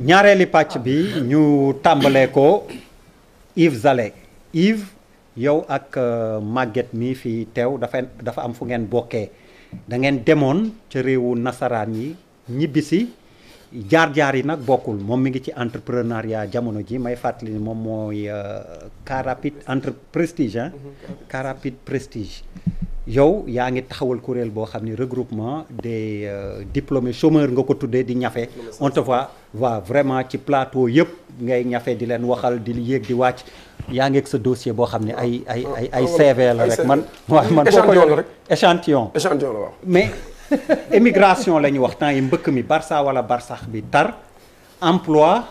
ñaareeli pàcc bi ñu tàmbalee ko Yves Zale Yves yow ak Maguette mi fi teew dafa am fu ngeen bokkee da ngeen demoon ca réewu nasaraan yi ñibbisi jaar-jaar yi nag bokkul moom mi ngi ci entrepreneuriat jamono ji may fàttali ni moom mooy Car Rapide Prestige Car Rapide Prestige yow yaa ngi taxawal kuréel boo xam ni regroupement des diplômés chômeurs nga ko tuddee di ñafe on te voit vraiment ci plateau yëpp ngay ñafe di leen waxal di yéeg di wàcc yaa ngi ak sa dossier boo xam ne ay CV la rek man waaw man échantillon la waaw mais émigration la ñu wax temps yi mbëkk mi Barça wala Barsax bi tar emploi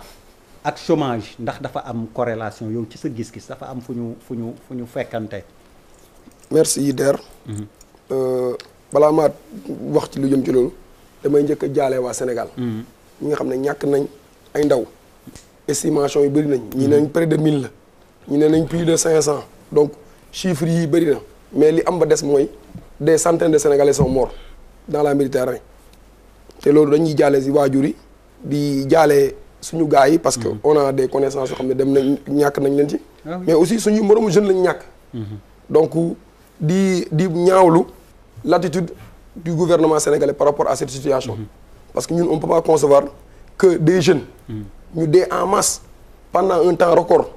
ak chômage ndax dafa am corrélation yow ci sa gis-gis dafa am fu ñu fekkante. merci Der. balaa maa wax ci lu jëm ci loolu damay njëkk a jaale waa Sénégal. ñi nga xam ne ñàkk nañ ay ndaw. estimation yi bëri nañ. ñi ne nañ près de 1000 la. ñi ne nañ plus de 500. donc chiffres yi bëri na mais li am ba des mooy des centaines de Sénégalais sont morts dans la Méditerranée te loolu dañuy jaale si waajur yi di jaale suñu gars yi parce que on a des connaissances yoo xam ne dem nañ ñàkk nañ leen ci. mais aussi suñu moromu jeune lañ ñàkk. donc di ñaawlu l'attitude du gouvernement sénégalais par rapport à cette situation. parce que ñun on peut pas concevoir que des jeunes. ñu dee en masse pendant un temps record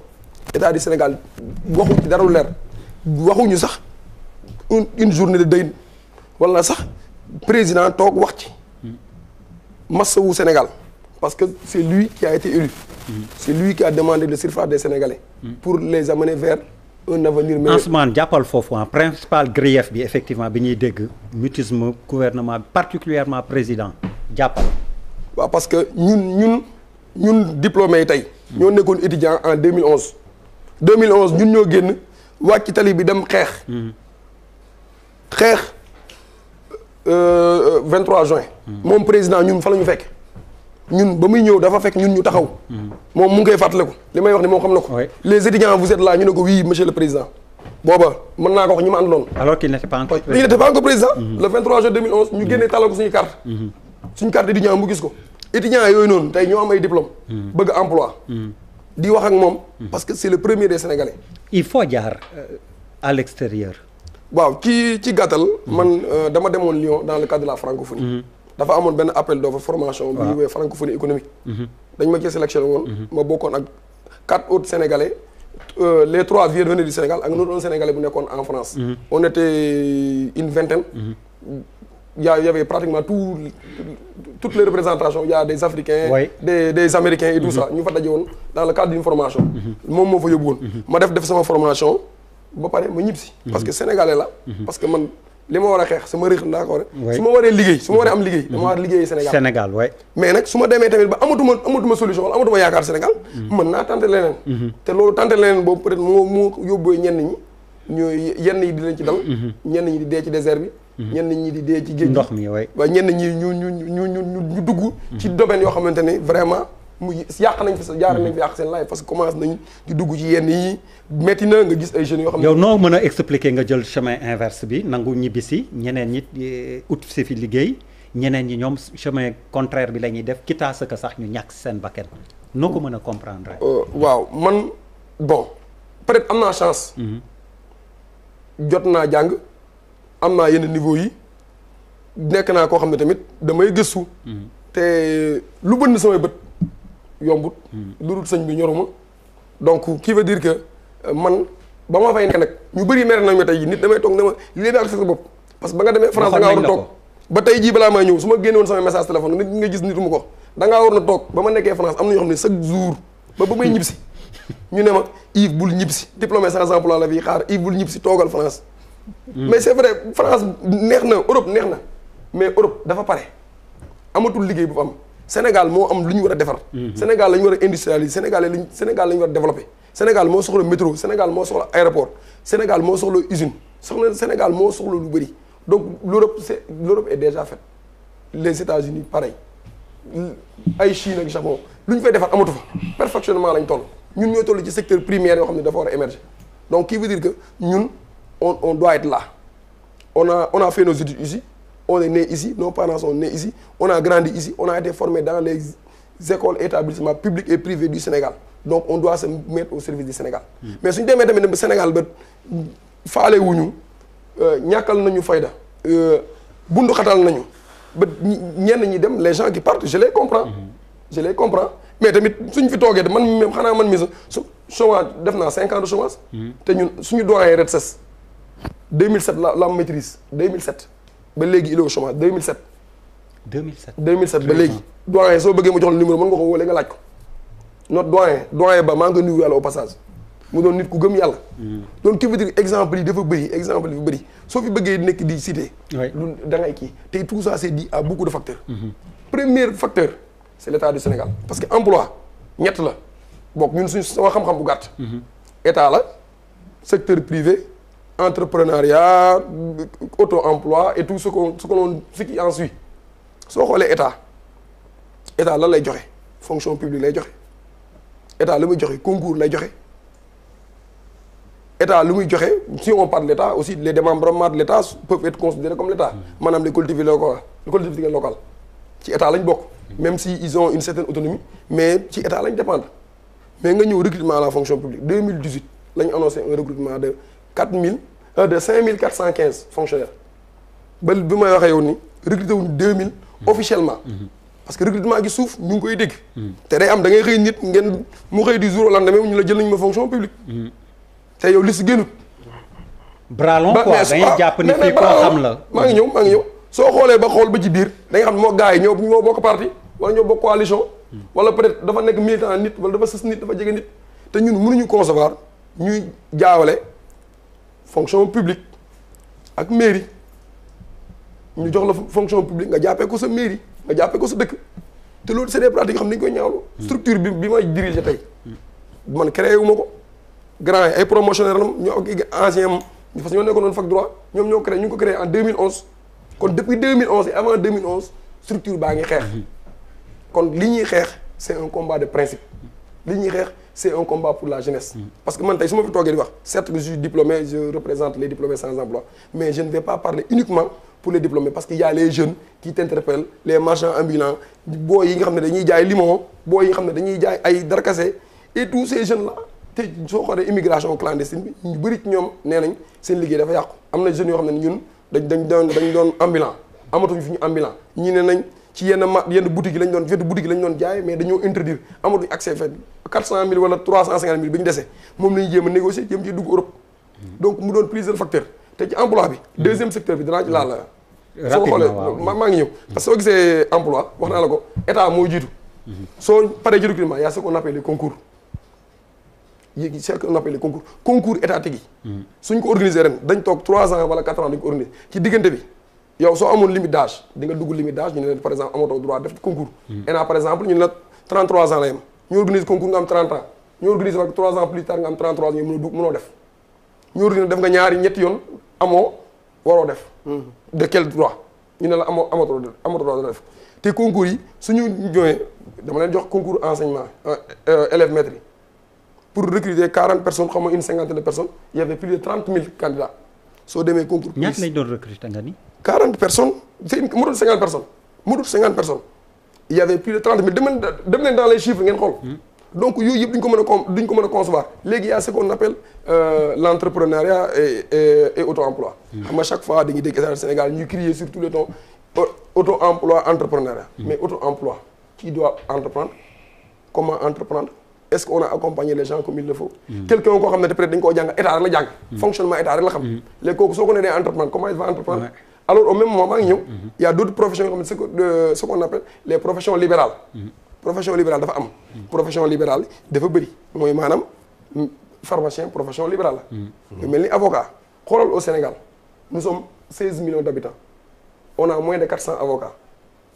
état du Sénégal waxu ci dara lu leer waxuñu sax une journée de deuil wala sax président toog wax ci massawu Sénégal parce que c'est lui qui a été élu. c'est lui qui a demandé le suffrage des Sénégalais. pour les amener vers un avenir meilleur. Ansoumana jàppal foofu principal grief bi effectivement bi ñuy dégg mutisme gouvernement particulièrement président jàppal. waaw parce que ñun diplômés yi tey. ñoo nekkoon étudiant en 2011. 2011 ñun ñoo génn wàcc tali bi dem xeex. 23 juin. moom président ñun fa la ñu fekk. ñun ba muy ñëw dafa fekk ñun ñu taxaw. moom mu ngi koy fàttaliku li may wax ni moom xam na ko. les étudiants vous êtes là ñu ne ko oui monsieur le président. booba mën naa ko wax ñi ma àndaloon. alors qu'il n'était pas encore président. il n'était pas encore président. le 23 juin 2011 ñu génnee tàllal ko suñu carte. suñu carte étudiant mu gis ko. étudiants yooyu noonu tey ñoo am ay diplôme. bëgg emploi. di wax ak moom. parce que c'est le premier des Sénégalais. il faut jaar à l'extérieur. waaw ci gàttal. man dama demoon Lyon dans le cadre de la francophonie. dafa amoon benn appel d'offre formation. bu ñu woowee francophonie économique. dañ ma ci sélectionné woon. ma bokkoon ak 4 autres Sénégalais. les 3 venus du Sénégal ak un Sénégalais bu nekkoon en France. on était une vingtaine. il y avait pratiquement toutes les représentations il y a des Africains. des Américains et tout ça ñu fa daje woon dans le cadre d'une formation. moom moo fa yóbbu woon. ma def sama formation ba pare ma ñibbisi. parce que sénégalais la. parce que man li ma war a xeex sama réex ndaa ko rek. su ma waree liggéey su ma waree am liggéey. dama war a liggéey Sénégal mais nag su ma demee tamit ba amatuma solution wala amatuma yaakaar Sénégal. mën naa tenter leneen. te loolu tenter leneen boobu peut-être moo yóbboo ñenn ñi ñooy yenn yi di leen ci dal. ñenn ñi di dee ci désert bi. ñenn ñi di dee ci géej gi ndox mi waay. waaye ñenn ñi ñu dugg. ci domaine yoo xamante ne vraiment mu yàq nañ fi sa jaar nañ fi yàq seen life parce que commence nañ di dugg ci yenn yi metti na nga gis ay jeunes yoo xam ne. yow noo mën a expliquer nga jël chemin inverse bi nangu ñibbisi ñeneen ñi ut si fi liggéey ñeneen ñi ñoom chemin contraire bi la ñuy def quitte à ce que sax ñu ñàkk seen bakkan noo ko mën a comprendre. waaw man bon peut-être am naa chance. jot naa jàng. am naa yenn niveau yi nekk naa koo xam ne tamit damay gëstu. te lu bënn samay bët yombut. lu dul sëñ bi ñoruma donc qui veut dire que man ba ma fay nekk nag ñu bëri mere nañ ma tey jii nit damay toog ne ma li leen ak sa bopp parce que ba nga demee France da ngaa war a toog ba tey jii balaa may ñëw su ma génnewoon sama message téléphone nit nga gis nit mu ko da ngaa war a toog ba ma nekkee France am na ñoo xam ne chaque jour ba may ñibbisi ñu ne ma Yves bul ñibbisi diplômé sans emploi la fii xaar Yves bul ñibbisi toogal France. mais c'est vrai France neex na Europe neex na mais Europe dafa pare amatul liggéey bu fa am Sénégal moo am lu ñu war a defar. Sénégal la ñu war a industrialiser Sénégal la ñu war a développer. Sénégal moo soxla métro Sénégal moo soxla aéroport Sénégal moo soxla usine Sénégal moo soxla lu bëri donc l'Europe est déjà faite les États-Unis pareil ay Chine ak Japon lu ñu fay defar amatu fa perfectionnement lañ toll ñun ñooy toll ci secteur primaire yoo xam ne dafa war a émerger donc qui veut dire que ñun on doit être là on a fait nos études ici on est né ici, nos parents sont nés ici, on a grandi ici, on a été formé dans les écoles et établissements publics et privés du Sénégal. Donc on doit se mettre au service du Sénégal. Mais suñu demee tamit ba Sénégal ba faale wuñu ñàkkal nañu fayda bundu xatal nañu ba ñenn ñi dem les gens qui partent je les comprends. Je les comprends mais tamit suñ fi toogee man même xanaa man mi su chômage def naa 5 ans de chômage. te ñun suñu doyen RETSES 2007 la maîtrise 2007 ba léegi il est au chômage 2007. 2007 ba léegi. doyen soo bëggee mu jox la numéro mën nga ko woo nga laaj ko. notre doyen ba maa ngi nuyu yàlla au passage mu doon nit ku gëm yàlla. donc qui veut dire exemple yi dafa bëri soo fi bëggee nekk di citer. lu da ngay kii te tout ça c'est dû à beaucoup de facteurs. Premier facteur c'est l'état du Sénégal parce que emploi ñett la bokk ñun suñ sama xam-xam bu gàtt. état la secteur privé entrepreneuriat auto-emploi et tout ce qui en suit soo xoolee état lan lay joxe fonction publique lay joxe. état lu muy joxe concours lay joxe état lu muy joxe si on parle de l'état aussi les démembrements de l'état peuvent être considérés comme l'état maanaam les collectivités locales ci état lañ bokk même si ils ont une certaine autonomie mais ci état lañ dépendre mais nga ñëw recrutement à la fonction publique 2018 lañ annoncé un recrutement de 5415 fonctionnaires ba bi may waxee yow ni recruté wuñ 2000 officiellement parce que recrutement gi suuf ñu ngi koy dégg. te day am da ngay xëy nit ngeen mu xëy du jour au lendemain ñu la jël nañu ma fonction publique. te yow li si génnut. bras long quoi dañuy jàpp ni fii koo xam la. maa ngi ñëw soo xoolee ba xool ba ci biir da nga xam ne moo gars yi ñoo bokk parti wala ñoo bokk coalition. wala peut-être dafa nekk militant nit wala dafa sës nit dafa jege nit. te ñun mënuñu concevoir ñuy jaawale fonction publique ak mairie ñu jox la fonction publique nga jàppee ko sa mairie. nga jàppee ko sa dëkk te loolu c'est des pratiques yoo xam ne dañu koy ñaawlu. structure bi may diriger tey man créé wu ma ko grand yi ay promotionnaire la ñoo ak ancien am parce que ñoo nekkoon fac droit ñoom ñoo créé ñu ngi ko créé en 2011 kon depuis 2011 et avant 2011 structure baa ngi xeex kon li ñuy xeex c'est un combat de principe li ñuy xeex c'est un combat pour la jeunesse. parce que man tey su ma fi toogee di wax certes je suis diplômé je représente les diplômés sans emploi mais je ne vais pas parler uniquement pour les diplômés parce qu'il y a les jeunes qui t'interpellent les marchands ambulants booy yi nga xam ne dañuy jaay limon booy yi nga xam ne dañuy jaay ay darkase et tous ces jeunes là te soo xoolee immigration clandestine bi ñu bëri ci ñoom nee nañ seen liggéey dafa yàqu am na jeunes yoo xam ne ñun dañ doon ambulant amatuñu fi ñu ambulant ñi ne nañ ci yenn boutique yi lañ doon jaay mais dañoo interdire amatuñu accès fait 400 000 wala 350 000 bi ñu dese moom la ñu jéem a négocier jéem ci dugg Europe donc mu doon plusieurs facteurs te ci emploi bi deuxième secteur bi danaa ci laal soo xoolee maa ngi ñëw parce que soo gisee emploi wax naa la ko état moo jiitu soo paree ci recrutement y a ce qu'on appelle les concours concours étatique yi suñ ko organiser ren dañ toog 3 ans wala 4 ans dañ ko organiser ci diggante bi yow soo amoon limite d'âge di nga dugg limite d'âge ñu ne leen par exemple amatoo droit def concours ENA par exemple ñu ne la 33 ans la yem ñu organiser concours nga am 30 ans ñu organiser ak 3 ans plus tard nga am 33 ans ñu mënoo def ñu organiser def nga ñetti yoon amoo waroo def de quel droit ñu ne la amatoo droit def te concours yi suñu ñëwee dama leen jox concours enseignement élèves maîtres yi pour recruter 40 personnes xam nga une cinquantaine de personnes il y avait plus de 30 000 candidats soo demee concours ñaata lañ doon recruter nga ni 40 personnes c'est mu dul 50 personnes il y avait plus de 30 000 dem leen dans les chiffres ngeen xool donc yooyu yëpp duñ ko mën a concevoir léegi y a ce qu'on appelle l'entrepreneuriat et auto-emploi xam nga chaque fois dañuy dégg État du Sénégal ñu crier sur tous les temps auto-emploi entrepreneuriat mais auto-emploi qui doit entreprendre comment entreprendre est-ce qu'on a accompagné les gens comme il le faut quelqu'un koo xam ne peut-être dañ koo jàng état rek la jàng fonctionnement état rek la xam léegi kooku soo ko nee day entreprendre comment il va entreprendre alors au même moment maa ngi ñëw il y a d'autres professions yoo xam ne ce qu'on appelle les professions libérales profession libérale dafa am profession libérale dafa bëri mooy maanaam pharmacien profession libérale la mel ni avocat xoolal au Sénégal nous sommes 16 millions d'habitants on a moins de 400 avocats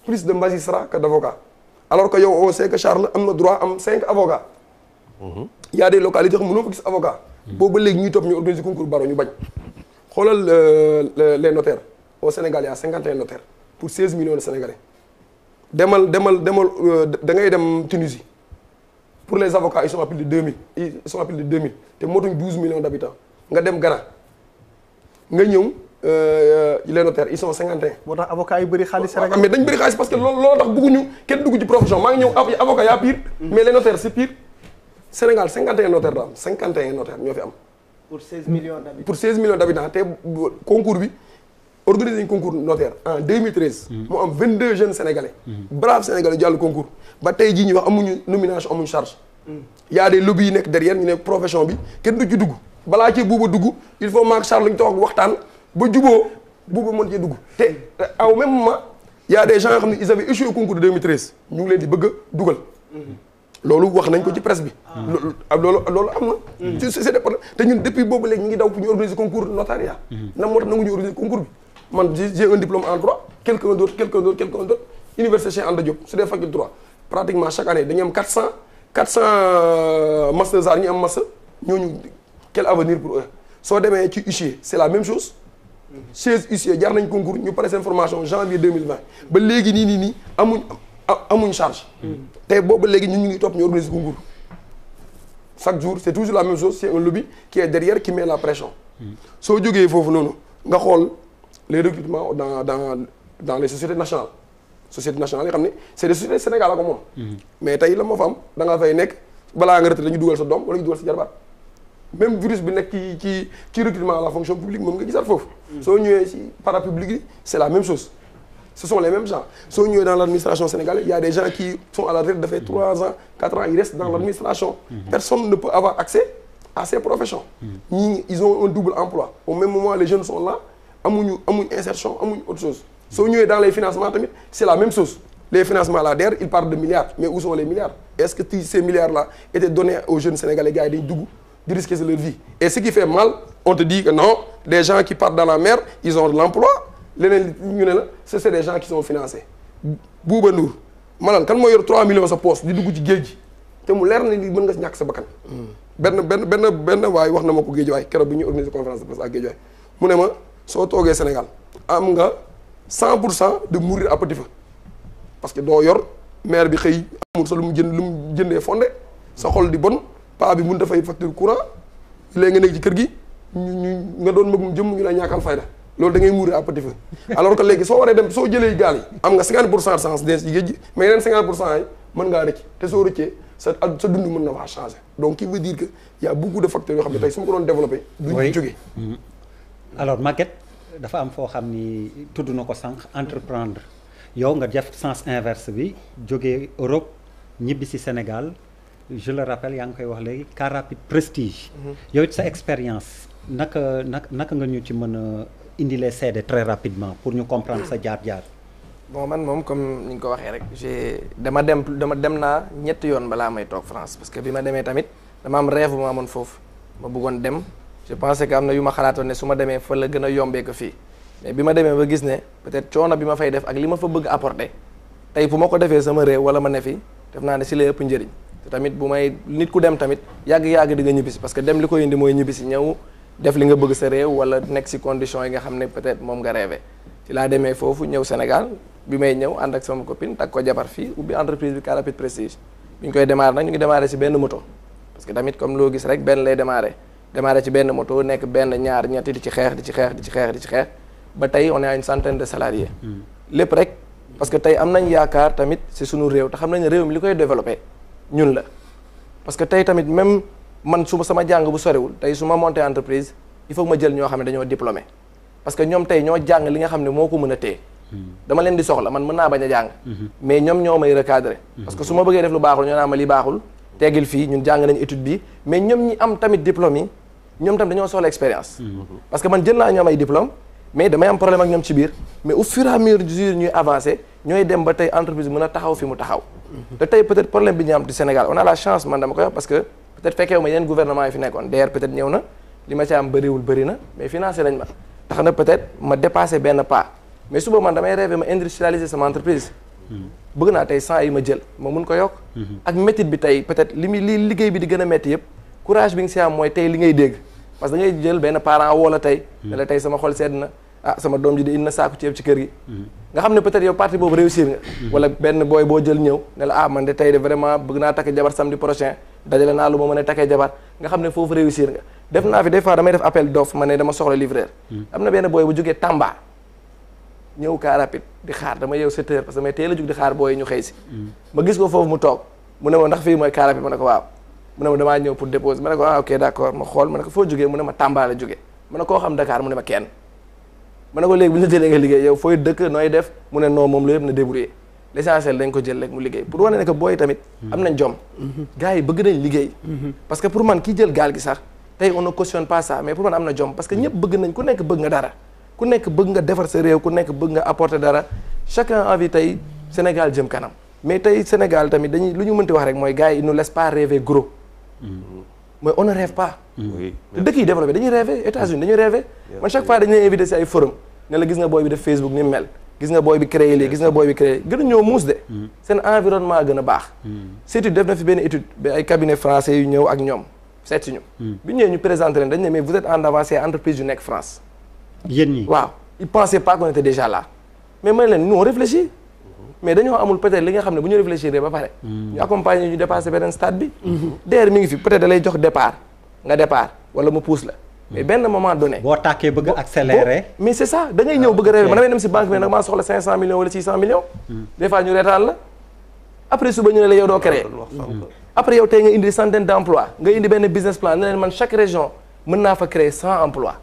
plus de magistrats que d'avocats alors que yow on sait que Charles am na droit am 5 avocats il y a des localités yoo xam ne mënoo fa gis avocat boobu ba léegi ñuy topp ñu organiser concours barreau ñu bañ xoolal les notaires au Sénégal il y a 51 notaires pour 16 millions de Sénégalais demal da ngay dem Tunisie pour les avocats ils sont à plus de 2000 te motuñ 12 millions d'habitants nga dem Ghana nga ñëw les notaires ils sont 51. moo tax avocat yu bëri xaalis Sénégal. mais dañ bëri xaalis parce que loolu tax bëgguñu kenn dugg ci profession maa ngi ñëw avocat yaa pire. mais les notaires c'est pire. Sénégal 51 notaires la am 51 notaires ñoo fi am. pour 16 millions d'habitants. pour 16 millions d'habitants te concours bi organisé concours notaire en 2013. mu am 22 jeunes sénégalais. braves sénégalais jàll concours ba tey jii ñu wax amuñu nomination amuñu charge. y a des lobbies yi nekk derrière ñu ne profession bi kenn du ci dugg balaa cee buuba dugg il faut maak Charles ñu toog waxtaan ba juboo buuba mën cee dugg te au même moment y a des gens yoo xam ne ils avaient échoué au concours de 2013 ñu ngi leen di bëgg a dugal. loolu wax nañ ko ci presse bi. loolu am na. c'est des problèmes te ñun depuis boobu léegi ñu ngi daw pour ñu organiser concours notariat. nan moo tax nanguñu organiser concours bi man j'ai un diplôme en droit quelqu'un d'autre université Cheikh Anta Diop su dee faculté droit pratiquement chaque année dañu am 400 masters ñu am master ñooñu quel avenir pour eux soo demee ci huissier c'est la même chose. 16 huissiers jaar nañ concours ñu pare seen formation janvier 2020 ba léegi nii amuñ charge. te boobu léegi ñun ñu ngi topp ñu organiser concours chaque jour c'est toujours la même chose c'est un lobby qui est derrière qui met la pression. soo jógee foofu noonu nga xool les recrutements dans les sociétés nationales yi xam ne c'est des sociétés Sénégal ko moom. mais tey la moo fa am da nga fay nekk balaa nga retraité ñu dugal sa doom wala ñu dugal sa jarbaat même virus bi nekk ci recrutement à la fonction publique moom nga gisaat foofu. soo ñëwee ci parapublic yi c'est la même chose. Ce sont les mêmes gens. Soo ñëwee dans l'administration sénégalaise, il y a des gens qui sont à la retraite depuis 3 ans, 4 ans, ils restent dans l'administration. Personne ne peut avoir accès à ces professions. Ils ont un double emploi. Au même moment, les jeunes sont là, amuñu insertion, amuñu autre chose. Soo ñëwee dans les financements tamit, c'est la même chose. Les financements là, derrière, ils parlent de milliards. Mais où sont les milliards? Est-ce que ces milliards-là étaient donnés aux jeunes sénégalais, gars, dañuy dugg di risquer leur vie? Et ce qui fait mal, on te dit que non, des gens qui partent dans la mer, ils ont de l'emploi. leneen ñu ne la c'est des gens qui sont financés Bouba Ndour maanaam kan moo yor 3 millions sa poche di dugg ci géej gi te mu leer na ni mën nga ñàkk sa bakkan. benn waay wax na ma ko géej waay keroog bi ñuy organiser conférence de presse ak géej waay mu ne ma soo toogee Sénégal am nga 100% de mourir à petit feu parce que doo yor maire bi xëy amul sa lu mu jëndee fondé sa xol di bon paa bi mun dafay facture courant léegi nga nekk ci kër gi nga doon magum jëm ñu la ñàkkal fayda. loolu da ngay mourir à petit feu alors que léegi soo waree dem soo jëlee gaal yi am nga 50% de chance des ci géej gi mais yeneen 50% yi mën ngaa rëcc te soo rëccee sa dund mën na faa changer donc qui veut dire que y a beaucoup de facteurs yoo xam ne tey su ma ko doon développer duñu jógee. alors Maguette dafa am foo xam ni tudd na ko sànq entreprendre yow nga def sens inverse bi jógee Europe ñibbi si Sénégal je le rappelle yaa ngi koy wax léegi car rapide prestige. yow it sa expérience naka nga ñu ci mën a indi les seede très rapidement pour ñu comprendre sa jaar-jaar. bon man moom comme ni nga ko waxee rek dama dem naa ñetti yoon balaa may toog France parce que bi ma demee tamit dama am rêve bu ma amoon foofu ma bëggoon dem je pensais que am na yu ma xalaatoon ne su ma demee fa la gën a yombee ko fii mais bi ma demee ba gis ne peut-être coono bi ma fay def ak li ma fa bëgg apporter tey bu ma ko defee sama réew wala ma ne fi def naa ne si lay ëpp njëriñ te tamit bu may nit ku dem tamit yàgg-yàgg di nga ñibbisi parce que dem li ko indi mooy ñibbisi ñëw def li nga bëgg sa réew wala nekk ci conditions yi nga xam ne peut-être moom nga rêvé ci laa demee foofu ñëw Sénégal bi may ñëw ànd ak sama copine tak ko jabar fii ubbi entreprise bi Car Rapide Prestige bi ñu koy démarrer nag ñu ngi démarrer ci benn moto parce que tamit comme loo gis rek benn lay démarrer ci benn moto nekk benn ñaar ñetti di ci xeex ba tey on est à une centaine de salariés lépp rek parce que tey am nañ yaakaar tamit ci sunu réew te xam nañ réew mi li koy développer ñun la parce que tey tamit même man su sama jàng bu sorewul tey su ma monté entreprise il faut que ma jël ñoo xam ne dañoo diplômé parce que ñoom tey ñoo jàng li nga xam ne moo ko mën a téye dama leen di soxla man mën naa bañ a jàng mais ñoom ñoo may recadrer parce que su ma bëggee def lu baaxul ñoo naa ma li baaxul teggil fii ñun jàng nañ étude bi mais ñoom ñi am tamit diplôme yi ñoom tamit dañoo soxla expérience parce que man jël naa ñoom ay diplôme mais damay am problème ak ñoom ci biir mais au fur et à mesure ñuy avancer ñooy dem ba tey entreprise mën a taxaw fi mu taxaw te tey peut-être problème bi ñu am ci Sénégal on a la chance man dama koy wax parce que peut-être fekkeewu ma yeneen gouvernement yi fi nekkoon d'ailleurs peut-être ñëw na li ma ci am bëri na mais financé nañ ma tax na peut-être ma dépassé benn pas mais suba man damay rêver ma industrialiser sama entreprise bëgg naa tey 100 yi ma jël ma mun ko yokk ak métit bi tey peut-être li liggéey bi di gën a métti yëpp courage bi nga si am mooy tey li ngay dégg parce que da ngay jël benn parent woo la tey ne la tey sama xol sedd na sama doom ji di indi na saaku ceeb ci kër gi nga xam ne peut-être yow partie boobu réussir nga wala benn booy boo jël ñëw ne la man de tey de vraiment bëgg naa takk jabar samedi prochain dajale naa lu ma mën a takkee jabar nga xam ne foofu réussir nga def naa fi des fois damay def appel d'offre ma ne dama soxla livreur am na benn booy bu jógee Tamba ñëw car rapide di xaar dama yeew 7 heures parce que damay teel a jug di xaar booy ñu xëy si ma gis ko foofu mu toog mu ne ma ndax fii mooy car rapide ma ne ko waaw mu ne ma damaa ñëw pour déposer ma ne ko ah ok d'accord ma xool ma ne ko foo jógee mu ne ma Tamba la jógee ma ne koo xam Dakar mu ne ma kenn ma ne ko léegi bu ñu la jëlee nga liggéey yow fooy dëkk nooy def mu ne non moom la yëpp na débrouiller l'essentiel dañ ko jël rek mu liggéey pour wane ne que booy tamit am nañ jom gars yi bëgg nañ liggéey parce que pour man kii jël gaal gi sax tey on ne cautionne pas ça mais pour man am na jom parce que ñëpp bëgg nañ ku nekk bëgg nga dara ku nekk bëgg nga defar sa réew ku nekk bëgg nga apporter dara chacun a envie tey Sénégal jëm kanam mais tey Sénégal tamit dañuy lu ñu mënti wax rek mooy gars yi ils nous laissent pas rêver gros mooy on ne rêve pas te dëkk yi développé dañuy rêver États-Unis dañuy rêver man chaque fois dañu lay invité si ay forum ne la gis nga booy bi def Facebook ni mel gis nga booy bi créé lii gis nga booy bi créé gën a ñëw muus de seen environnement gën a baax surtout def na fi benn étude ba ay cabinet français yu ñëw ak ñoom seet si ñu bi ñëwee ñu présenté leen dañ ne mais vous êtes en avance entreprise yu nekk France yéen ñi waaw ils pensaient pas qu'on était déjà là mais man leen nous on réfléchit mais dañoo amul peut-être li nga xam ne bu ñu réfléchir ba pare ñu accompagner ñu dépasser beneen stade bi DER mi ngi fi peut-être da lay jox départ nga départ wala mu pousse la mais benn moment donné boo tàkkee bëgg accélérer mais c'est ça da ngay ñëw bëgg a rêver man damay dem si banque bi nag maa soxla 500 millions wala 600 millions des fois ñu reetaan la après suba ñu ne la yow doo créer après yow tey nga indi centaine d'emplois nga indi benn business plan ne leen man chaque région mën naa fa créer 100 emplois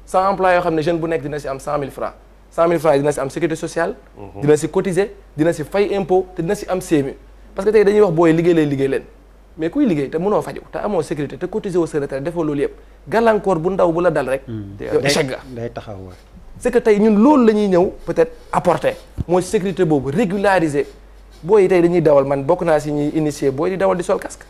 100 emplois yoo xam ne jeune bu nekk dina si am 100 000 francs 100 000 francs dina si am sécurité sociale dina si cotiser dina si fay impôt te dina si am CMU parce que tey dañuy wax booy liggéey leen mais kuy liggéey te mënoo faju te amoo sécurité te cotiser wu sa retraite defoo loolu yëpp gàllankoor bu ndaw bu la dal rek yow échec ga day taxaw c'est que tey ñun loolu la ñuy ñëw peut-être apporter mooy sécurité boobu régulariser booy yi tey dañuy dawal man bokk naa si ñuy initier booy di dawal di sol casque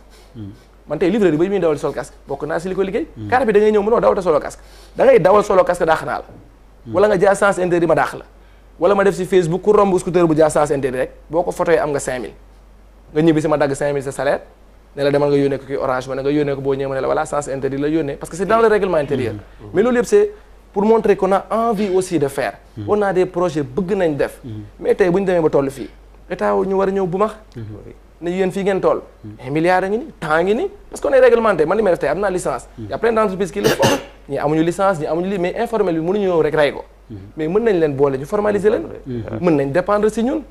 man tey livreur yi ba ñuy dawal di sol casque bokk naa si li ko liggéey car bi da ngay ñëw mënoo dawal te solo casque da ngay dawal solo casque dàq naa la wala nga jaar sens interdit ma dàq la wala ma def si Facebook ku romb scooter bu jaar sens interdit rek boo ko photoyee am nga 5000 nga ñibbi si ma dagg 5000 sa salaire ne la demal nga yónnee ko kii Orange ma ne nga yónnee ko boo ñëwee ma ne la voilà sens interdit la yónnee parce que c'est dans le règlement intérieur mais loolu yëpp c'est pour montrer qu'on a envie aussi de faire on a des projets bëgg nañ def mais tey bu ñu demee ba toll fii état ñu war a ñëw bu max ne yéen fii ngeen toll mais milliards a ngi ni temps ngi ni parce qu'on est réglementé man li may def tey am naa licence y a plein d'entreprises qui le font ñii amuñu licence ñii amuñu lii mais informel bi mënuñu ñëw rek rey ko mais mën nañ leen boole ñu formaliser leen mën nañ dépendre si ñun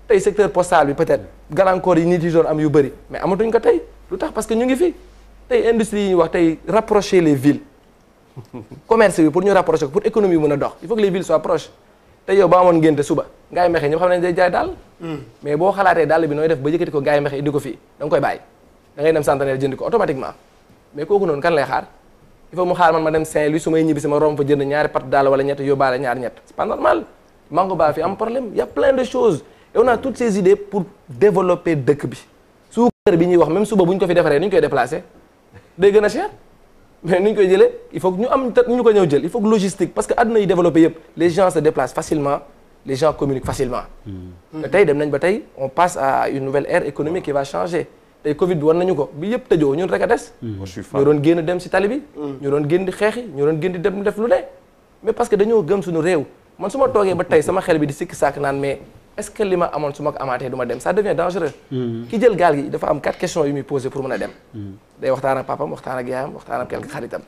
tey secteur postal bi peut-être gàllankoor yi nit yi doon am yu bëri mais amatuñ ko tey lu tax parce que ñu ngi fi tey industrie yi ñuy wax tey rapprocher les villes commerce bi pour ñu rapprocher ko pour économie mën a dox il faut que les villes soient proches tey yow ba amoon ngénte suba Ngaye Mékhé ñëpp xam nañ day jaay daal mais boo xalaatee daal bi nooy def ba yëkkati ko Ngaye Mékhé indi ko fii da nga koy bàyyi da ngay dem Centenaire jëndi ko automatiquement mais kooku noonu kan lay xaar il faut mu xaar man ma dem Saint-Louis su may ñibbi sama romb fa jënd ñaari pat daal wala ñett yóbbaale ñett c'est pas normal mango baa fi am problème y a plein de choses et on a toutes ces idées pour développer dëkk bi suukar bi ñuy wax même suba bu ñu ko fi defaree ni ñu koy déplacer day gën a cher mais ni ñu koy jëlee il faut que ñu am ñu ko ñëw jël il faut que logistique parce que àdduna yi développé yëpp les gens se déplacent facilement les gens communiquent facilement te tey dem nañ ba tey on passe à une nouvelle ère économique qui va changer tey Covid bi war nañu ko bi yëpp tëjoo ñun rek a des ñu doon génn dem ci tali bi ñu doon génn di xeexi ñu doon génn di dem def lu ne mais parce que dañoo gëm suñu réew man su ma toogee ba tey sama xel bi di sikki sàkk naan mais est-ce que li ma amoon su ma ko amaatee du ma dem ça devient dangereux ki jël gaal gi dafa am 4 questions yu muy posé pour mën a dem day waxtaan ak papam waxtaan ak yaayam waxtaan ak quelques xaritam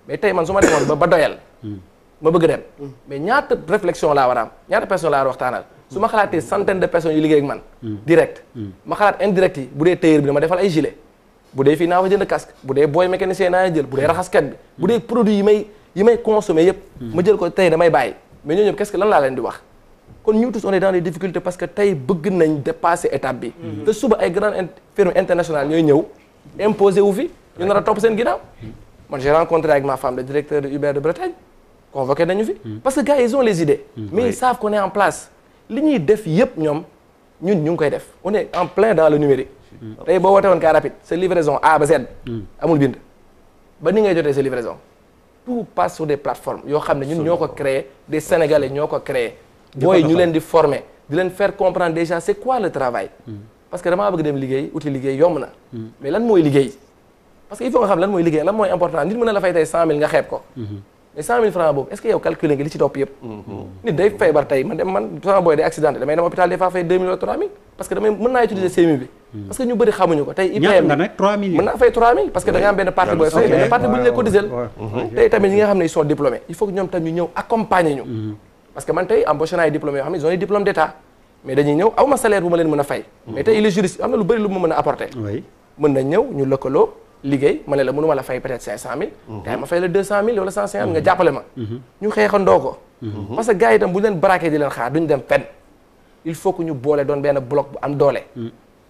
mais tey man su ma demoon ba doyal ma bëgg dem mais ñaata réflexion laa war a am ñaata personne laa war a waxtaanal su ma xalaatee centaine de personnes yu liggéey ak man direct ma xalaat indirect yi bu dee tailleur bi dama defal ay gilet bu dee fii naa fa jënd casque bu dee booy mécanicien naa jël bu dee raxaskat bi bu dee produit yi may consommer yëpp ma jël ko tey damay bàyyi mais ñooñu qu'est-ce que lan laa leen di wax kon ñu tous on est dans des difficultés parce que tey bëgg nañ dépasser étape bi te suba ay grandes firmes internationales ñooy ñëw imposé wu fi ñu nar a topp seen ginnaaw man j'ai rencontré avec ma femme le directeur de Uber de Bretagne convoqué nañu fi parce que gars ils ont les idées mais ils savent qu'on est en place li ñuy def yëpp ñoom ñun ñu ngi koy def on est en plein dans le numérique tey boo wootee woon car rapide sa livraison A ba Z amul bind ba ni ngay jotee sa livraison tout passe sur des plateformes yoo xam ne ñun ñoo ko créé des Sénégalais ñoo ko créé booy ñu leen di former di leen faire comprendre déjà c'est quoi le travail parce que damaa bëgg dem liggéey uti liggéey yomb na mais lan mooy liggéey parce que il faut nga xam lan mooy liggéey lan mooy important nit mën na la fay tey 100 000 nga xeeb ko mais 100 000 francs boobu est-ce que yow calculer nga li ci topp yëpp nit day feebar tey man sama booy day accidenté damay dem hôpital des fois fay 2 000 wala 3 000 parce que damay mën naa utiliser CMU bi parce que ñu bëri xamuñu ko tey ñaata IPM nga ne 3 millions. mën naa fay 3000 parce que da nga am benn partie booy fay benn partie bu ñu lay cotiser tey tamit ñi nga xam ne ils sont diplômés il faut que ñoom tam ñu ñëw accompagner ñu parce que man tey embauché naa ay diplômés yoo xam ne ils ont des diplômes d'état mais dañuy ñëw aw ma salaire bu ma leen mën a fay mais tey il est juriste am na lu bëri lu ma mën a apporter oui mën na ñëw ñu lëkkaloo liggéey ma ne la mënuma la fay peut-être 500000 gars yi ma fay la 200000 wala 150 nga jàppale ma ñu xeexandoo ko parce que gars yi itam bu ñu leen braqué di leen xaar duñu dem fenn il faut que ñu boole doon benn bloc bu am doole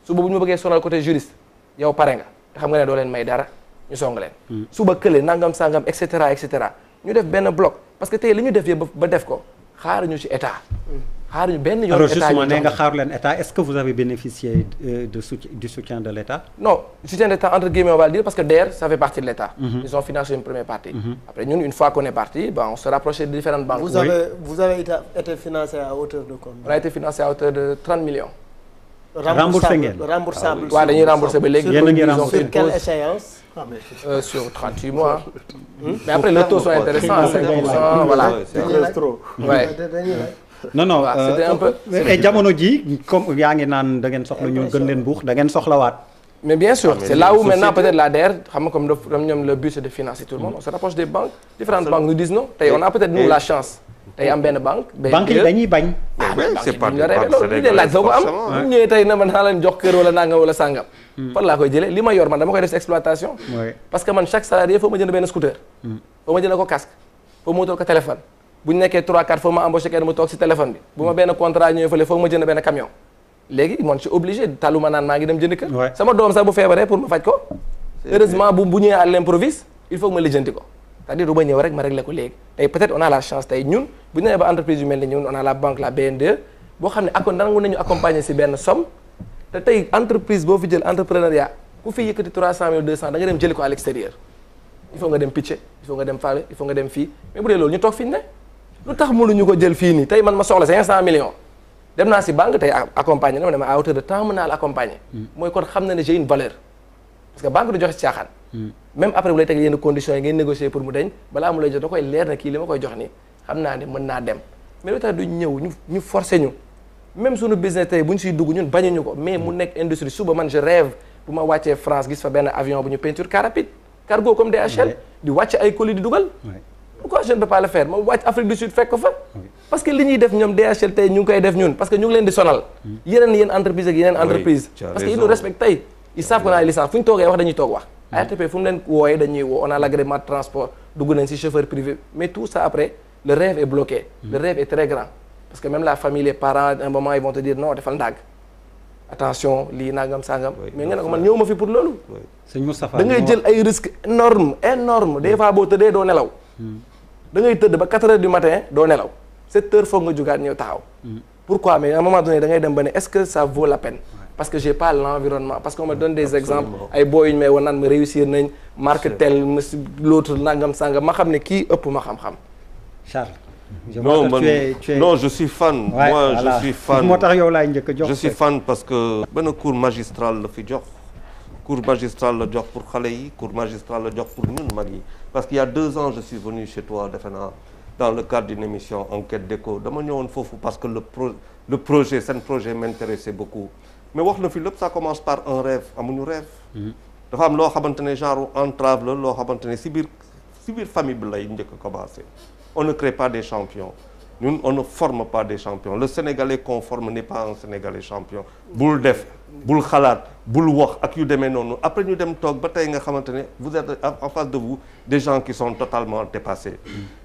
suba bu ñu ma bëggee sonal côté juriste yow pare nga te xam nga ne doo leen may dara ñu song leen suba kële nangam sangam et cetera ñu def benn bloc parce que tey li ñu def yëpp ba def ko xaaruñu ci état xaaruñu benn yoon alors état justement ñu nee jox nga xaaru leen état est-ce que vous avez bénéficié du soutien de l'état. non soutien d'état entre guillemets on va le dire parce que DER ça fait partie de l'état ils ont financé une première partie après ñun une fois qu'on est parti on se rapprochait de différentes banques Vous avez été financé à hauteur de combien? on a été financé à hauteur de 30 millions Remboursé ngeen. Remboursable. waaw dañuy rembourser ba léegi Yéen a ngi ils ont remboursé. fait Sur une quelle pause échéance? sur 38 mois mais après les taux sont intéressants à 5% voilà Dañuy trop. ouais dañuy laaj. non non waaw, c'était un peu- et jamono ji comme yaa ngi naan da ngeen soxla ñu gën leen buux da ngeen soxlawaat. mais bien sûr mais c'est les là où maintenant sociétés- peut-être la DER xam nga comme ñoom le but c'est de financer tout le monde on se rapproche des banques différentes banques nous disent non tey on a peut-être nous la chance tey am benn banque banque yi dañuy bañ. C'est pas ñu la rêvé loolu li dee laaj doo ko am bu ñëwee tey na man naa leen jox kër wala nangam wala sàngam fan laa koy jëlee li ma yor man dama koy def si exploitation oui parce que man chaque salarié faut ma jënd benn scooter faut ma jënd ko casque faut ma wutal ko téléphone bu ñu nekkee 3 4 faut ma embauché kenn mu toog si téléphone bi bu ma benn contrat ñëwee fële faut ma jënd benn camion léegi man je suis obligé taluma naan maa ngi dem jënd kër Ouais. sama doom sax bu feebaree pour ma faj ko heureusement bu ñëwee à l'improviste il faut que ma lijjanti ko c'est-à-dire du ma ñëw rek ma régler ko léegi tey peut-être on a la chance tey ñun bu ñu nee ba entreprise yu mel ni ñun on a la banque la BNDE boo xam ne nangu nañu accompagner si benn somme te tey entreprise boo fi jël entrepreneuriat ku fi yëkkati 300 000 200 da nga dem jëli ko à l'extérieur il faut nga dem pitcher il faut nga dem faale il faut nga dem fii mais bu dee loolu ñu toog fi ñu ne lu tax mënuñu ko jël fii nii tey man ma soxla 500 millions dem naa si banque tey accompagner na ma à hauteur de temps mën naa la accompagner mooy kon xam na ne j'ai une valeur parce que banque du joxe si caaxaan même après bu lay teg yenn conditions yi ngay négocier pour mu deñ balaa mu lay jox da koy leer na kii li ma koy jox nii xam naa ne mën naa dem mais lu tax du ñëw ñu forcer ñu même suñu business tey bu ñu siy dugg ñun bañuñu ko mais mu nekk industrie suba man je rêve bu ma wàccee France gis fa benn avion bu ñu peinture car rapide cargo comme DHL di wàcc ay colis di dugal pourquoi je ne peux pas le faire ma wàcc Afrique du Sud fekk ko fa parce que li ñuy def ñoom DHL tey ñu ngi koy def ñun parce que ñu ngi leen di sonal yeneen entreprise ak yeneen entreprise tu as parce que ils raison. nous respectent tey ils savent qu'on a licence fu ñu toogee wax dañuy toog wax ARTP fu mu leen wooyee dañuy woo on a l'agrément de transport dugg nañ ci chauffeur privé mais tout ça après le rêve est bloqué le rêve est très grand parce que même la famille les parents à un moment ils vont te dire non defal ndàgg attention lii nangam sangam mais nga ne ko man ñëw ma fi pour loolu sëñ Moustapha da ngay jël ay risques énorme des fois boo tëddee doo nelaw da ngay tëdd ba 4 heures du matin doo nelaw 7 heures foog nga jugaat ñëw taxaw pourquoi mais à un moment donné da ngay dem ba ne est-ce que ça vaut la peine parce que j'ai pas l'environnement parce qu'on me donne des exemples ay boy yu ñu may wan naan ma réussir nañ marque tel monsieur l'autre nangam sangam ma xam ne kii ëpp ma xam-xam Charles. je Non, vois que tu es non, je suis fan. Ouais, Moi, voilà. je suis fan. moo tax yow laay njëkk a jox. Je suis fan parce que benn cours magistral la fi jox cours magistral la jox pour xale yi cours magistral la jox pour ñun mag yi parce qu'il y a 2 ans je suis venu chez toi defe naa dans le cadre d'une émission Enquête d'Écho dama ñëwoon foofu parce que le projet seen projet m'intéressait beaucoup mais wax na fi lépp ça commence par un rêve amuñu rêve dafa am loo xamante ne genre entrave la loo xamante ne si biir famille bi lay njëkk a commencer on ne crée pas des champions ñun on ne forme pas des champions le Sénégalais qu'on forme n'est pas un Sénégalais champion bul def bul xalaat bul wax ak yu demee noonu après ñu dem toog ba tey nga xamante ne vous êtes en face de vous des gens qui sont totalement dépassés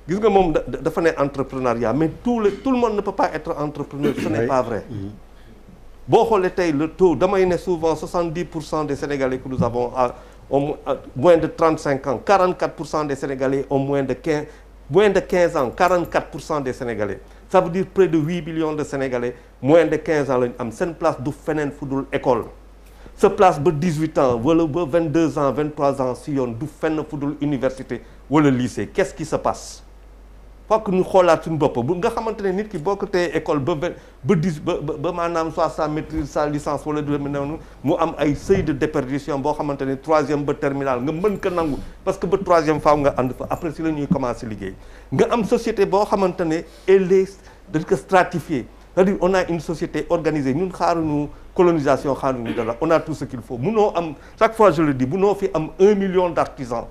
gis nga moom dafa ne entrepreneuriat mais tout le monde ne peut pas être entrepreneur ce n'est pas vrai boo xoolee tey le taux damay ne souvent 70% des Sénégalais que nous avons ont moins de 35 ans 44% des Sénégalais ont moins de 15 ans 44% des Sénégalais ça veut dire près de 8 millions de Sénégalais moins de 15 ans la ñu am seen place du feneen fu dul école sa place ba 18 ans wala ba 22 ans 23 ans si yoon du fenn fu dul université wala lycée qu'est-ce qui se passe fokk ñu xoolaat suñu bopp bu nga xamante ne nit ki boo ko téye école ba maanaam soit sa maîtrise sa licence wala du demee noonu mu am ay seuil de déperdition boo xamante ne 3e ba terminal nga mën ko nangu parce que ba 3e faaw nga ànd fa après si la ñuy commencer liggéey nga am société boo xamante ne elle est dañ ko stratifier c'est-à-dire on a une société organisée ñun xaaruñu colonisation xaaruñu dara on a tout ce qu'il faut munoo am chaque fois je le dis munoo fi am 1 million d'artisans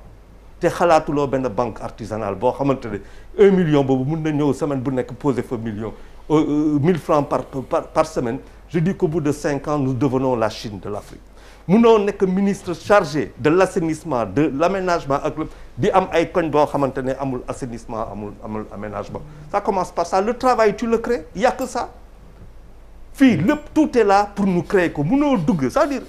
te xalaatuloo benn banque artisanale boo xamante ne 1 million boobu mun na ñëw semaine bu nekk poser fa million 1000 francs par semaine je dis qu'au bout de 5 ans nous devenons la Chine de l'Afrique munoo nekk ministre chargé de l'assainissement de l'aménagement ak di am ay koñ boo xamante ne amul assainissement amul aménagement ça commence par ça le travail tu le crées il y a que ça fii lépp tout est là pour nous créer ko munoo dugg c'est-à-dire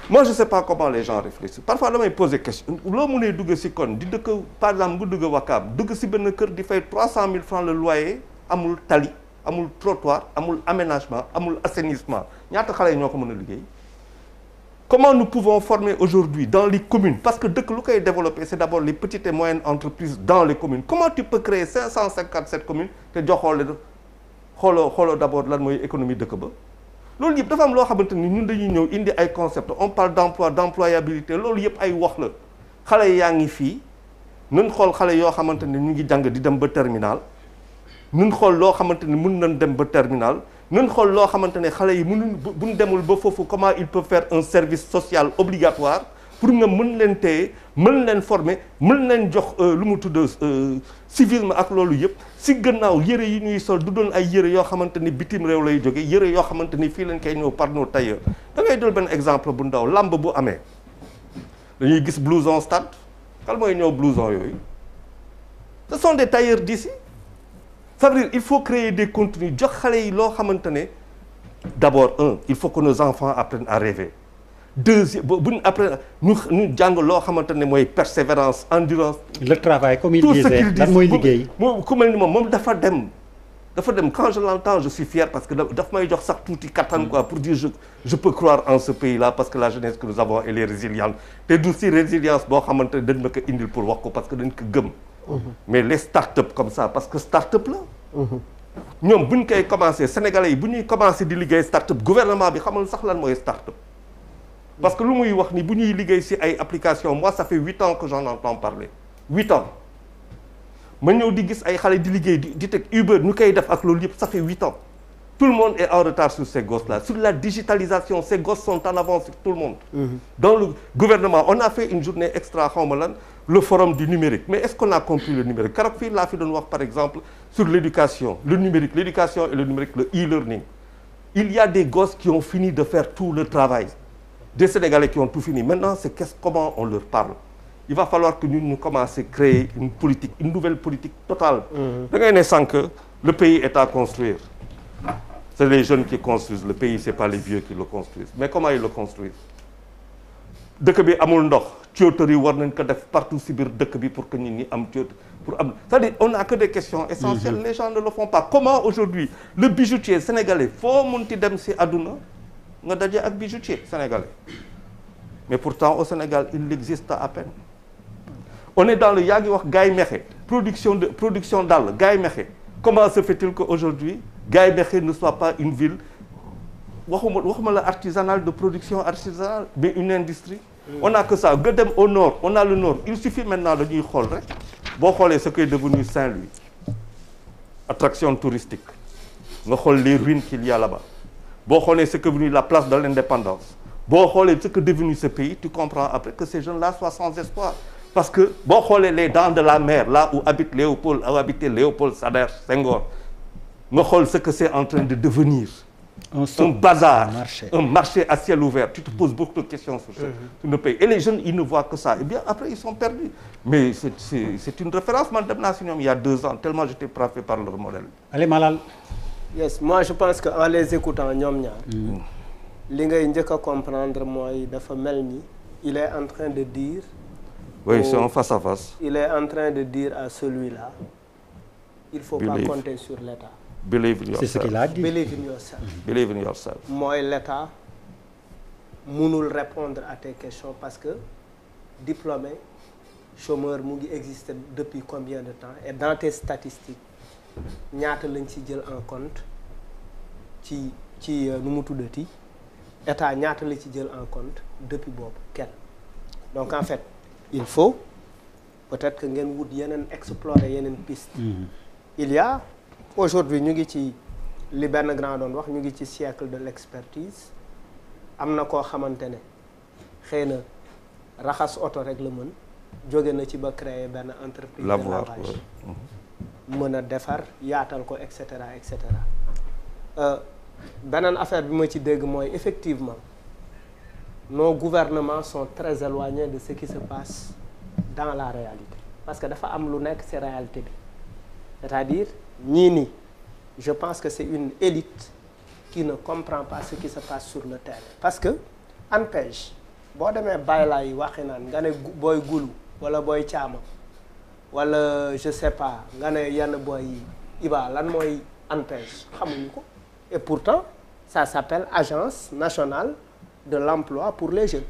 moi je sais pas comment les gens réfléchissent parfois damay poser question loo mënee dugg ci kon di dëkk par exemple nga dugg Wakaam dugg ci benn kër di fay 300 000 francs le loyer amul tali amul trottoir amul aménagement amul assainissement ñaata xale yi ñoo ko mën a liggéey comment nous pouvons former aujourd'hui dans les communes parce que dëkk lu koy développer c'est d'abord les petites et moyennes entreprises dans les communes comment tu peux créer 557 communes te joxoole xooloo d'abord lan mooy économie dëkk ba loolu yëpp dafa am loo xamante ni ñun dañuy ñëw indi ay concept on parle d'emploi d'employabilité loolu yëpp ay wax la xale yaa ngi fii nun xool xale yoo xamante ne ñu ngi jàng di dem ba terminal nun xool loo xamante ni mun nañ dem ba terminal nun xool loo xamante ne xale yi mënuñ buñ demul ba foofu comment ils peuvent faire un service social obligatoire pour nga mën leen téye mën leen former mën leen jox lu mu tudd civisme ak loolu yëpp si gannaaw yëre yi ñuy sol du doon ay yëre yoo xamante ni bitim réew lay jóge yëre yoo xamante ni fii lañ koy ñëw par nos tailleurs da ngay jël benn exemple bu ndaw lamb bu amee dañuy gis blouson stade kan mooy ñëw blouson yooyu ce sont des tailleurs d'ici ça veut dire il faut créer des contenus jox xale yi loo xamante ne d'abord il faut que nos enfants apprennent à rêver deuxième buñ après ñu jàng loo xamante ne mooy persévérance endurance. le travail comme il disait lan mooy liggéey. moom ku mel ni moom dafa dem quand je l'entends je suis fier parce que daf may jox sax tuuti kattan quoi pour dire je peux croire en ce pays-là parce que la jeunesse que nous avons elle est résiliente te du si résilience boo xamante ne dañ ma ko indil pour wax ko parce que dañ ko gëm. mais les start-up comme ça parce que start-up la. ñoom bu ñu koy commencé sénégalais yi bu ñuy commencé di liggéey start-up gouvernement bi xamul sax lan mooy start-up. parce que lu muy wax ni bu ñuy liggéey ci ay applications moi ça fait 8 ans que j'en entends parler 8 ans ma ñëw di gis ay xale di liggéey di teg Uber ñu koy def ak loolu yëpp ça fait 8 ans tout le monde est en retard sur ces gosses-là sur la digitalisation ces gosses sont en avance sur tout le monde. Dans le gouvernement on a fait une journée extra xawma lan le forum du numérique mais est-ce qu'on a compris le numérique keroog fii laa fi doon wax par exemple sur l'éducation le numérique l'éducation et le numérique le e-learning il y a des gosses qui ont fini de faire tout le travail. Des Sénégalais qui ont tout fini. Maintenant, c'est comment on leur parle. Il va falloir que nous commençons à créer une politique, une nouvelle politique totale. Da ngay ne sànq le pays est à construire. C'est les jeunes qui construisent. Le pays, c'est pas les vieux qui le construisent. Mais comment ils le construisent? Dëkk bi amul ndox. Tuyauterie war nañ ko def partout ci biir dëkk bi pour que nit ñi am tuyauterie. C'est-à-dire, on n'a que des questions essentielles. Les gens ne le font pas. Comment aujourd'hui le bijoutier sénégalais foo munti dem ci àdduna nga daje ak bijoutier sénégalais mais pourtant au Sénégal il existe à peine on est dans le yaa ngi wax Gaye Mékhé production dàll Gaye Mékhé comment se fait-il que aujourd'hui Gaye Mékhé ne soit pas une ville waxuma la artisanale de production artisanale mais une industrie on a que ça nga dem au nord on a le nord il suffit maintenant dañuy xool rek boo xoolee ce qui est devenu Saint-Louis attraction touristique nga xool les ruines qu'il y a là-bas boo xoolee ce que est devenu la place de l'indépendance boo xoolee ce que est devenu ce pays tu comprends après que ces jeunes-là soient sans espoir parce que boo xoolee les dents de la mer là où habite Léopold où habitait Léopold Sédar Senghor nga xool ce que c'est en train de devenir un bazar un marché à ciel ouvert tu te poses beaucoup de questions sur le pays et les jeunes ils ne voient que ça et bien après ils sont perdus mais c'est une référence man dem naa si ñoom il y a 2 ans tellement j'étais frappé par leur modèle. Allez Malal. Yes, moi je pense que en les écoutant ñoom ñaar li ngay njëkk a comprendre mooy dafa mel ni il est en train de dire oui c'est un face à face il est en train de dire à celui-là il faut pas compter sur l'État. Believe in yourself. C'est ce qu'il a dit. Believe in yourself. Believe in yourself. mooy l'État mënul répondre à tes questions parce que diplômé chômeur mu ngi exister depuis combien de temps et dans tes statistiques ñaata lañ ci jël en compte ci nu mu tuddati état ñaata la ci jël en compte depuis boobu kenn donc en fait il faut peut-être que ngeen wut yeneen explorer yeneen piste il y a aujourd'hui ñu ngi ci li benn grand doon wax ñu ngi ci siècle de l'expertise am na koo xamante ne xëy na raxas oto rek la mën jóge na ci ba créer benn entreprise de lavage mën a defar yaatal ko et cetera et cetera beneen affaire bi ma ci dégg mooy effectivement nos gouvernements sont très éloignés de ce qui se passe dans la réalité parce que dafa am lu nekk ci réalité bi c'est-à-dire ñii nii je pense que c'est une élite qui ne comprend pas ce qui se passe sur le terrain parce que ANPEJ boo demee bayla yi waxi naan nga ne booy gulu wala booy caama wala je sais pas nga ne yenn booy yi Iba lan mooy ANPEJ xamuñu ko et pourtant ça s'appelle Agence nationale de l'emploi pour les jeunes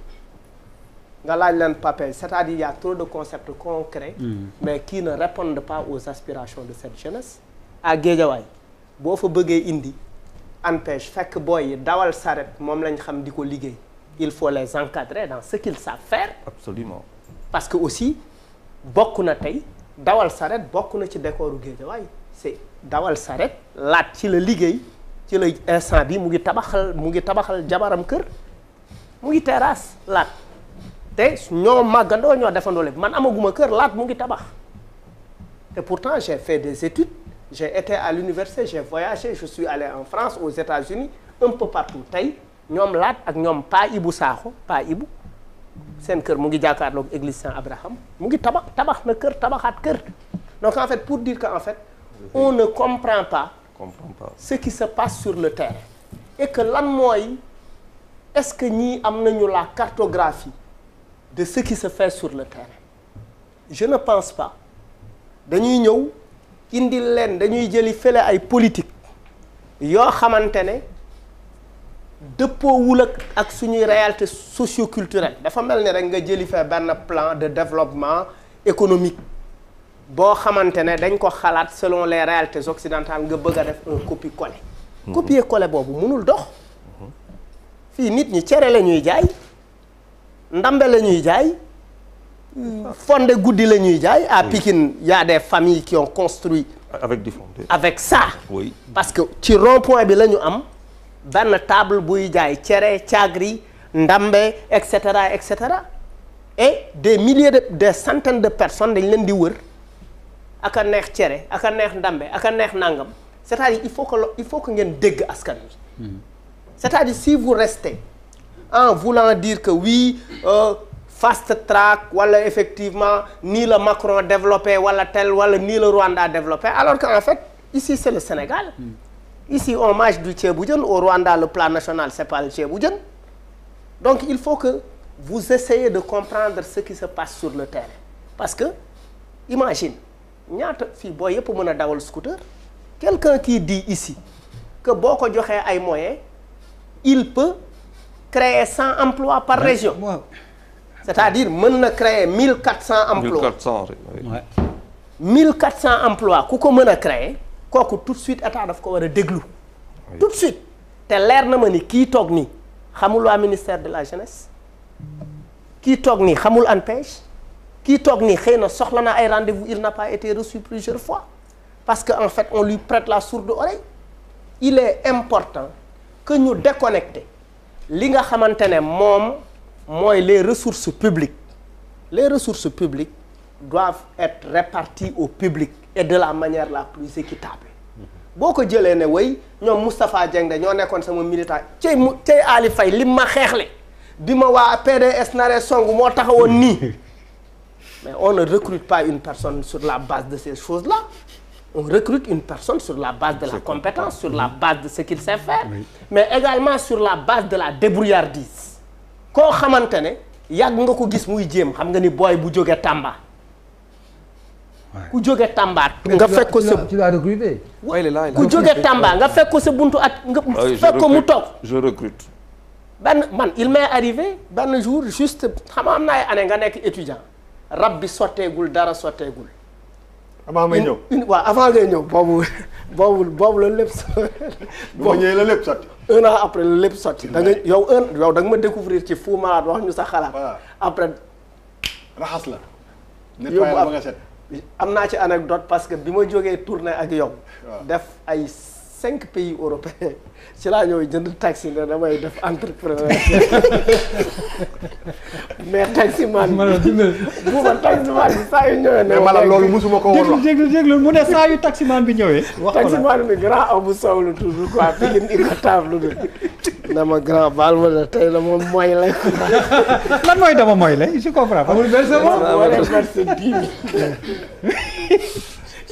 nga laaj leen papel c'est-à-dire il y a trop de concepts concrets mais qui ne répondent pas aux aspirations de cette jeunesse à Guédiawaye boo fa bëggee indi ANPEJ fekk booy yi dawal saret moom lañ xam di ko liggéey il faut les encadrer dans ce qu'ils savent faire absolument parce que aussi bokk na tey dawal saret bokk na ci décoru Guédiawaye c'est dawal saret laat ci la liggéey ci la instant bi mu ngi tabaxal jabaram kër mu ngi terrasse laat te ñoo màggandoo ñoo defandoo lépp man amaguma kër laat mu ngi tabax te pourtant j'ai fait des études j'ai été à l'université j'ai voyagé je suis allé en France aux États-Unis un peu partout tey ñoom laat ak ñoom Pa Ibou Sakho Pa Ibou seen kër mu ngi jàkkaarloog église Saint-Abraham mu ngi tabax na kër tabaxaat kër donc en fait pour dire que en fait on ne comprend pas ce qui se passe sur le terrain et que lan mooy est-ce que ñii am nañu la cartographie de ce qui se fait sur le terrain je ne pense pas dañuy ñëw indi leen dañuy jëli fële ay politique yoo xamante ne dëppoowul ak suñuy réalité socio-culturelle dafa mel ni rek nga jëli fee benn plan de développement économique boo xamante ne dañ ko xalaat selon les réalités occidentales nga bëgg a def un copier-coller copier-coller boobu mënul dox fii nit ñi cere la ñuy jaay ndambe la ñuy jaay fonde guddi la ñuy jaay à Pikine y a des familles qui ont construit avec ça oui. parce que ci rond-point bi la ñu am benn table buy jaay cere caagri ndambe et cetera et des milliers des centaines de personnes dañ leen di wër ak a neex cere ak a neex ndambe ak a neex nangam c'est-à-dire il faut que ngeen dégg askan wi c'est-à-dire si vous restez en voulant dire que oui fast track wala effectivement nii la Macron développé wala tel wala nii la Rwanda développé alors qu'en fait ici c'est le Sénégal ici on mange du ceebu jën au Rwanda le plat national c'est pas le ceebu jën donc il faut que vous essayez de comprendre ce qui se passe sur le terrain parce que imagine ñaata fii boo yëpp mën a dawal scooter quelqu'un qui dit ici que boo ko joxee ay moyens il peut créer 100 emplois par région c'est-à-dire mën na créer 1400 emplois 1400 oui. 1400 emplois ku ko mën a créer kooku tout de suite état daf ko war a déglu tout de suite te leer na ma ni kii toog nii xamul waa ministère de la jeunesse kii toog nii xamul ANPEJ kii toog nii xëy na soxla na ay rendez-vous il n'a pas été reçu plusieurs fois parce que en fait on lui prête la sourde oreille il est important que ñu déconnecter li nga xamante ne moom mooy les ressources publiques doivent être réparties au public et de la manière la plus équitable boo ko jëlee ne way ñoom Moustapha Dieng de ñoo nekkoon sama militant cey Ali Faye lim ma xeexle bi ma waa PDS naree song moo taxawoon nii mais on ne recrute pas une personne sur la base de ces choses-là on recrute une personne sur la base de la compétence sur la base de ce qu'il sait faire mais également sur la base de la débrouillardise koo xamante ne yàgg nga ko gis muy jéem xam nga ni booy bu jóge Tamba ku jóge Tamba nga fekk ko sa tu l'as recruté ku jóge Tamba nga fekk ko sa buntu at nga fekk ko mu toog je recrute benn man il m'est arrivé benn jour juste xam am na ay année nga nekk étudiant rab bi sotteegul dara sotteegul avant may ñëw waaw avant ngay ñëw boobu la lépp boo ñëwee la lépp sotti 1 an après la lépp sotti da nga yow da nga ma découvrir ci Fou Malade wax ñu sa xalaat après raxas la nettoyer ba nga set am naa ci anecdote parce que bi ma jógee tournée ak yow def ay 5 pays européens ci laa ñëw jënd taxi ne damay def entrepreneur mais taximan bu ma taximan bi saa yu ñëwee ne mais maanaam loolu musuma ko woon wax déglu mu ne saa yu taximan bi ñëwee wax ko la taximan bi grand Abou Sow la tudd quoi Pikine Icotaf lu na ma grand baal ma la tey la moom mooy la lan mooy dama mooy la je comprends pas amul versement wala verse 10 000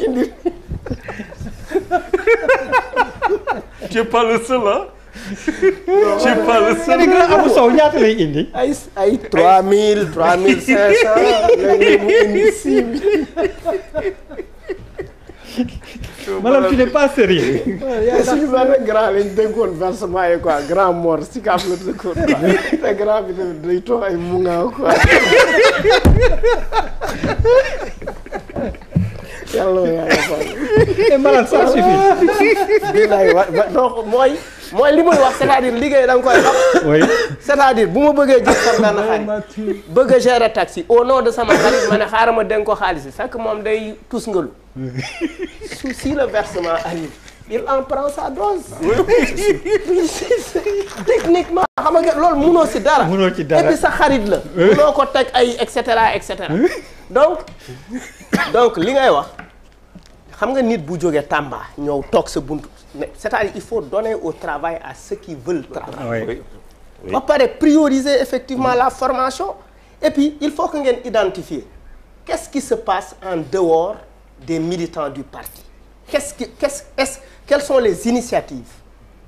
indi Tu n'es pas le seul, hein? Tu n'es pas le seul. grand Abou Sow ñaata lay indi ay 3000 3500 léegi mu indi 6000 maanaam tu n'es pas sérieux yaa suñu benn grand lañ dénkoon versement yi quoi grand mort si kaaf la dëkkoon quoi te grand bi tamit day toog ay mungaaw quoi yàlla yàlla et malade ça suffit bilaay donc mooy li muy wax c'est-à-dire liggéey da nga koy xam oui c'est-à-dire bu ma bëggee jël sama benn xarit bëgg a gérer taxi au nom de sama xarit ma ne xaaral ma dénk ko xaalis bi fekk moom day tus ngalu si le versement arrive il en prend sa dose techniquement xam nga loolu munoo si dara munoo ci dara et puis sa xarit la munoo ko teg ay et cetera donc li ngay wax xam nga nit bu jógee Tamba ñëw toog sa buntu c'est-à-dire il faut donner au travail à ceux qui veulent travailler oui ba pare prioriser effectivement la formation et puis il faut que ngeen identifier qu'est-ce qui se passe en dehors des militants du parti quelles sont les initiatives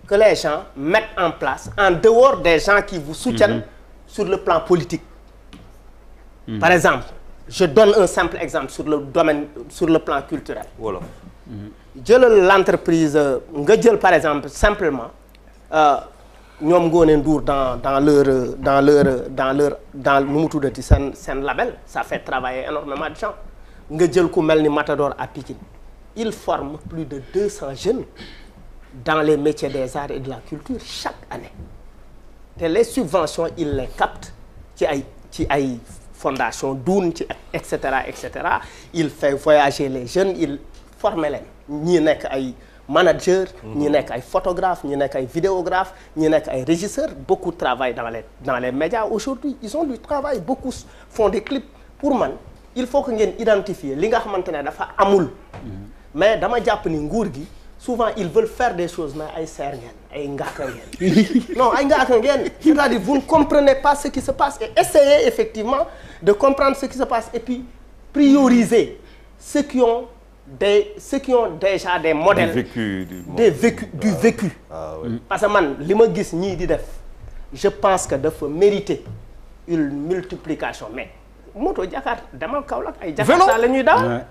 que les gens mettent en place en dehors des gens qui vous soutiennent sur le plan politique par exemple je donne un simple exemple sur le plan culturel Voilà. jëlal l'entreprise nga jël par exemple simplement ñoom Ngoné Ndour dans nu mu tuddati seen label ça fait travailler énormément de gens nga jël ku mel ni Matador à Pikine il forme plus de 200 jeunes dans les métiers des arts et de la culture chaque année te les subventions il les capte ci ay fondation Doun ci et cetera il fait voyager les jeunes il forme leen ñii nekk ay manager ñii nekk ay photographe ñii nekk ay vidéographe ñii nekk ay régisseurs beaucoup travaillent dans les médias aujourd'hui ils ont du travail beaucoup font des clips pour man il faut que ngeen identifier li nga xamante ne dafa amul mais dama jàpp ni nguur gi souvent ils veulent faire des choses mais ay seer ngeen ay ngaaka ngeen non ay ngaaka ngeen c'est-à-dire vous ne comprenez pas ce qui se passe et essayez effectivement de comprendre ce qui se passe et puis prioriser ceux qui ont déjà des modèles du vécu Oui. parce que man li ma gis ñii di def je pense que dafa mériter une multiplication mais moto Jakarta dama Kaolack ay Jakarta la ñuy dawal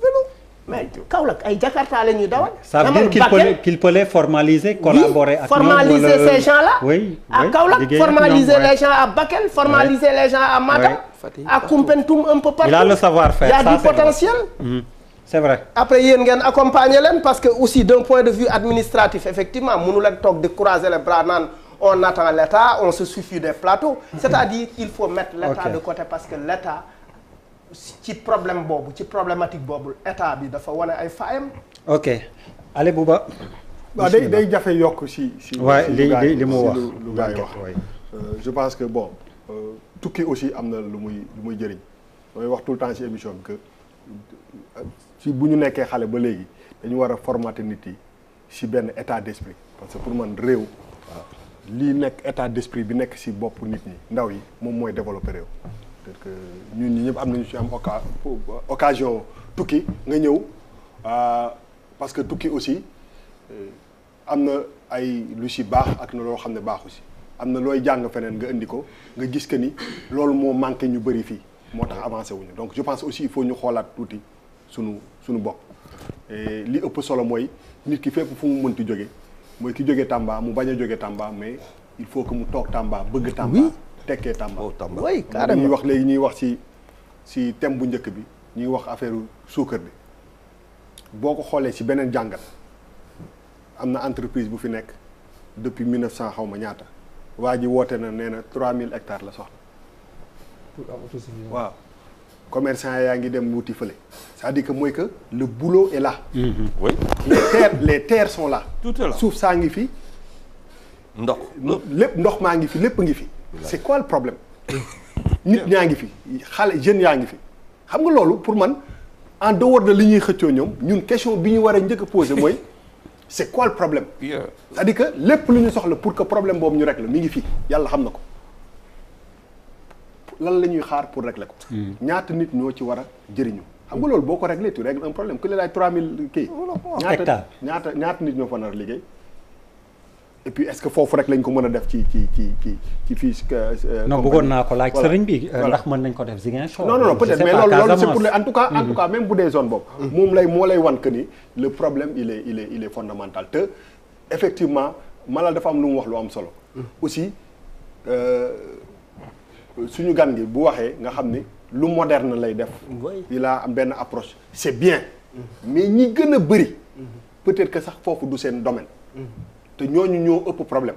vélo mais Kaolack ay Jakarta la ñuy dawal ça veut dire qu'il peut les formaliser collaborer ak formaliser ces gens-là oui à Kaolack formaliser les gens à Bakel formaliser les gens à Matam à Koumpentoum un peu partout il a le savoir-faire il y a du potentiel c'est vrai après yéen ngeen accompagner leen parce que aussi d'un point de vue administratif effectivement mënu leen toog de croiser les bras naan on attend l'État on se suffit des plateaux c'est-à-dire il faut mettre l'État de côté parce que l'État ci problème boobu ci problématique boobu État bi dafa wane ay faayam. ok allez Bouba. waaw day jafe yokk si waaw li mu wax lu gars yi wax je pense que bon tukki aussi am na lu muy jëriñ damay wax tout le temps ci émission bi que si bu ñu nekkee xale ba léegi dañu war a formater nit yi si benn état d'esprit parce que pour man réew lii nekk état d'esprit bi nekk si bopp nit ñi ndaw yi moom mooy développer réew peut-être que ñun ñi ñëpp am nañu si am occasion tukki nga ñëw parce que tukki aussi am na ay lu si baax ak na loo xam ne baaxu si am na looy jàng feneen nga indi ko nga gis que ni loolu moo manqué ñu bëri fii moo tax avancé wuñu donc je pense aussi il faut ñu xoolaat tuuti suñu bopp li ëpp solo mooy nit ki fépp fu mu mënti jóge mooy ki jóge Tamba mu bañ a jóge Tamba mais il faut que mu toog Tamba bëgg Tamba tekkee Tamba oui carrément ñuy wax léegi ñuy wax si thème bu njëkk bi ñuy wax affaire suukar bi boo ko xoolee si beneen jàngat am na entreprise bu fi nekk depuis 1900 xaw ma ñaata waa ji woote na nee na 3000 hectares la soxla waaw commerçant yaa ngi dem wuti fële c'est-à-dire que mooy que le boulot est là. oui les terres sont là. tout est là suuf saa ngi fi. ndox lépp ndox maa ngi fi lépp ngi fi. c'est quoi le problème. nit ñaa ngi fi xale jeunes yaa ngi fi xam nga loolu pour man en dehors de li ñuy xëccoo ñun question bi ñu war a njëkk a poser mooy c'est quoi le problème. c'est-à-dire que lépp lu ñu soxla pour que problème boobu ñu régler mi ngi fi yàlla xam na ko lan la ñuy xaar pour régler ko. ñaata nit ñoo ci war a jëriñu. xam nga loolu boo ko réglé tu règles un problème ku la laaj 3000 kii. hectares ñaata nit ñoo fa nar a liggéey. et puis est-ce que foofu rek lañ ko mën a def ci fii. non bëggoon naa ko laaj sëriñ bi. ndax mën nañ ko def Ziguinchor. non peut-être mais loolu c'est pour en tout cas même bu dee zone boobu. moo lay wan que ni le problème il est fondamental te effectivement Malal dafa am lu mu wax lu am solo. aussi suñu gan gi bu waxee nga xam ni lu moderne lay def. il a am benn approche c'est bien. mais ñi gën a bëri. peut-être que sax foofu du seen domaine. te ñooñu ñoo ëpp problème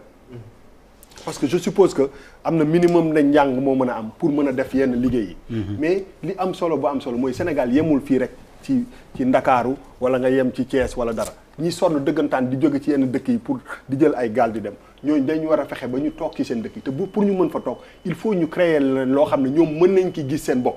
parce que je suppose que am na minimum na njàng moo mën a am pour mën a def yenn liggéey yi mais li am solo bu am solo mooy Sénégal yemul fii rek ci Ndakaaru wala nga yem ci Thiès wala dara ñi sonn dëggantaan di jóge ci yenn dëkk yi pour di jël ay gaal di dem ñooñu dañu war a fexe ba ñu toog ci seen dëkk yi te pour ñu mën fa toog il faut ñu créer loo xam ne ñoom mën nañ ki gis seen bopp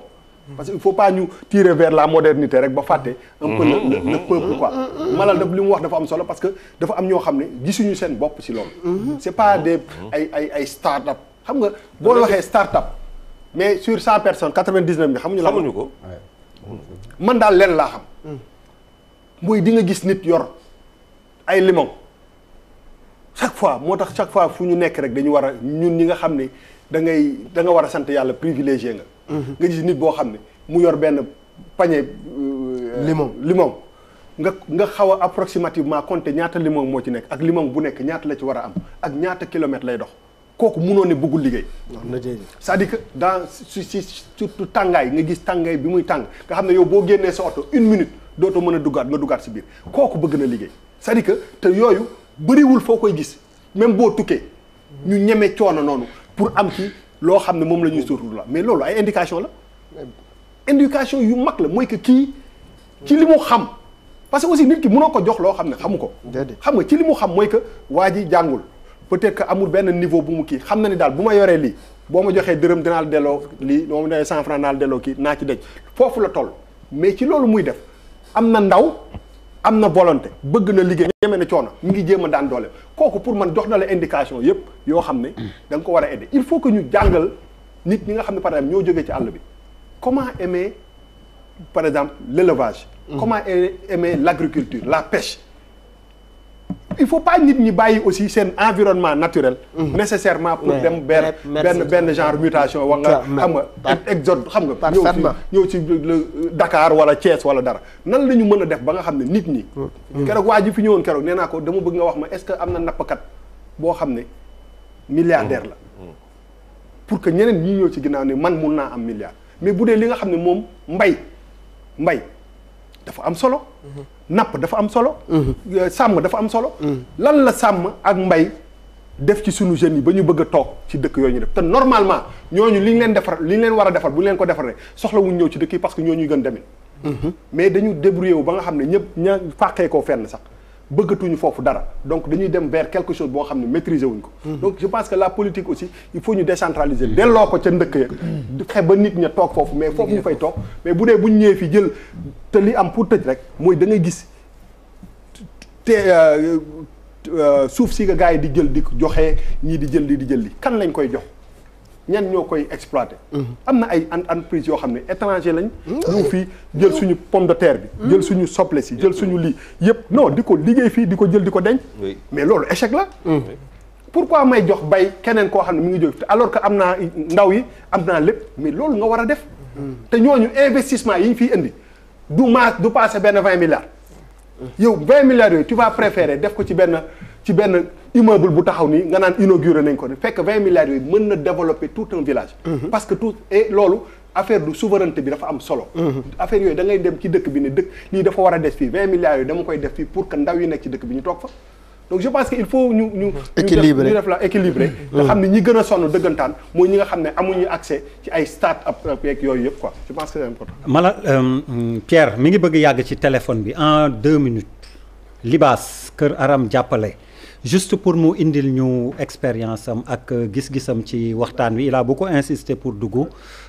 parce que il faut pas ñu tirer vers la modernité rek ba fàtte un peu le peuple quoi Malal daf li mu wax dafa am solo parce que dafa am ñoo xam ne gisuñu seen bopp ci loolu c'est pas des ay start-up xam nga boo waxee start-up mais sur 100 personnes 99 bi xamuñu ko man daal leen laa xam mooy di nga gis nit yor ay limon chaque fois moo tax chaque fois fu ñu nekk rek dañu war a ñun ñi nga xam ne da nga war a sant yàlla privilégié nga nga gis nit boo xam ne mu yor benn panier limon nga xaw a approximativement compter ñaata limon moo ci nekk ak limon bu nekk ñaata la ci war a am ak ñaata kilomètres lay dox kooku mënoo ne bëggul liggéey c'est-à-dire que dans surtout tàngaay nga gis tàngaay bi muy tàng nga xam ne yow boo génnee sa oto 1 minute dootoo mën a duggaat si biir kooku bëgg na liggéey c'est-à-dire que te yooyu bëriwul foo koy gis même boo tukkee ñu ñeme coono noonu pour am ci loo xam ne moom la ñuy surtout la mais loolu ay indication la indication yu mag la mooy que kii ci li mu xam parce que aussi nit ki mënoo ko jox loo xam ne xamu ko xam nga ci li mu xam mooy que waa ji jàngul peut-être que amul benn niveau bu mu kii xam na ni daal bu ma yoree lii boo ma joxee dërëm dinaa la delloo lii boo ma joxee 100 francs dinaa la delloo kii naa ci dej foofu la toll mais ci loolu muy def am na ndaw am na volonté bëgg na liggéey ñeme na coono ñu ngi jéem a daan doole kooku pour man jox na la indication yépp yoo xam ne da nga ko war a aider il faut que ñu jàngal nit ñi nga xam ne par exemple ñoo jógee ci àll bi comment aimer par exemple l'élevage comment aimer l'agriculture la pêche il faut pas nit ñi bàyyi aussi seen environnement naturel nécessairement pour dem benn genre mutation wa nga xam nga exode xam nga ñëw ci Dakar wala Thiès wala dara nan la ñu mën a def ba nga xam ne nit ñi keroog waa ji fi ñëwoon keroog nee naa ko dama bëgg nga wax ma est-ce que am na nappkat boo xam ne milliardaire la pour que ñeneen ñi ñëw ci ginnaaw ne man mun naa am milliard mais bu dee li nga xam ne moom mbay dafa am solo napp dafa am solo sàmm dafa am solo lan la sàmm ak mbay def ci sunu jeunes yi ba ñu bëgg a toog ci dëkk yooyu ñu def te normalement ñooñu li ñu leen defar li ñu leen war a defar bu ñu leen ko defaree soxla wuñ ñëw ci dëkk yi parce que ñooñuy gën demin mais dañu débrouillé wu ba nga xam ne ñëpp ña fàqee koo fenn sax bëggatuñu foofu dara donc dañuy dem vers quelque chose boo xam ne maîtriser wuñ ko donc je pense que la politique aussi il faut ñu décentraliser delloo ko ca ndëkk ya fexe ba nit ña toog foofu mais foofu ñu fay toog mais bu dee bu ñu ñëwee fi jël te li am pour tëj rek mooy da ngay gis te suuf si nga gars yi di jël di joxe ñii di jël li kan lañ koy jox ñan ñoo koy exploiter. am na ay entreprise yoo xam ne étranger lañ. ñu fii jël suñu pomme de terre bi. jël suñu soble si jël suñu lii yëpp non di ko liggéey fii di ko jël di ko denc. mais loolu échec la. pourquoi may jox bay keneen koo xam ne mi ngi jóg alors que am naa ndaw yi am naa lépp mais loolu nga war a def. te ñooñu investissement yi ñu fiy indi du passé benn 20 milliards. yow 20 milliards yooyu tu vas préférer def ko ci benn immeuble bu taxaw nii nga naan inauguré nañ ko ne fekk 20 milliards yooyu mën na développer tout un village. parce que loolu affaire du souveraineté bi dafa am solo. affaire yooyu da ngay dem ci dëkk bi ne dëkk lii dafa war a des fii 20 milliards yooyu dama koy def fii pour que ndaw yi nekk ci dëkk bi ñu toog fa. donc je pense que il faut ñu def la équilibré te xam ne ñi gën a sonn dëggantaan mooy ñi nga xam ne amuñu accès ci ay start-up yeeg yooyu yëpp quoi je pense que c'est important. Pierre mi ngi bëgg yàgg ci téléphone bi en 2 minutes Libaas Kër Aram jàppale juste pour mu indil ñu expérience am ak gis-gisam ci waxtaan wi il a beaucoup insisté pour dugg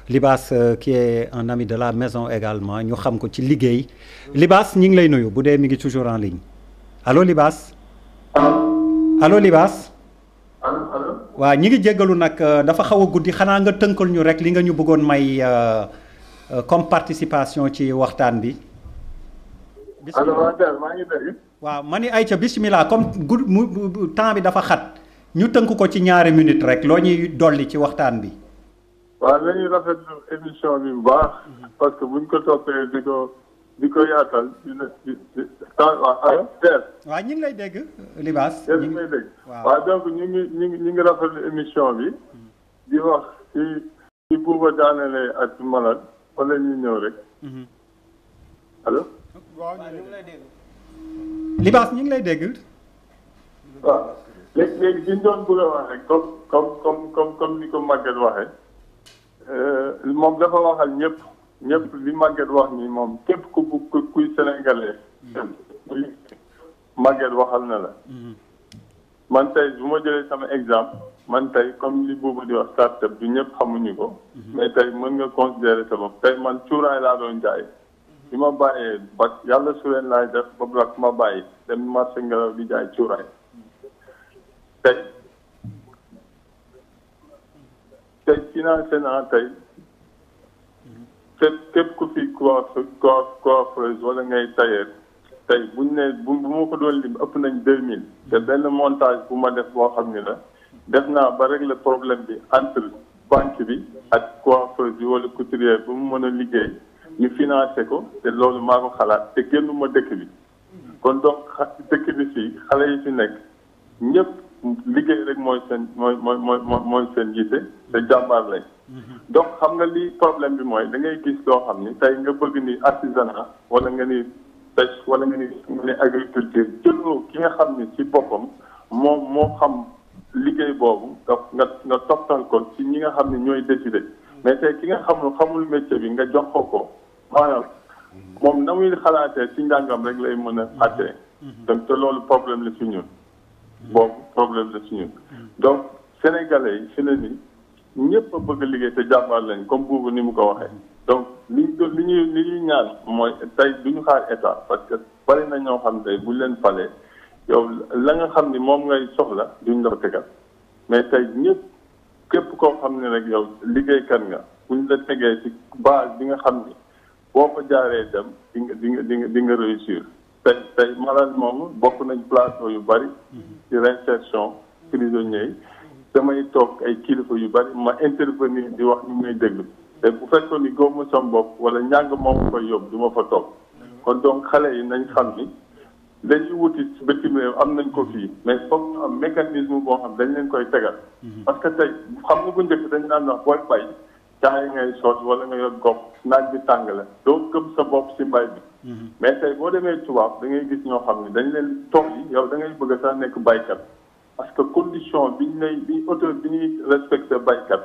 Libaas qui est un ami de la maison également ñu xam ko ci liggéey Libaas ñi ngi lay nuyu bu dee mi ngi toujours en ligne allo Libaas. allo Libaas. allo. waaw ñi ngi jéggalu nag dafa xaw a guddi xanaa nga tënkal ñu rek li nga ñu bëggoon may comme participation ci waxtaan bi. allo maa ngi dégg. waaw ma ni ayca bismillah comme temps bi dafa xat ñu tënk ko ci 2 minutes rek loo ñuy dolli ci waxtaan bi. waaw dañuy rafetlu émission bi bu baax. parce que buñ ko toppee di ko yaatal waaw ñu ngi lay dégg Libaas. ñu ngi lay dégg. waaw donc ñu ngi rafetlu émission bi. di wax ci buuba daanele ak malade wala ñuy ñëw rek. allo. waaw ñu ngi lay dégg. Libaas ñu ngi lay dégg. waaw léegi li ñu doon bëgg a wax rek comme ni ko Maguette waxee moom dafa waxal ñëpp li Maguette wax ni moom képp kuy sénégalais. Maguette waxal na la. man tey bu ma jëlee sama exemple man tey comme li boobu di wax start-up du ñëpp xamuñu ko. mais tey mën nga considérer sa bopp tey man cuuraay laa doon jaay. bi ma bàyyee ba yàlla su leen laay def ba bloc ma bàyyi dem marché ngelaw di jaay cuuraay tey financé naa tey képp ku fi coiffeuse wala ngay tailleur tey buñ ne bu ma ko doon lim ëpp nañ 2000 te benn montage bu ma def boo xam ni la def naa ba régler problème bi entre banque bi ak coiffeuse bi wala couturier bu mu mën a liggéey ñu financé ko te loolu maa ko xalaat te génnuma dëkk bi kon donc dëkk bi fii xale yi fi nekk ñëpp liggéey rek mooy seen yitte te jàmbaar lañ donc xam nga li problème bi mooy da ngay gis loo xam ni tey nga bëgg ni artisanat wala nga ni pêche wala nga ni agriculture jëloo ki nga xam ni ci boppam moo xam liggéey boobu nga toftal ko ci ñi nga xam ni ñooy décider mais tey ki nga xamul métier bi nga jox ko maanaam moom na muy xalaatee ci njàngam rek lay mën a àttee donc te loolu problème la ci ñun boobu problème la ci ñun donc sénégalais yi fi ne ni ñëpp a bëgg a liggéey te jàmbaar lañ comme buubu ni mu ko waxee donc li ñuy ñaan mooy tey duñu xaar état parce que bari na ñoo xam tey buñ leen falee yow la nga xam ni moom ngay soxla duñ la ko tegal mais tey ñëpp képp koo xam ne rek yow liggéeykat nga buñ la tegee ci base bi nga xam ni boo ko jaaree dem di nga réussir tey malade moom bokk nañ plateau yu bari ci réinsertion prisonniers yi damay toog ay kilifa yu bari ma intervenir di wax ñu may déglu te bu fekkoon ni góob ma sama bopp wala njàng moom koy yóbbu du ma fa toog kon donc xale yi nañ xam ni dañuy wuti bitim réew am nañ ko fii mais foog ñu am mécanisme boo xam dañ leen koy tegal parce que tey xam nga bu njëkk dañ naan wax booy bay caay ngay soot wala nga yor gopp naaj bi tàng la doo gëm sa bopp si mbay bi mais tey boo demee tubaab da ngay gis ñoo xam ne dañ leen toog yi yow da ngay bëgg sax nekk baykat parce que condition bi auto bi ñuy respecté baykat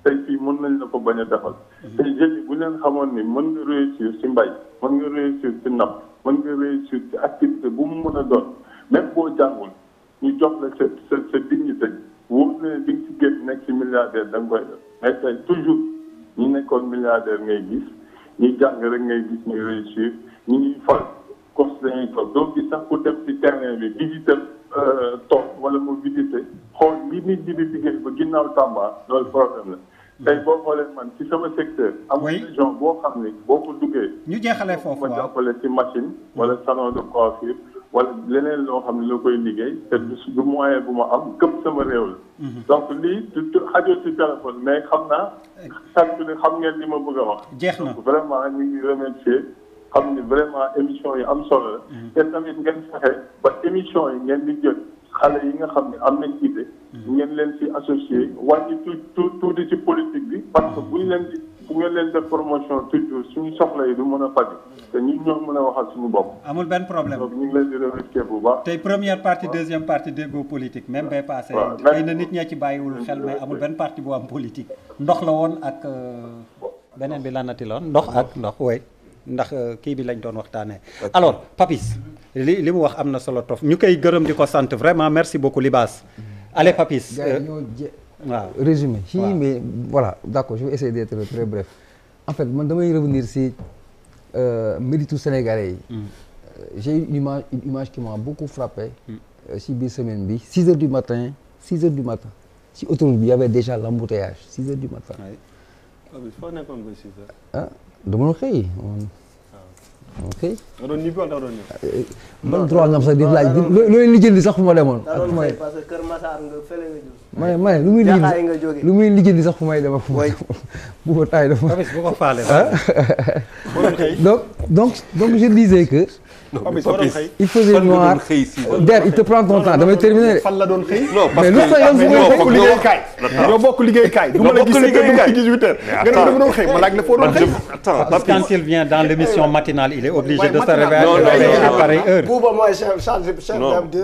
tey fii mën nañ la ko bañ a defal tey jeunes yi bu leen xamoon ni mën nga réussir si mbay mën nga réussir si napp mën nga réussir ci activité bu mu mën a doon même boo jàngul ñu jox la sa dignité wóor na ne di nga ci génn nekk ci milliardaire da nga koy def mais tey toujours ñi nekkoon milliardaire ngay gis ñi jàng rek ngay gis ñuy réussir ñi ñuy fal course dañuy toog doo gis sax ku dem ci terrain bi visiter toog wala mu visiter xool li nit ñi di liggéey ba ginnaaw Tamba loolu problème la tey boo xoolee man ci sama secteur amul région boo xam ni boo ko duggee ñu jeexalee foofu ma jàppale ci machine wala salon de coiffure wala leneen loo xam ne la koy liggéey te du moyen bu ma am këpp sama réew la donc lii du xajoo ci téléphone mais xam naa sant ni xam ngeen li ma bëgg a wax jeex na vraiment ñu ngi remercier xam ni vraiment émission yi am solo la te tamit ngeen fexe ba émission yi ngeen di jël xale yi nga xam ne am nañ idée ngeen leen ci associé wàññi tuuti ci politique bi parce que buñ leen di fu ngeen leen def promotion toujours suñu soxla yi du mën a faj te ñun ñoo mën a waxal suñu bopp. amul benn problème donc ñu ngi leen di remercier bu baax. tey première partie deuxième partie déggoo politique même bay passé xëy na nit ñee ci bàyyiwul xel mais amul benn partie bu am politique ndox la woon ak beneen bi lanati la woon ndox ak ndox way ndax kii bi lañ doon waxtaanee. alors Papis li mu wax am na solo tof ñu koy gërëm di ko sant vraiment merci beaucoup Libaas. allez Papis. waaw résumé si mais voilà d'accord je vais essayer d'être très bref en fait man damay revenir si méritu sénégalais yi. J'ai une image qui m'a beaucoup frappé. Si biir semaine bi 6 heures du matin si autoroute bi y avait déjà l'embouteillage 6 heures du matin. foo nekkoon ba 6 heures. ah dama doon xëy. ok. da doon ñibbi wala da doon ñibbi. ban droit nga am sax di laaj looy lijjanti sax fu ma demoon. ak fu may parce que Kër Massar nga fële nga jóg. ma ne lu muy lijjanti sax fu may dem ak fu may bu ko taay dafa. bu ko faale. donc je disais que. il faisait noir der il te prend ton temps damay terminer. fan la doon xëy. non parce mais lu sa yoon fu may bokk liggéeykaay. ñoo bokk liggéeykaay. du ma la gis 18 heures. nga dama doon xëy ma laaj la foo doon xëy. Parce que quand il vient dans l'émission matinale il est obligé de se réveiller à pareille heure. Bouba mooy chef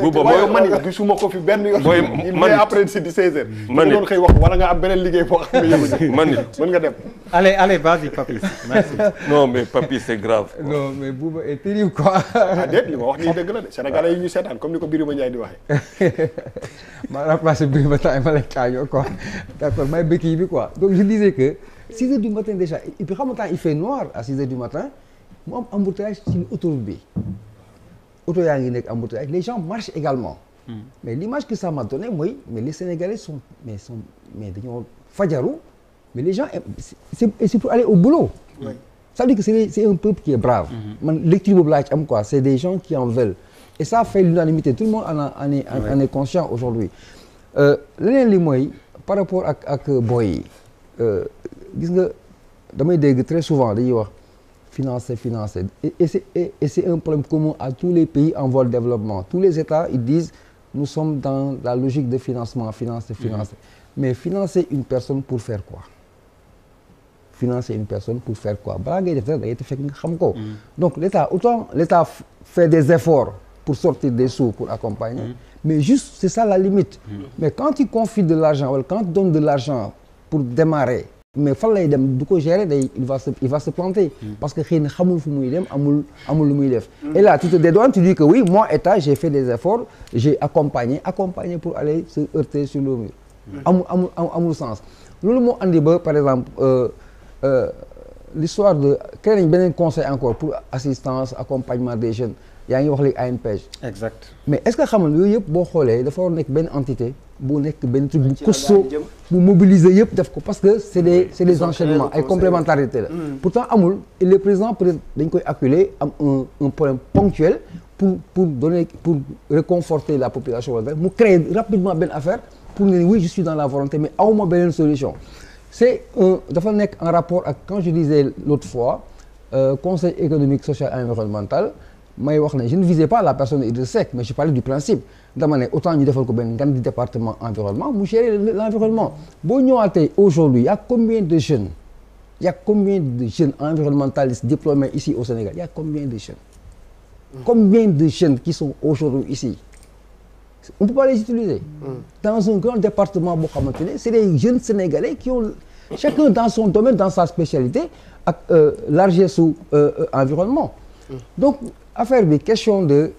Bouba mooy man gisuma ko fi benn yoon. il après si 16 heures. man doon xëy wax wala nga am beneen liggéey boo xam ne yow man mën nga dem. allez vas-y Papis merci. non mais Papis c'est grave. non mais Bouba est terrible quoi. ah déet li ma wax nii dëgg la de Sénégalais yi ñu seetaan comme ni ko Birima Ndiaye di waxee. maa remplacé Birima temps ma lay kaañoo quoi d'accord may béquille bi quoi donc je disais que 6 heures du matin déjà et puis xam nga il fait noir à 6 heures du matin mu am embouteillage ci autoroute bi auto yaa ngi nekk embouteillage les gens marchent également. mais l'image que ça m'a donné mooy mais les Sénégalais sont dañoo fajaru mais les gens c'est pour aller au boulot. ça veut dire que c'est un peuple qui est brave. man lecture boobu laa ci am quoi c'est des gens qui en veulent et ça fait l'unanimité tout le monde en est conscient aujourd'hui leneen li mooy par rapport ak boy yi gis nga damay dégg très souvent dañuy wax financer et c'est un problème commun à tous les pays en voie de développement tous les États ils disent nous sommes dans la logique de financement financer mais financer une personne pour faire quoi balaa ngay def da ngay fekk nga xam ko. donc l'État fait des efforts pour sortir des sous pour accompagner. mais juste c'est ça la limite. mais quand tu confies de l'argent wala quand tu donnes de l'argent pour démarrer. mais fan lay dem du ko gérer il va se planter. parce que xëy na xamul fu muy dem amul lu muy def. et là tu te dédouanes tu dis que oui moi État j'ai fait des efforts j'ai accompagné pour aller se heurter sur le mur. amul sens loolu moo andi ba par exemple. L'histoire de créer nañ beneen conseil encore pour assistance accompagnement des jeunes yaa ngi wax léegi ANPEJ. exact mais est-ce que xam nga yooyu yëpp boo xoolee dafa war nekk benn entité bu nekk benn truc bu costaud bu mobiliser yëpp def ko parce que c'est des enchaînements ay complémentarité la. pourtant amul et le président peut-être dañ koy acculer am un problème ponctuel pour réconforter la population wala mu créer rapidement benn affaire pour ne oui je suis dans la volonté mais awma beneen solution. dafa nekk en rapport ak quand je disais l'autre fois conseil économique social et environnemental may wax ne je ne visais pas la personne Idriss Seck mais je parlais du principe dama ne autant ñu defal ko benn ngan di département environnement mu gérer l'environnement boo ñëwaatee aujourd'hui il y a combien de jeunes environnementalistes diplômés ici au Sénégal il y a combien de jeunes qui sont aujourd'hui ici on peut pas les utiliser. Dans un grand département boo xamante ne c'est des jeunes Sénégalais qui ont chacun dans son domaine dans sa spécialité ak largesse su environnement. donc affaire bi question de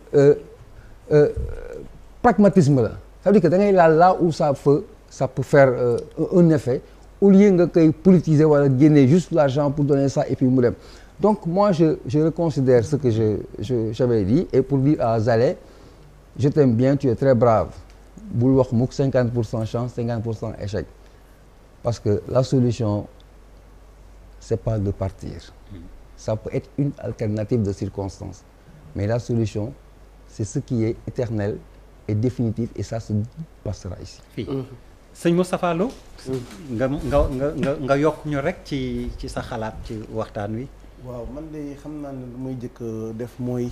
pragmatisme la ça veut dire que da ngay laal là où ça peut faire un effet au lieu nga koy politiser wala génne juste l'argent pour donner ça et puis mu dem donc moi je reconsidère ce que j'avais dit et pour dire à Zalé je t'aime bien tu es très brave bul wax mukk 50% chance 50% échec parce que la solution c'est pas de partir ça peut être une alternative de circonstance mais la solution c'est ce qui est éternel et définitif et ça se passera ici. fii sëñ Moustapha Lo nga yokk ñu rek ci sa xalaat ci waxtaan wi. waaw man de xam naa ne lu may jëkk def mooy.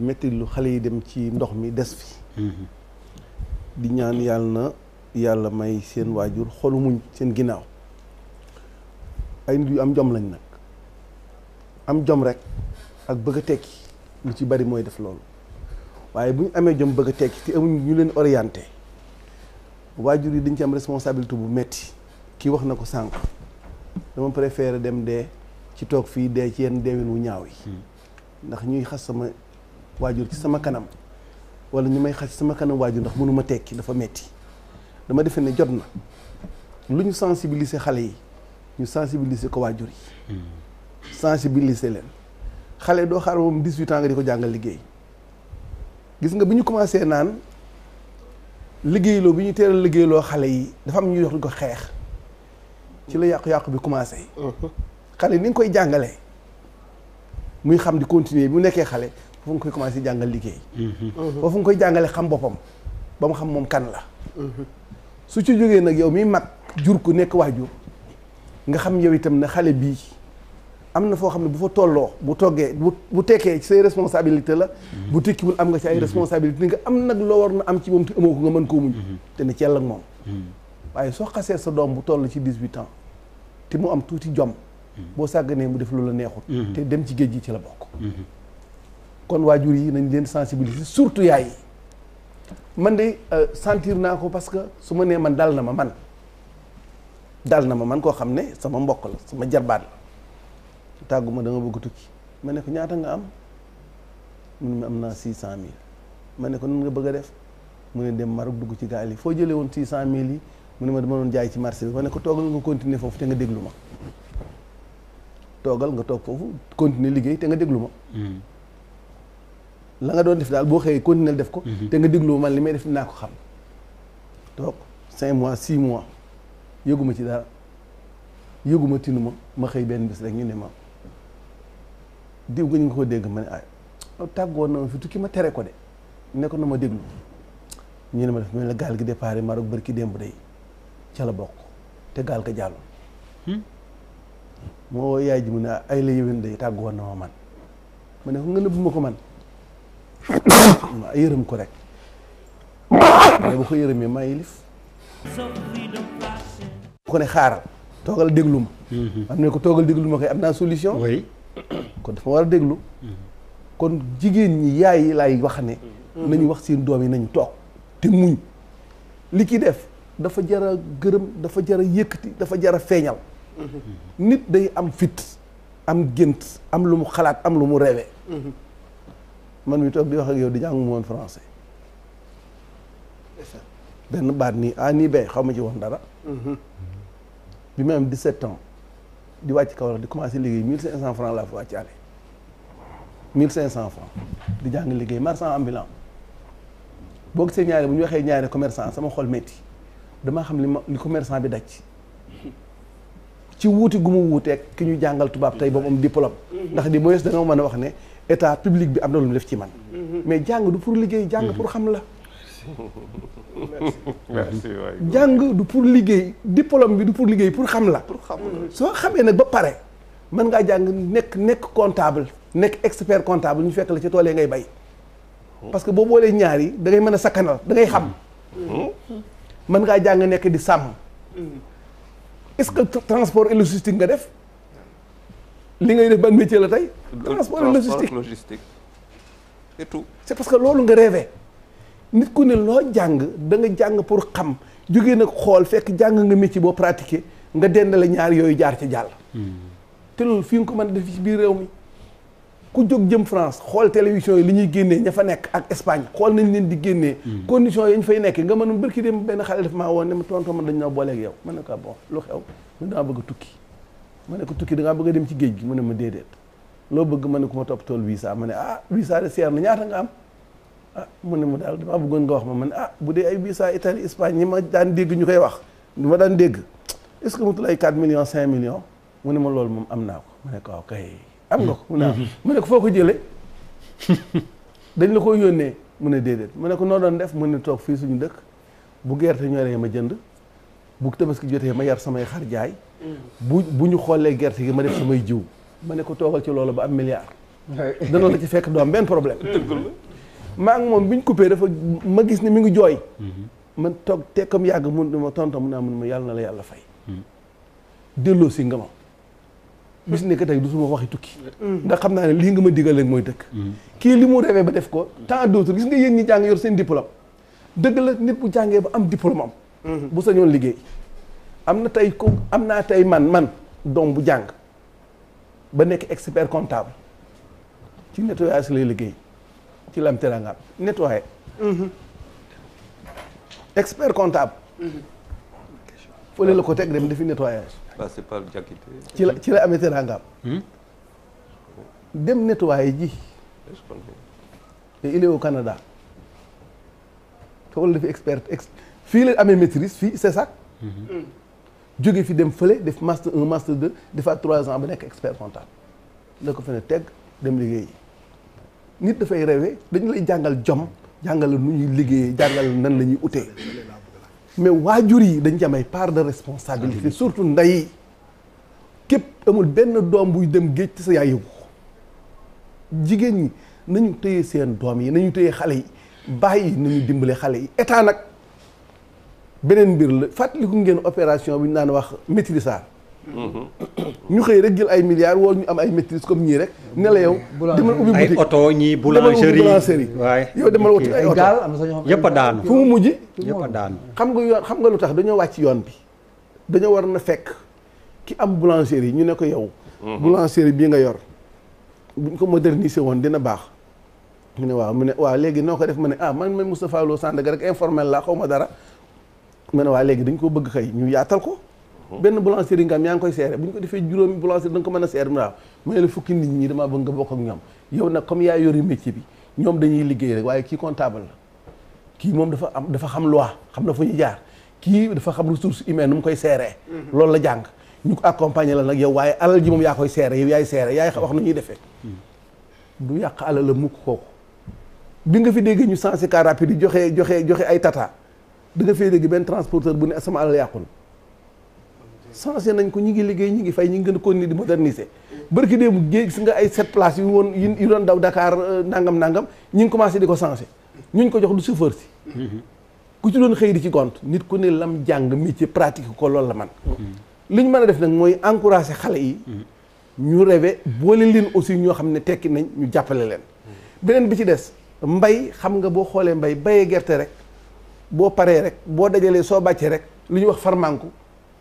metti lu xale yi dem ci ndox mi des fi di ñaan yàlla may seen waajur xolu muñ seen ginnaaw ay nit yu am jom lañ nag am jom rek ak bëgg a tekki lu ci bari mooy def loolu waaye bu ñu amee jom bëgg a tekki te amuñ ñu leen orienté waajur yi dañ ci am responsabilité bu metti kii wax na ko sànq dama préféré dem dee ci toog fii dee ci yenn deewin wu ñaaw yi ndax ñuy xas sama waajur ci sama kanam wala ñu may xas ci sama kanam waajur ndax mënuma tekki dafa metti dama defe ne jot na lu ñu sensibiliser xale yi ñu sensibiliser ko waajur yi sensibiliser leen xale doo xaar moom 18 ans nga di ko jàngal liggéey gis nga bi ñu commencé naan liggéeyloo bi ñu teeral liggéeyloo xale yi dafa am ñuy wax ko xeex ci la yàqu-yàqu bi commencé xale ni nga koy jàngalee muy xam di continuer bi mu nekkee xale foofu nga koy commencé jàngal liggéey foofu nga koy jàngale xam boppam ba mu xam moom kan la su ci jógee nag yow miy mag jur ko nekk waajur nga xam yow itam ne xale bii am na foo xam ne bu fa tolloo bu toggee bu tekkee ci say responsabilité la bu tekkiwul am nga ci ay responsabilité nga am nag loo war na am ci moom te amoo ko nga mën koo muñ te ne ci yàlla ak moom waaye soo xasee sa doom bu toll ci 18 ans te mu am tuuti jom boo sàgganee mu def lu la neexul te dem ci géej gi ci la bokk kon waajur yi nañ leen sensibiliser surtout yaay yi man de sentir naa ko parce que su ma nee man dal na ma man koo xam ne sama mbokk la sama jarbaat la tàgguma da nga bëgg tukki ma ne ko ñaata nga am mu ne ma am naa 600 000 ma ne ko nan nga bëgg a def mu ne dem Maroc dugg ci gaal yi foo jëlee woon 600 000 yi mu ne ma dama doon jaay ci marché bi ma ne ko toogal nga continuer foofu te nga déglu ma toogal nga toog foofu continuer liggéey te nga déglu ma la nga doon def daal boo xëyee continuer def ko te nga déglu ma man li may def dinaa ko xam toog 5 mois 6 mois yëguma ci dara yëguma tinuma ma xëy benn bés rek ñu ne ma diw nga ñu nga ko dégg ma ne ay tàggoon na ma fi tukki ma tere ko de ne ko na ma déglu ñu ne ma def mel la gaal gi départ Maroc bërki démb day ca la bokk te gaal ga jàlloon moo yaay ji mu ne ay la yëwén day tàggoon na ma ne ko nga nëbbu ma ko man ma yërëm ko rek mais bu ko yërëmee maa yilif ko ne xaaral toogal déglu ma am ne ko toogal déglu ma koy am naa solution oui kon dafa war a déglu kon jigéen ñi yaay yi laay wax ne nañu wax seen doom yi nañu toog te muñ li ki def dafa jar a gërëm dafa jar a yëkkati dafa jar a feeñal nit day am fit am gént am lu mu xalaat am lu mu rêvé man mi toog di wax ak yow di jàngu woon français benn baat nii nii bay xaw ma ci woon dara bi ma am 17 ans di wàcc Kaolack di commencé liggéey 1500 francs laa fa wàcc ale 1500 francs di jàng liggéey marchand ambulant boo gisee ñaari bu ñu waxee ñaari commerçant sama xol metti damaa xam li commerçant bi daj ci wuuti gu mu wuuteeg ki ñu jàngal tubaab tey boobu am diplôme ndax di moyes da nga mën a wax ne état public bi am na lu mu def ci man mais jàng du pour liggéey jàng pour xam la merci waay jàng du pour liggéey diplôme bi du pour liggéey pour xam la soo xamee nag ba pare mën ngaa jàng nekk comptable nekk expert comptable ñu fekk la ci tool yi ngay bay parce que boo boolee ñaar yi da ngay mën a sakkanal da ngay xam mën ngaa jàng nekk di sàmm est-ce que transport et logistique nga def li ngay def ban métier la tey transport et logistique et tout c'est parce que loolu nga rêvé nit ku ne loo jàng da nga jàng pour xam jógee nag xool fekk jàng nga métier boo pratiqué nga dendale ñaar yooyu jaar ci jàll te loolu fi nga ko mën a def ci biir réew mi ku jóg jëm France xool télévision yi li ñuy génnee ña fa nekk ak Espagne xool nañ leen di génnee conditions yi ñu fay nekk nga mënoon bërki dem benn xale def maa woon ne ma tonton man dañ noo booleeg yow ma ne ko bon lu xew mu dangaa bëgg a tukki ma ne ko tukki dangaa bëgg a dem ci géej gi mu ne ma déedéet loo bëgg ma ne ko ma topp tool visa ma ne visa de seer na ñaata nga am mu ne ma daal damaa bëggoon nga wax ma ne bu dee ay visa Italie Espagne ñi ma daan dégg ñu koy wax ñu ma daan dégg est-ce que mutul ay 4 millions 5 millions mu ne ma loolu moom am naa ko ma ne ko waaw kay am nga ko mu ne mu ne ko foo ko jëlee dañ la ko yónnee mu ne déedéet mu ne ko noo doon def mu ne toog fii suñu dëkk bu gerte ñoree ma jënd bu tabaski jotee ma yar samay xar jaay bu ñu xoolee gerte gi ma def samay jiw ma ne ko toogal ci loolu ba am milliard dana la ci fekk doom benn problème maa ngi moom bi ñu coupé dafa ma gis ne mi ngi jooy man toog te comme yàgg mun ma tonton mun naa mun ma yàlla na la yàlla fay delloo si nga ma bis ne que tey du suma waxi tukki ndax xam naa ne lii nga ma digal leen mooy dëkk kii li mu rêvé ba def ko tant d'autres gis nga yéen ñi jàng yor seen diplôme dëgg la nit bu jàngee ba am diplôme am bu sañoon liggéey am naa tey man doom bu jàng ba nekk expert comptable ci nettoyage lay liggéey ci lam terangam nettoyé expert comptable fële la ko teg dem defi nettoyage ci la amee terangam dem nettoyé ji et il est au Canada foofu la defi expert fii la amee maîtrise fii c'est ça jóge fi dem fële def master 1 master 2 defaat 3 ans ba nekk expert comptable la ko fa ne teg dem liggéey nit dafay rêver dañu lay jàngal jom jàngal la nu ñuy liggéeyee jàngal nan la ñuy utee mais waajur yi dañ ci am ay part de responsabilité surtout ndey képp amul benn doom buy dem géej te sa yaay yëgu jigéen ñi nañu téye seen doom yi nañu téye xale yi bàyyi nañu dimbale xale yi état nag beneen mbir la fàttaliku ngeen opération bi ñu naan wax maîtrisard ñu xëy rek jël ay milliards woo ñu am ay maîtrise comme ñii rek ne la yow demal ubbi boutique ay oto ñii boulangerie waaye yow demal wuti ay oto yëpp a daanu fu mu mujj yëpp a daanu xam nga lu tax dañoo wàcc yoon bi dañoo war na fekk ki am boulangerie ñu ne ko yow boulangerie bii nga yor buñ ko moderniser woon dina baax mu ne waaw léegi noo ko def ma ne man Moustapha Lo Sandaga rek informel la xaw ma dara ma ne waa léegi dañ ko bëgg xëy ñu yaatal ko benn boulangerie nga am yaa ngi koy seere bu ñu ko defee juróomi boulangerie da nga ko mën a seere waaw ma ne la fukki nit ñi damaa bëgg nga bokk ak ñoom yow nag comme yaa yori métier bi ñoom dañuy liggéey rek waaye kii comptable la kii moom dafa xam loi xam na fu ñu jaar kii dafa xam ressource humaine nu mu koy seeree loolu la jàng ñu ko accompagner la nag yow waaye alal ji moom yaa koy seere yow yaay seere yaay wax nu ñuy defee du yàq alal la mukk kooku bi nga fi dégg ñu sensé car rapide yi joxe ay tata da nga fay dégg benn transporteur bu ne sama alal yàqul changé nañ ko ñi ngi liggéey ñi ngi fay ñi ngi gën a continuer di moderniser barki déemu géej gis nga ay 7 places yu woon yu doon daw Dakar nangam ñi ngi commencé di ko changé ñuñ ko jox du chauffeur si ku ci doon xëy di ci gont nit ku ne lam jàng métier pratique ko loolu la man li ñu mën a def nag mooy encourager xale yi ñu rêvé boole leen aussi ñoo xam ne tekki nañ ñu jàppale leen beneen bi ci des mbay xam nga boo xoolee mbay bayee gerte rek boo paree rek boo dajalee soo bàccee rek lu ñuy wax farmanku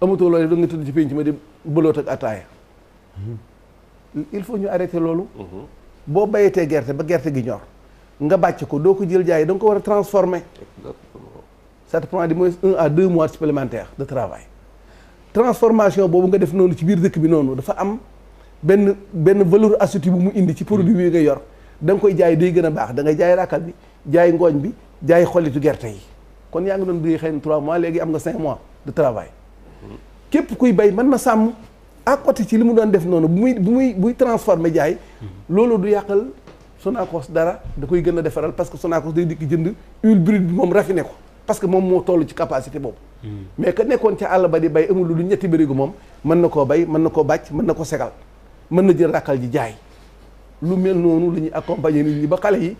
amatoo loolu da nga tëdd ci penc ma di bëloot ak ataaya il faut ñu arrêter loolu boo bayetee gerte ba gerte gi ñor nga bàcc ko doo ko jël jaay da nga ko war a transformer ça te prend du moins 1 à 2 mois supplémentaires de travail transformation boobu nga def noonu ci biir dëkk bi noonu dafa am benn valeur ajoutée bu mu indi ci produit bi nga yor da nga koy jaay day gën a baax da ngay jaay raakal bi jaay ngooñ bi jaay xolitu gerte yi kon yaa ngi doon duy xëy na 3 mois léegi am nga 5 mois de travail képp kuy bay mën na sàmm à côté ci li mu doon def noonu buy transformer jaay loolu du yàqal Sonacos dara da koy gën a defaral parce que Sonacos day dikk jënd huile brute bi moom raffiné ko parce que moom moo toll ci capacité boobu mais que nekkoon ca àll ba di bay amul lu ñetti bërigo moom mën na koo bay mën na koo bàcc mën na ko segal mën na jël rakkal ji jaay lu mel noonu la ñuy accompagner nit ñi ba xale yi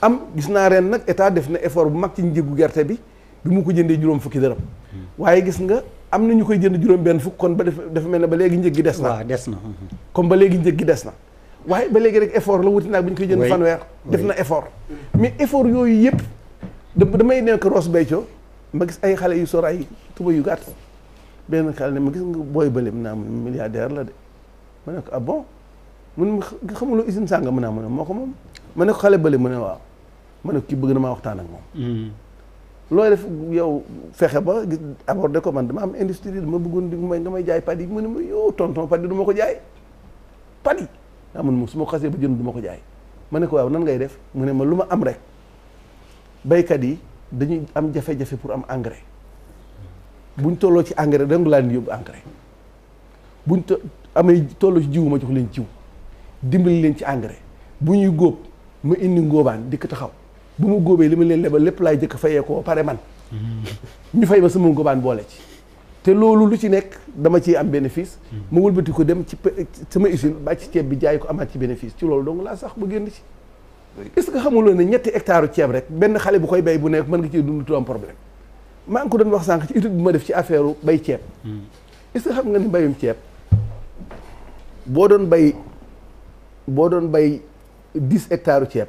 am gis naa ren nag état def na effort bu mag ci njëgu gerte bi mu ko jëndee juróom fukki dërëm waaye gis nga am na ñu koy jënd juróom benn fukk kon ba dafa mel ne ba léegi njëg gi des na waaw des na comme ba léegi njëg gi des na waaye ba léegi rek effort la wuti naag bu ñu koy jënd fanweer def na effort mais effort yooyu yëpp damay nekk Ross Béthio ma gis ay xale yu sor ay tuba yu gàtt benn xale ne ma gis nga booy bële mu naa mun milliardaire la de ma ne ko ah bon mun xamuloo usine sànga mu naa mu ne moo ko moom ma ne ko xale bële mu ne waaw ma ne ko kii bëgg na maa waxtaan ak moom looy def yow fexe ba aborder ko man dama am industrie dama bëggoon di nga may jaay padi mu ne ma yow tonton padi du ma ko jaay padi daa mun su ma ko xasee ba jënd du ma ko jaay ma ne ko waaw nan ngay def mu ne ma lu ma am rek baykat yi dañuy am jafe-jafe pour am engrais buñ tolloo ci engrais da nga laa leen yóbbu engrais buñ amee tolloo ci jiwu ma jox leen jiw dimbali leen ci engrais bu ñuy góob ma indi ngóobaan dikk taxaw bu ma góobee li ma leen lebal lépp laay jëkk fayee ko pare man ñu fay ma sama ngóobaan boole ci te loolu lu ci nekk dama ciy am bénéfice ma wëlbati ko dem ci sama usine bàcc ceeb bi jaay ko amaat ci bénéfice ci loolu donc laa sax ba génn ci est-ce que xamuloo ne ñetti hectares ceeb rek benn xale bu koy bay bu nekk mën nga cee dund tout am problème maa ngi ko doon wax sànq ci étude bi ma def ci affaire bay ceeb est-ce que xam nga ni mbayum ceeb boo doon bay 10 hectares ceeb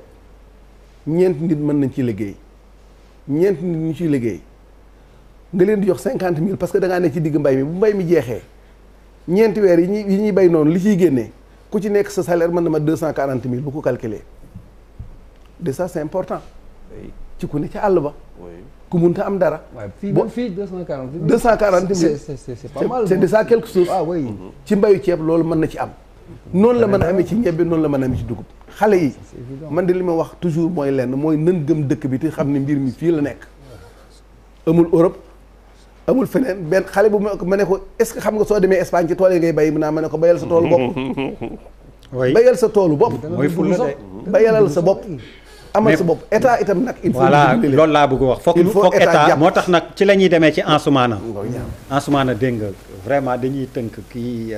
ñeenti nit mën nañ ci liggéey ñeenti nit ñu ciy liggéey nga leen di jox 50 000 parce que da ngaa ne ci digg mbay mi bu mbay mi jeexee ñeenti weer yi ñuy bay noonu li ciy génnee ku ci nekk sa salaire mën na ma 240 000 bu ko calculer de ça c'est important ci ku ne ca àll ba ku munta am dara. waaw fii 240 000 c'est pas mal. c'est de ça quelque chose. ah oui. ci mbayu ceeb loolu mën na ci am. noonu la mën a amee ci ñebbe noonu la mën a amee ci dugub. xale yi man de li ma wax toujours mooy lenn mooy nan gëm dëkk bi te xam ne mbir mi fii la nekk. amul Europe amul feneen benn xale bu ma ne ko est-ce que xam nga soo demee Espagne ci tool yi ngay bay mu naa ma ne ko bayal sa toolu bopp. bayal sa toolu bopp. mooy fulla de. bayalal sa bopp. amal sa bopp état itam nag. il faut voilà loolu laa bëgg wax foog état moo tax nag ci la ñuy demee ci Ansoumana. Ansoumana dégg nga vraiment dañuy tënk kii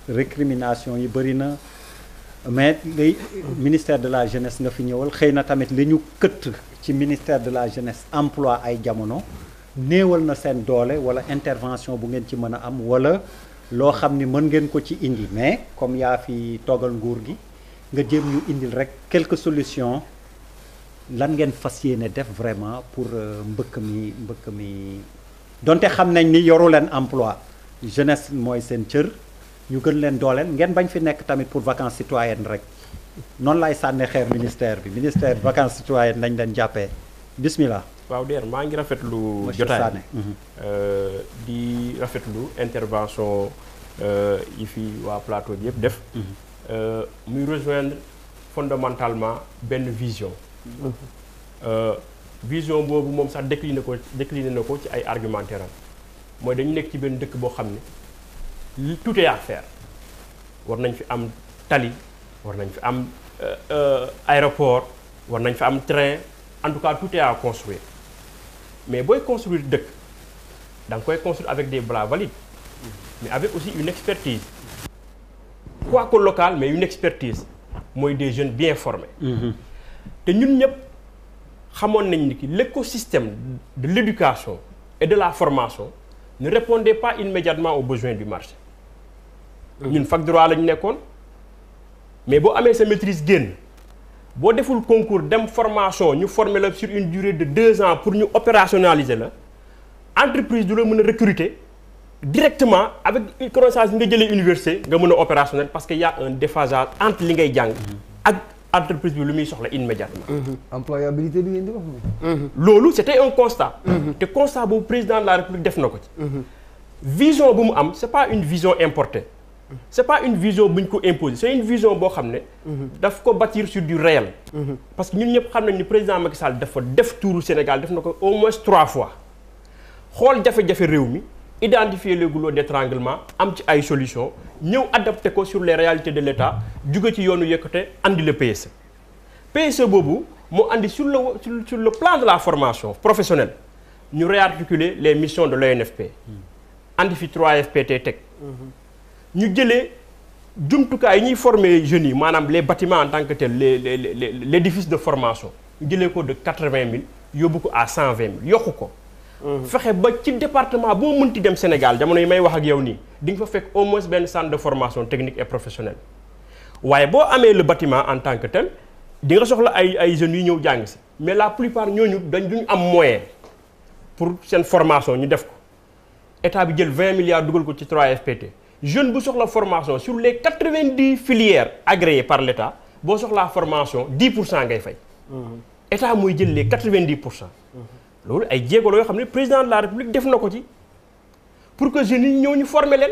récrimination yi bëri na mais li ministère de la jeunesse nga fi ñëwal xëy na tamit li ñu këtt ci ministère de la jeunesse emploi ay jamono néewal na seen doole wala intervention bu ngeen ci mën a am wala loo xam ni mën ngeen ko ci indi mais comme yaa fi toogal nguur gi nga jéem ñu indil rek quelques solutions. lan ngeen fas yéene def vraiment pour mbëkk mi donte xam nañ ni yoru leen emploi jeunesse mooy seen cër ñu gën leen dooleel ngeen bañ fi nekk tamit pour vacances citoyennes rek noonu laay sànne xeer ministère vacances citoyennes lañ leen jàppee bismillah. waaw der maa ngi rafetlu jotaay di rafetlu intervention yi fi waa plateau bi yëpp def muy rejoindre fondamentalement benn vision. Vision boobu moom sax décliné na ko ci ay argumentaire am mooy dañu nekk ci benn dëkk boo xam ne tout est à faire war nañ fi am tali war nañ fi am aéroport war nañ fi am train en tout cas tout est à construire mais booy construire dëkk da nga koy construire avec des bras valides mais avec aussi une expertise quoique locale mais une expertise mooy des jeunes bien formés. te ñun ñëpp xamoon nañ ni ki l'écosystème de l'éducation et de la formation ne répondait pas immédiatement aux besoins du marché. ñun fac droit lañu nekkoon mais boo amee sa maîtrise génn boo deful concours dem formation ñu former la sur une durée de 2 ans pour ñu opérationnaliser la entreprise du la mën a recruter directement avec une connaissance nga jëlee université nga mën a opérationnel parce que y a un déphasage entre li ngay jàng ak entreprise bi lu muy soxla immédiatement. employabilité bi ngeen di wax. loolu c'était un constat. te constat boobu président de la République def na ko ci. vision bu mu am c'est pas une vision importée. c'est pas une vision bu ñu ko imposer c'est une vision boo xam ne. daf ko bâtir sur du réel. parce que ñun ñëpp xam nañ ni président Macky Sall dafa def touru Sénégal def na ko au moins 3 fois xool jafe-jafe réew mi identifier les goulots d'étranglement am ci ay solutions ñëw adapté ko sur les réalités de l'État jóge ci yoonu yëkkate andi le PSE. PSE boobu moo andi sur le plan de la formation professionnelle ñu réarticuler les missions de l'ONFP. andi fi 3FPT teg. ñu jëlee jumtukaay yi ñuy former jeunes yi maanaam les bâtiments en tant que tel l'édifice de formation ñu jëlee ko de 80 000 yóbbu ko à 120 000 yokku ko. fexe ba ci département boo mënti dem Sénégal jamono yi may wax ak yow nii di nga fa fekk au moins benn centre de formation technique et professionnelle waaye boo amee le bâtiment en tant que tel di nga soxla ay jeunes yu ñëw jàng si mais la plupart ñooñu duñ am moyen pour seen formation ñu def ko état bi jël 20 milliards dugal ko ci 3FPT jeune bu soxla formation sur les 90 filières agréées par l'État boo soxlaa formation 10% ngay fay. état mooy jël les 90%. loolu ay jéego la yoo xam ne président de la République def na ko ci pour que jeunes yi ñëw ñu former leen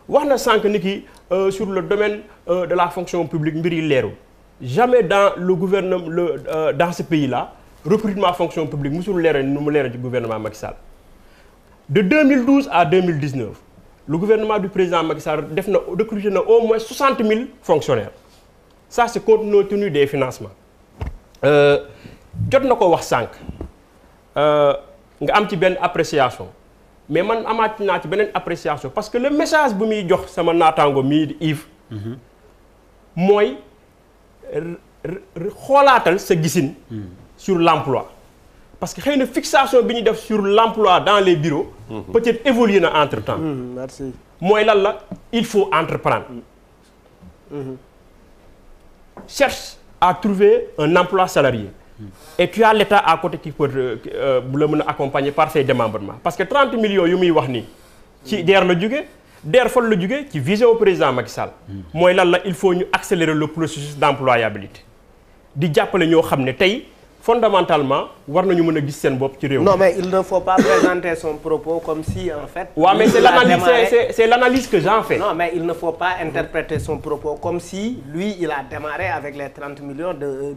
wax na sànq ni ki sur le domaine de la fonction publique mbir yi leerul jamais dans le gouvernement dans ce pays là recrutement fonction publique musul leeral nu mu leeral ci gouvernement Macky Sall de 2012 à 2019 le gouvernement du président Macky Sall recruté na au moins 60 000 fonctionnaires ça c'est compte tenu des financements jot na ko wax sànq. nga am ci benn appréciation mais man amaat naa ci beneen appréciation parce que le message bu muy jox sama naataango mii di Yves mooy xoolaatal sa gisin sur l'emploi parce que xëy na fixation bi ñuy def sur l'emploi dans les bureaux peut-être évoluer na entre-temps. Merci. mooy lan la il faut entreprendre cherche à trouver un emploi salarié et tu as l'État à côté qui peut bu la mën a accompagner par ses démembrements parce que 30 millions yu muy wax nii ci DER la jóge DER fan la jóge ci vision au président Macky Sall mooy lan la il faut ñu accélérer le processus d'employabilité di jàppale ñoo xam ne tey fondamentalement war nañu mën a gis seen bopp ci réew mi. Non mais il ne faut pas présenter son propos comme si en fait. waaw mais c'est l'analyse que j'en fais. Non mais il ne faut pas interpréter son propos comme si lui il a démarré avec les 30 millions de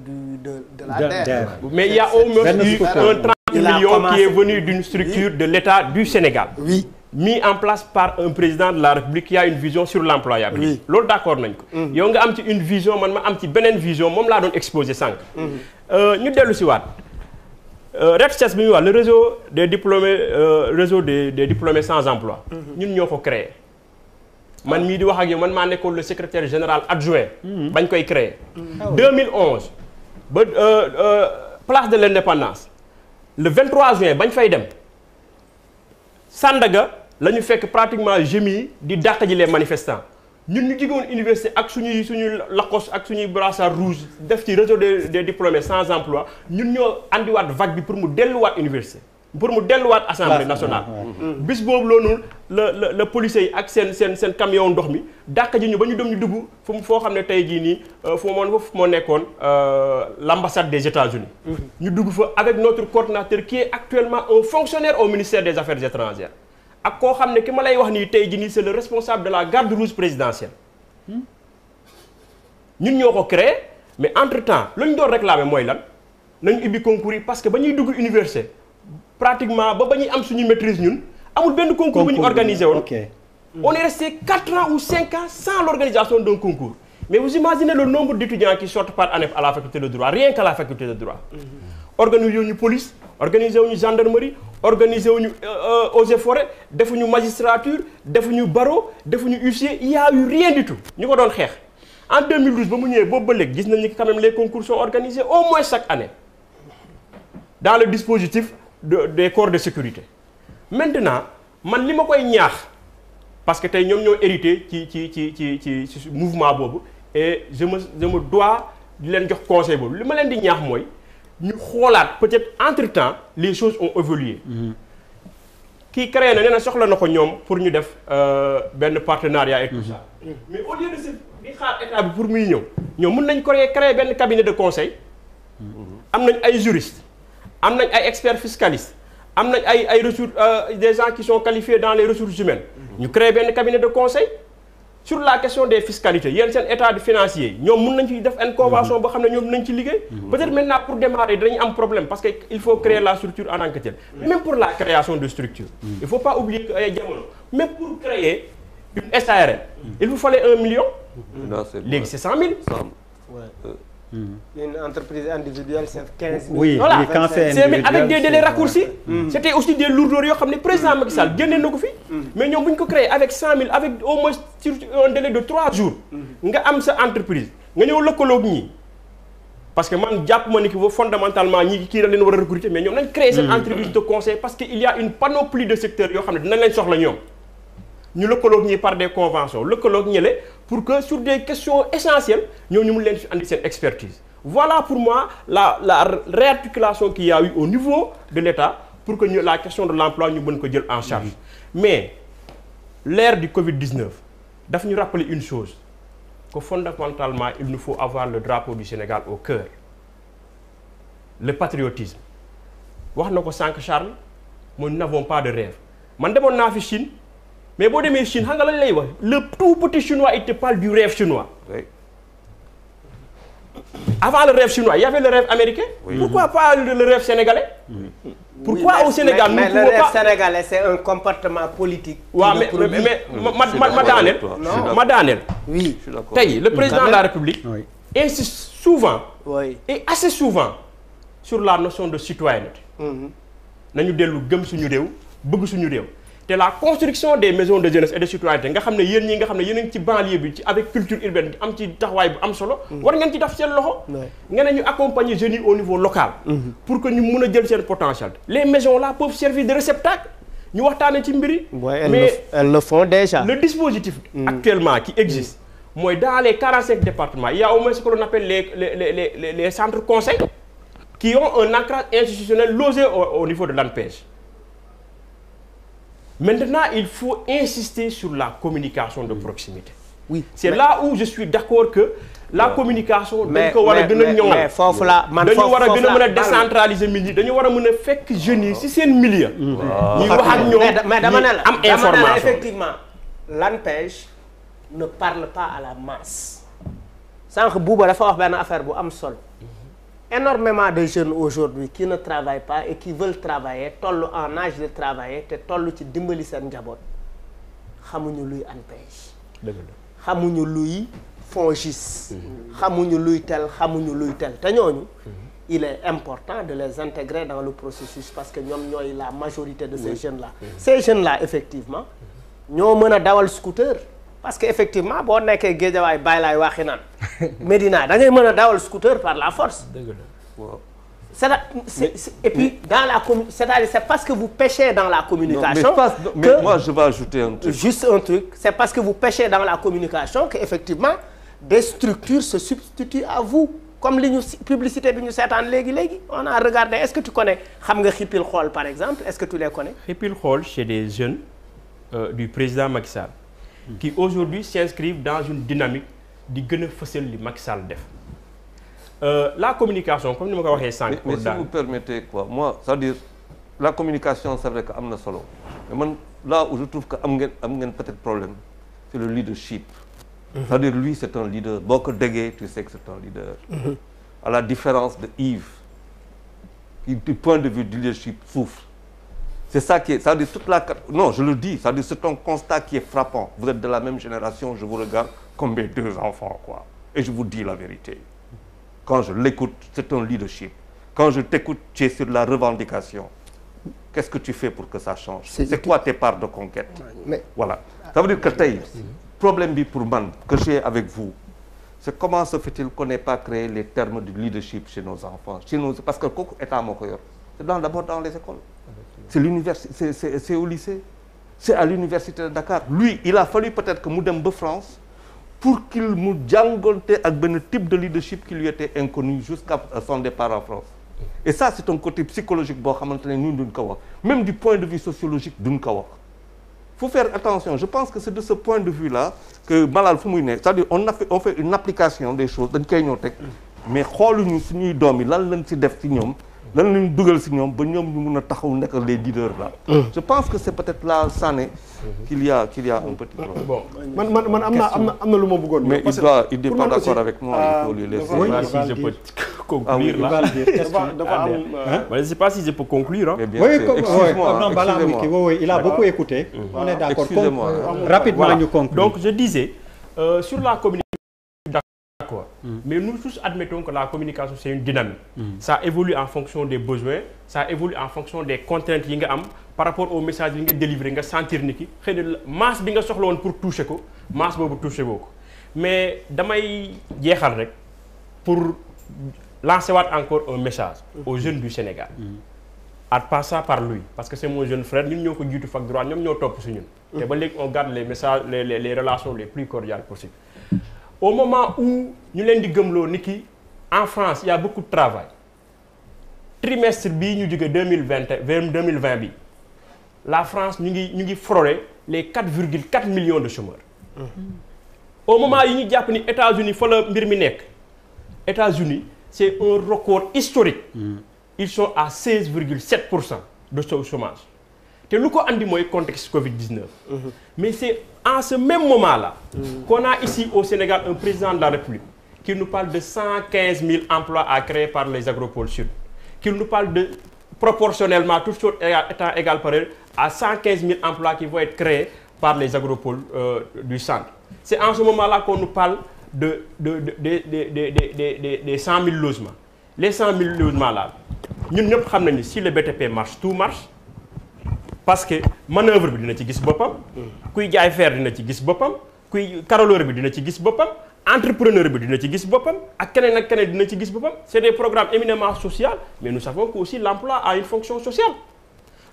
la DER. Mais il y a au moins eu un 30 millions qui est venu d'une structure de l'État du Sénégal. Oui. Mis en place par un président de la République qui a une vision sur l'employabilité. Oui. Loolu d'accord nañ ko. yow nga am ci une vision man ma am ci beneen vision moom laa doon exposé sànq. ñu dellu si waat REPSES bi ñuy wax le réseau des diplômés sans emploi. ñun ñoo ko créé. man mii di wax ak yow man maa nekkoon le secrétaire général adjoint. bañ koy créé. 2011 ba place de l'Indépendance le 23 juin bañ fay dem. Sandaga la ñu fekk pratiquement jeunes di dàq ji les manifestants ñun ñu jógewoon université ak suñuy lakos ak suñuy brassard rouge def ci réseau des diplômés sans emploi ñun ñoo andiwaat vague bi pour mu delluwaat université pour mu delluwaat assemblée nationale. bis boobu loolu la policiers yi ak seen camion ndox mi dàq ji ñu ba ñu dem ñu dugg foo xam ne tey jii nii foofu moo nekkoon l'ambassade des États-Unis ñu dugg fa avec notre coordinateur qui est actuellement un fonctionnaire au ministère des Affaires étrangères ak koo xam ne ki ma lay wax nii tey jii nii c'est le responsable de la garde rouge présidentielle ñun ñoo ko créé mais entre-temps lu ñu doon réclamer mooy lan nañu ubbi concours yi parce que ba ñuy dugg université pratiquement ba ñuy am suñu maîtrise ñun amul benn concours bu ñu organisé woon. On est resté 4 ans ou 5 ans sans l'organisation d'un concours. Mais vous imaginez le nombre d'étudiants qui sortent par année à la faculté de droit, rien qu'à la faculté de droit. Organisé wuñu police, organisé wuñu gendarmerie, organisé wuñu eaux et forêts, defuñu magistrature, defuñu barreau, defuñu huissier, il y a eu rien du tout. ñu ko doon xeex. En 2012 ba mu ñëwee boobu ba léegi gis nañu quand même les concours sont organisés au moins chaque année dans le dispositif des corps de sécurité. Maintenant man li ma koy ñaax parce que tey ñoom ñoo hérité ci mouvement boobu et je me dois di leen jox conseil boobu li ma leen di ñaax mooy ñu xoolaat peut-être entre-temps les choses ont évolué. kii créé na nee na soxla na ko ñoom pour ñu def benn partenariat et tout ça. mais au lieu de se di xaar état bi pour muy ñëw ñoom mën nañ créer benn cabinet de conseil. am nañ ay juristes am nañ ay experts fiscalistes. am nañ ay ressources des gens qui sont qualifiés dans les ressources humaines ñu créer benn cabinet de conseil sur la question des fiscalités yéen seen état de financier ñoom mën nañ ci def une convention boo xam ne ñoom nañ ci liggéey peut-être maintenant pour démarrer dañuy am problème parce que il faut créer la structure en tant que telle même pour la création de structure il faut pas oublier que ay jamono même pour créer une SARL il vous fallait 1 million léegi c'est 100 000 Une entreprise individuelle, c'est 15 000. Oui, voilà. quand c'est individuel, avec des délais raccourcis. C'était aussi des lourdeurs yoo xam ne président Macky Sall génne na ko fi. mais ñoom bu ñu ko créé avec 100 000 avec au moins sur un délai de 3 jours. nga am sa entreprise nga ñëw lëkkaloog ñii. parce que man jàpp ma ni que fondamentalement ñi kii da leen war a recruter mais ñoom nañ créer cette entreprise de conseil parce que il y a une panoplie de secteurs yoo xam ne dinañ leen soxla ñoom. ñu lëkkaloog ñi par des conventions lëkkaloog ñële pour que sur des questions essentielles ñoom ñu mun leen fi andi seen expertise. Voilà pour moi la réarticulation qu'il y a eu au niveau de l'État pour que la question de l'emploi ñu mën ko jël en charge. Mais l'ère du Covid-19 daf ñu rappeler une chose que fondamentalement il nous faut avoir le drapeau du Sénégal au cœur. Le patriotisme wax na ko sànq Charles nous n'avons pas de rêve man demoon naa fi Chine. mais boo demee Chine xam nga lañ lay wax le tout petit chinois il te parle du rêve chinois. Oui. Avant le rêve chinois il y avait le rêve américain. Oui. Pourquoi pas le rêve sénégalais. Pourquoi au Sénégal mais le rêve sénégalais c'est un comportement politique. waaw mais ma daaneel. oui tey le président de la République. insiste souvent. oui et assez souvent sur la notion de citoyenneté. nañu dellu gëm suñu réew bëgg suñu réew. te la construction des maisons de jeunesse et de citoyenneté nga xam ne yéen ñi nga xam ne yéen a ngi ci banlieue bi ci avec culture urbaine am ci taxawaay bu am solo. war ngeen ci def seen loxo. nga ne ñu accompagner jeunes yi au niveau local. pour que ñu mun a jël seen potentiel. les maisons là peuvent servir de réceptacle ñu waxtaanee ci mbiri. mais elles le font déjà. le dispositif actuellement qui existe mooy dans les 45 départements il y a au moins ce que l'on appelle les centres conseils qui ont un ancrage institutionnel logé au niveau de l'ANPEJ. Maintenant, il faut insister sur la communication de proximité. Oui, c'est là où je suis d'accord que la communication dañ ko war a gën a ñoŋal. mais foofu la man dañu war a gën a mën a décentraliser milieu dañu war a mën a fekk jeunes yi ci seen milieu. ñuy wax ak ñoom mais dama ne la am information effectivement l'ANPEJ ne parle pas à la masse. sànq Bouba dafa wax benn affaire bu am solo. Énormément de jeunes aujourd'hui qui ne travaillent pas et qui veulent travailler toll en âge de travailler te toll ci dimbali seen njaboot xamuñu luy ANPEJ. xamuñu luy FONGIS. xamuñu luy tel te ñooñu. il est important de les intégrer dans le processus parce que ñoom ñooy la majorité de ces jeunes-là. Ces jeunes-là effectivement ñoo mën a dawal scooter parce que effectivement boo nekkee Guédiawaye bàyyi laay waxi naan Médina da ngay mën a dawal scooter par la force. Et puis dans la c'est-à-dire c'est parce que vous pêchez dans la communication. Mais moi je vais ajouter un truc. Juste un truc, c'est parce que vous pêchez dans la communication que effectivement des structures se substituent à vous. Comme li ñu publicité bi ñu seetaan léegi on a regardé, est-ce que tu connais xam nga Xippil Xool par exemple, est-ce que tu les connais? Xippil Xool c'est des jeunes du président Macky Sall qui aujourd'hui s'inscrivent dans une dynamique di gën a fësal li Macky Sall def. La communication comme ni ma ko waxee sànq. mais si vous permettez quoi, moi c'est-à-dire la communication c'est vrai que am na solo mais man là où je trouve que am ngeen peut-être problème c'est le leadership. C'est-à-dire lui c'est un leader boo ko déggee tu sais que c'est un leader. À la différence de Yves qui du point de vue du leadership souffre. C'est ça qui est, c'est-à-dire toute la non je le dis, c'est-à-dire c'est un constat qui est frappant. Vous êtes de la même génération, je vous regarde comme mes deux enfants quoi et je vous dis la vérité. Quand je l'écoute, c'est un leadership. Quand je t'écoute, tu es sur la revendication. Qu'est-ce que tu fais pour que ça change? C'est quoi tes parts de conquête? Voilà. Ça veut dire que tey problème bi pour man que j'ai avec vous, c'est comment se fait-il qu'on n'ait pas créé les termes de leadership chez nos enfants, parce que kooku état moo ko yor. C'est d'abord dans les écoles. C'est l'université, c'est au lycée, c'est à l'université de Dakar. Lui, il a fallu peut-être que mu dem ba France pour qu'il mu jàngonte ak benn type de leadership qui lui était inconnu jusqu'à son départ en France. Et ça c'est un côté psychologique boo xamante ne ñun duñ ko wax, même du point de vue sociologique duñ ko wax. Faut faire attention, je pense que c'est de ce point de vue-là que Malal fu muy ne, c'est-à-dire on fait une application des choses dañ koy ñëw teg mais xooluñu suñuy doom yi lan lañ ci def ci ñoom. lan lañ dugal ci ñoom ba ñoom ñu mun a taxaw nekk les leaders là. Je pense que c'est peut-être là Sané qu'il y a un petit problème. Bon man am na lu ma bëggoon. Mais il n'est pas d'accord avec moi, il faut lui laisser. Oui, si je peux conclure là. Je ne sais pas si je peux conclure. Mais bien sûr, excusez-moi. Oui, il a beaucoup écouté. On est d'accord. Excusez-moi. Rapidement ñu conclure. Donc je disais sur la communication. D'accord. Mais nous tous admettons que la communication c'est une dynamique. Ça évolue en fonction des besoins, ça évolue en fonction des contraintes yi nga am par rapport au message yi nga délivrer nga sentir ni ki xëy na masse bi nga soxla woon pour toucher ko masse boobu toucher boo ko mais damay jeexal rek pour lancer waat encore un message aux jeunes du Sénégal. à passer par lui parce que c'est mon jeune frère ñun ñoo ko jiitu fac droit ñoom ñoo topp si ñun. te ba léegi on garde les messages les relations les plus cordiales possibles. Au moment où ñu leen di gëmloo ni ki en France il y a beaucoup de travail trimestre bii ñu jóge 2020 bi la France ñu ngi frôler les 4,4 millions de chômeurs. Au moment yi ñu jàpp ni États-Unis fa la mbir mi nekk États-Unis c'est un record historique. Ils sont à 16,7% de chômage. te lu ko andi mooy contexte Covid-19. Mais c'est en ce même moment-là qu'on a ici au Sénégal un président de la République qui nous parle de 115 000 emplois à créer par les agropoles sud, qui nous parle de proportionnellement toutes choses étant égales par eux à 115 000 emplois qui vont être créés par les agropoles du centre. C'est en ce moment-là qu'on nous parle des 100 000 logements. Les 100 000 logements là ñun ñëpp xam nañu si le BTP marche tout marche. Parce que manœuvre bi dina ci gis boppam kuy jaay fer dina ci gis boppam kuy caroleur bi dina ci gis boppam entrepreneur bi dina ci gis boppam ak keneen dina ci gis boppam. C'est des programmes éminemment sociaux mais nous savons que aussi l'emploi a une fonction sociale.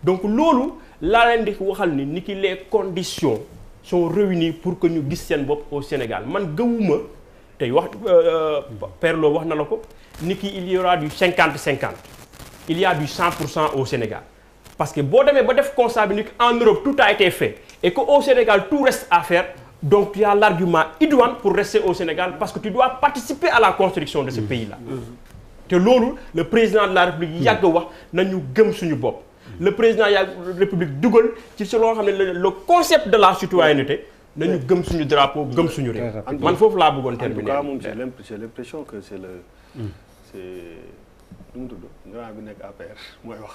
Donc loolu laa leen di waxal ni ki les conditions sont réunis pour que ñu gis seen bopp au Sénégal man gëwuma tey wax Père Lo wax na la ko ni ki il y aura du 50-50 il y a du 100% au Sénégal parce que boo demee ba def constat bi ni en Europe tout a été fait et que au Sénégal tout reste à faire donc tu as l'argument idoine pour rester au Sénégal parce que tu dois participer à la construction de ce pays-là te loolu le président de la République yàgg wax nañu gëm suñu bopp le président de la République dugal ci si loo xam ne le concept de la citoyenneté nañu gëm suñu drapeau gëm suñu réew man foofu laa bëggoon terminer. En tout cas moom j'ai l'impression que c'est nu mu tudd grand bi nekk APR mooy wax.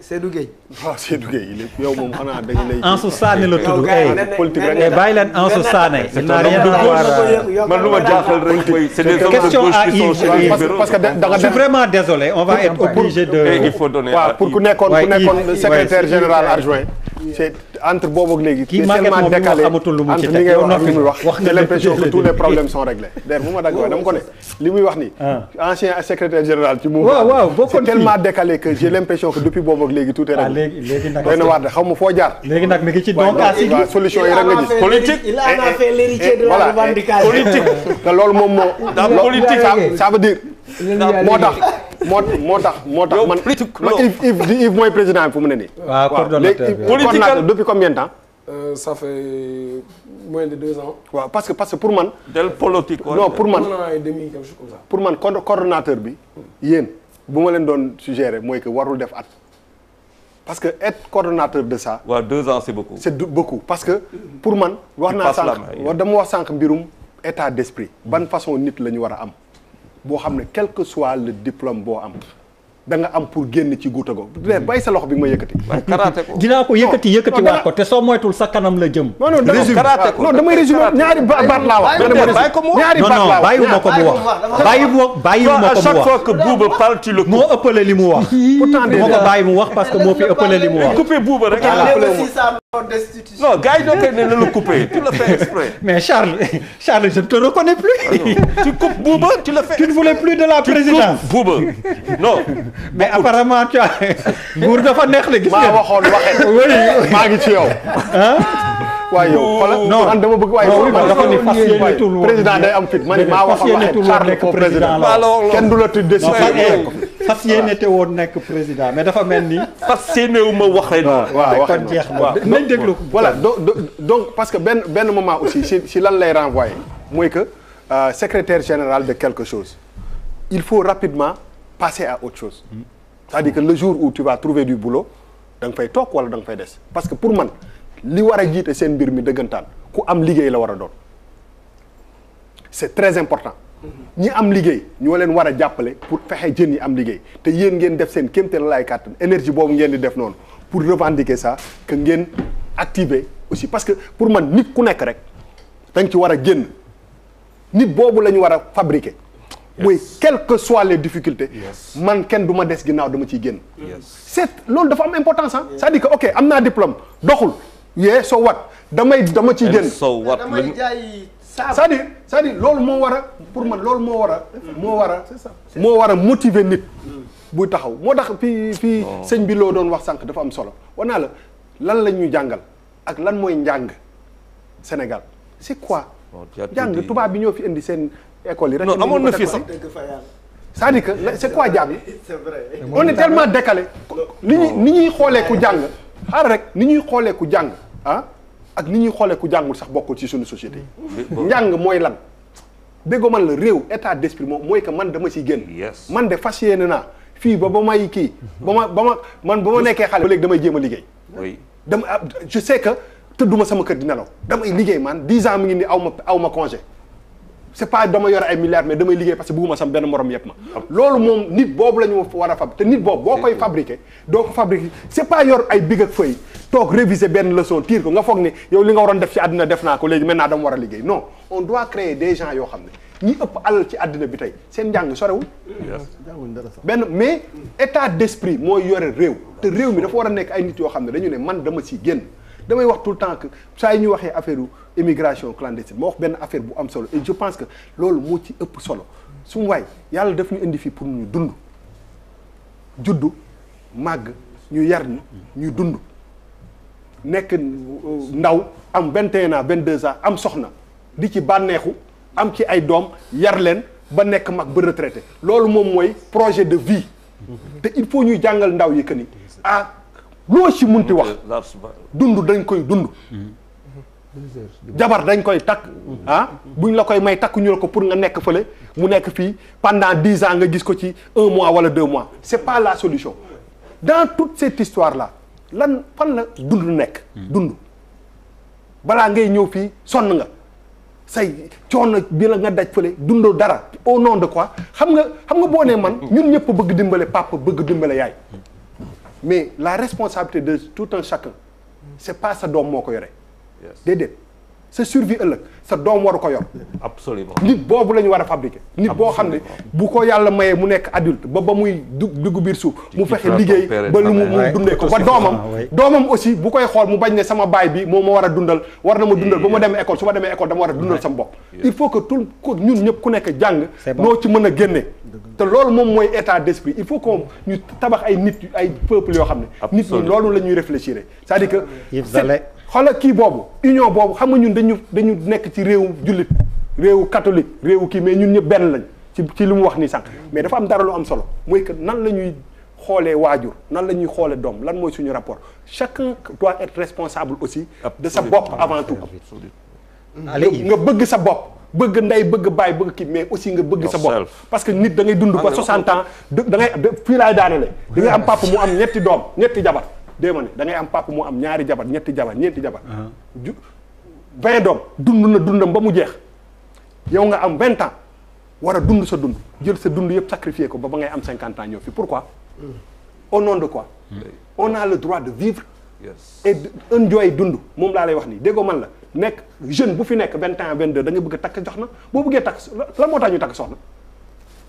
Seydou Gueye. waaw Seydou Gueye il est yow moom xanaa dañu lay. Ansou Sané la tudd politique rek bàyyi leen Ansou Sané. il n'a rien à voir man lu ma jaaxal rek mooy c'est des hommes de gauche qui sont chez les libéraux. parce que da nga je suis vraiment désolé on va être obligé de. il faut donner waaw pour ku nekkoon secrétaire général adjoint. c'est entre boobu ak léegi. kii Maguette moom li mu wax amatul lu mu ci teg yow noppi wax j'ai l'impression que tous les problèmes sont réglés. d'ailleurs bu ma dagg dama ko ne li muy wax ni. ancien secrétaire général ci mouvement. waaw c'est tellement décalé que j'ai l'impression que depuis boobu ak léegi tout est réglé. léegi nag doy na waar de xaw ma foo jaar. léegi nag mi ngi ci donc solution yi rek nga gis. politique il en a fait l'héritier de la revendication. politique te loolu moom moo. politique ça veut dire. moo tax man Yves mooy président bi fu mu ne nii. waaw coordonnateur bi coordonnateur depuis combien de temps. Ça fait moins de 2 ans. waaw parce que pour man. del politique non pour man 1 an et demi quelque chose comme ça. pour man coordonnateur bi yéen bu ma leen doon suggérer mooy que warul def at. parce que être coordonnateur de ça. waaw 2 ans c'est beaucoup. c'est beaucoup parce que pour man. wax naa sànq dama wax sànq mbirum état d'esprit. ban façon nit la ñu war a am. boo xam ne quel que soit le diplôme boo am da nga am pour génn ci guuta go bàyyi sa loxo bi nga ma yëkkati. karaté ko dinaa ko yëkkati waat ko te soo moytul sa kanam la jëm. non damay résumé ñaari baat laa wax. bàyyi ko mu ñaari baat laa wax bàyyiwuma ko mu wax. bàyyiwuma ko mu wax à chaque fois que Bouba parle tu le coupes. moo ëppale li mu wax. pourtant moo ko bàyyi mu wax parce que moo fi ëppale li mu wax. coupé Bouba rek. non gars yi ñoo koy ne la couper tu le fais exprès. mais Charles je ne te reconnais plus. tu coupes Bouba tu le fais. tu ne voulais plus de la présidence. Bouba non. mais apparemment tu as nguur dafa neex la gis nga. maa waxoon waxee. maa ngi ci yow. waaye yow xoolal non man dama bëgg waaye dafa ni fas yéene tur woon président day am fit ma ne maa waxoon waxee Charles ko président kenn du la tuddee fas yéene te woon nekk président mais dafa mel ni fas yéene wu ma waxee noonu. waaw kon jeex na nañ déglu voilà donc parce que benn moment aussi si lan lay renvoyer mooy que secrétaire général de quelque chose il faut rapidement passer à autre chose c'est-à-dire que le jour où tu vas trouver du boulot da nga fay toog wala da nga fay des parce que pour man li war a jiite seen mbir mi dëggantaan ku am liggéey la war a doon c'est très important ñi am liggéey ñoo leen war a jàppale pour fexe jën yi am liggéey te yéen ngeen def seen kéemteel laay kàttan énergie boobu ngeen di def noonu pour revendiquer ça que ngeen activer aussi parce que pour man nit ku nekk rek da nga ci war a génn nit boobu la ñu war a fabriquer mooy quelles que soient les difficultés man kenn du ma des ginnaaw dama ciy génn c'est loolu dafa am importance ah c'est-à-dire que ok am naa diplôme doxul so what dama ciy génn c'est-à-dire loolu moo war a pour man loolu moo war a motiver nit buy taxaw moo tax fii sëñ bi loo doon wax sànq dafa am solo war naa la lan la ñuy jàngal ak lan mooy njàng Sénégal c'est quoi jàng tubaab bi ñoo fi indi seen école yi rek. non amoon na fi sax c'est-à-dire que c'est quoi jàng. c'est vrai on est tellement décalé. ni ñuy xoolee ku jàng xaaral rek ni ñuy xoolee ku jàng ak ni ñuy xoolee ku jàngul sax bokkul ci suñu société yi. njàng mooy lan déggoo man la réew état d'esprit moom mooy que man dama ciy génn. man de fas yéene naa fii ba may kii ba ma nekkee xale ba léegi damay jéem a liggéey. oui je sais que tëdduma sama kër di nelaw damay liggéey man 10 ans mi ngi ni aw ma congé. c'est pas dama yor ay milliards mais damay liggéey parce que bëgguma sam benn morom yëpp ma loolu moom nit boobu la ñu war a fabriquer te nit boobu boo koy fabriquer doo ko fabriquer c'est pas yor ay big ak feuille toog réviser benn leçon tiir ko nga foog ni yow li nga waroon def ci àddina def naa ko léegi maintenant dama war a liggéey non on doit créer des gens yoo xam ne ñi ëpp alal ci àddina bi tey seen njàng sorewul benn mais état d'esprit mooy yore réew te réew mi dafa war a nekk ay nit yoo xam ne dañu ne man dama ci génn damay wax tout le temps que saa yi ñuy waxee affaire immigration clandestine ma wax benn affaire bu am solo et je pense que loolu moo ci ëpp solo sumu waay yàlla daf ñu indi fii pour ñu dund juddu màgg ñu yar ñu dund nekk ndaw am 21 ans 22 ans am soxna di ci bànneexu am ci ay doom yar leen ba nekk mag ba retraité loolu moom mooy projet de vie te il faut ñuy jàngal ndaw yi que ni loo ci munti wax dund dañ koy dund jabar dañ koy takk buñ la koy may takk ñu la ko pour nga nekk fële mu nekk fii pendant 10 ans nga gis ko ci 1 mois wala 2 mois c'est pas la solution dans toute cette histoire là lan fan la dund nekk dund balaa ngay ñëw fii sonn nga say coono bi la nga daj fële dundoo dara au nom de quoi xam nga boo nee man ñun ñëpp bëgg dimbale papa bëgg dimbale yaay mais la responsabilité de tout un chacun c'est pas sa doom moo ko yore déedéet sa survie ëllëg sa doom waru ko yor absolument nit boobu la ñu war a fabriquer nit boo xam ne bu ko yàlla mayee mu nekk adulte ba muy dugg biir suuf mu fexe liggéey ba lu mu dundee ko ba doomam aussi bu koy xool mu bañ ne sama baay bi moo ma war a dundal war na ma dundal ba ma demee école su ma demee école dama war a dundal sama bopp il faut que tout ñun ñëpp ku nekk jàng noo ci mën a génne te loolu moom mooy état d'esprit il faut que ñu tabax ay nit ay peuple yoo xam ne nit ñi loolu la ñuy réfléchir c'est-à-dire que xoolal kii boobu union boobu xam nga ñun dañu nekk ci réewu jullit réewu catholique réewu kii mais ñun ñëpp benn lañ ci li mu wax nii sànq mais dafa am dara lu am solo mooy que nan la ñuy xoolee waajur nan la ñuy xoolee doom lan mooy suñu rapport chacun doit être responsable aussi de sa bopp avant tout nga bëgg sa bopp bëgg ndey bëgg baay bëgg kii mais aussi nga bëgg sa bopp parce que nit da ngay dund ba 60 ans da ngay fii laay daanele di nga am papa mu am ñetti doom ñetti jabar déema ne da ngay am papa mu am ñaari jabar ñetti jabar ñeenti jabar 20 doom dundam ba mu jeex yow nga am 20 ans war a dund sa dund jël sa dund yëpp sacrifier ko ba ngay am 50 ans ñëw fi pourquoi au nom de quoi on a le droit de vivre et enjoy dund moom laa lay wax nii déggoo man la nekk jeune bu fi nekk 21 22 da nga bëgg a takk jox na boo bëggee takk lan moo tax ñu takk soxna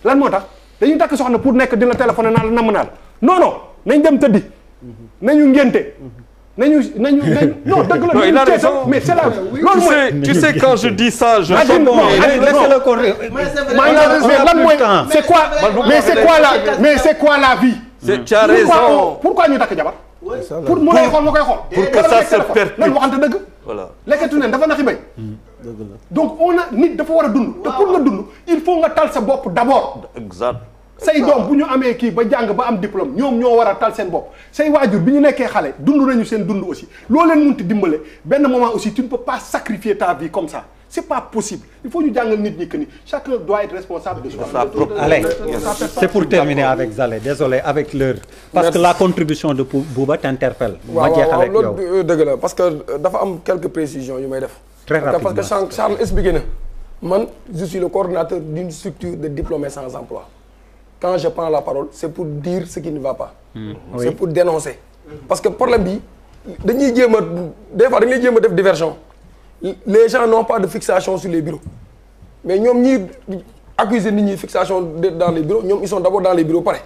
lan moo tax dañuy takk soxna pour nekk di la téléphoné naa la namm naa la non nañ dem tëddi nañu ngénte nañu non dëgg la il a raison mais c'est là tu sais quand je dis ça je c'est quoi la vie tu as raison pourquoi ñu takk jabar pour mu lay xool nga koy xool pour que ça se perpétue nan waxante dëgg voilà lekkatu neen dafa naxi bay donc nit dafa war a dund te pour nga dund il faut nga tal sa bopp d'abord exact say doom bu ñu amee kii ba jàng ba am diplôme ñoom ñoo war a tal seen bopp say waajur bi ñu nekkee xale dund nañu seen dund aussi loo leen munti dimbale benn moment aussi tu ne peux pas sacrifier ta vie comme ça c'est pas possible il faut ñu jàngal nit ñi que ni chacun doit être responsable de soi. Allez, c'est pour terminer avec Zale désolé avec l'heure parce que la contribution de Bouba t'interpelle. ma jeexal ak yow loolu dëgg la parce que dafa am quelques précisions yu may def. très rapidement parce que Charles expliqué na man je suis le coordonnateur d'une structure de diplômés sans emploi. Quand je prends la parole c'est pour dire ce qui ne va pas. C'est pour dénoncer. Parce que problème bi dañuy jéem a des fois dañuy jéem a def diversion. Les gens n'ont pas de fixation sur les bureaux mais ñoom ñii accuser nit ñi fixation dans les bureaux ñoom ils sont d'abord dans les bureaux pare.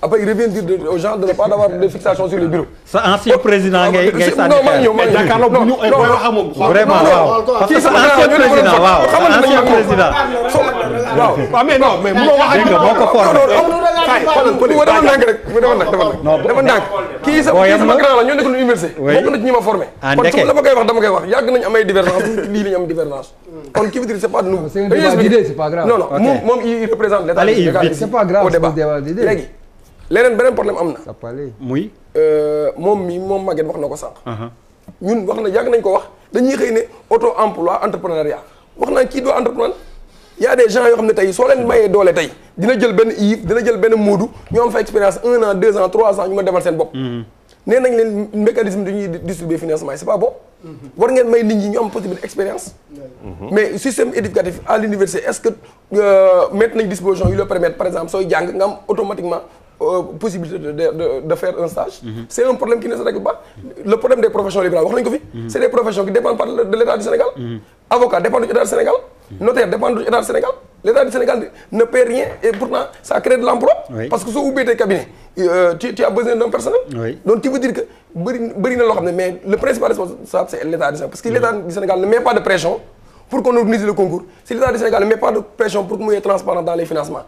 Après ils reviennent dire aux gens de ne pas avoir de fixation sur les bureaux. sa ancien président ngay sànni mais jàkkaarloo bu ñu booy wax moom vraiment waaw parce que sa ancien président waaw sa ancien président waaw mais non mais mënoo wax ak moo ko formé dafa ndànk rek dafa ndànk kii sama grand la ñoo nekk université bokk na ci ñi ma formé kon su dama koy wax yàgg nañu am ay divergence lii la ñu am divergence kon qui veut dire c'est pas de nouveau c'est un débat d'idées c'est pas grave non moom il représente l'état du Sénégal c'est pas grave au débat léegi leneen beneen problème am na muy moom Maguette wax na ko sànq ñun wax na yàgg nañ ko wax dañuy xëy ne auto emploi entrepreneuriat wax naa kii doo entreprendre y a des gens yoo xam ne tey soo leen mayee doole tey dina jël benn Yves dina jël benn Modou ñoo am fa expérience 1 an 2 ans 3 ans ñu ma demal seen bopp nee nañ leen mécanisme dañuy distribuer financement c'est pas bon war ngeen may nit ñi ñu am possibilité expérience mais système éducatif à l'université est-ce que mettre nañ disposition yu la permettre par exemple sooy jàng nga am automatiquement possibilité de faire un stage c'est un problème qui ne se règle pas le problème des professions libérales wax nañ ko fi c'est des professions qui dépendent pas de l'État du Sénégal avocat dépend du État du Sénégal notaire dépend du État du Sénégal l'État du Sénégal ne paie rien et pourtant ça crée de l'emploi parce que soo ubbee tey cabinet tu as besoin d'un personnel donc tu veux dire que bëri na loo xam ne mais le principal responsable c'est l'État du Sénégal parce que l'État du Sénégal ne met pas de pression pour qu'on organise le concours si l'État du Sénégal ne met pas de pression pour que mu y ait transparence dans les financements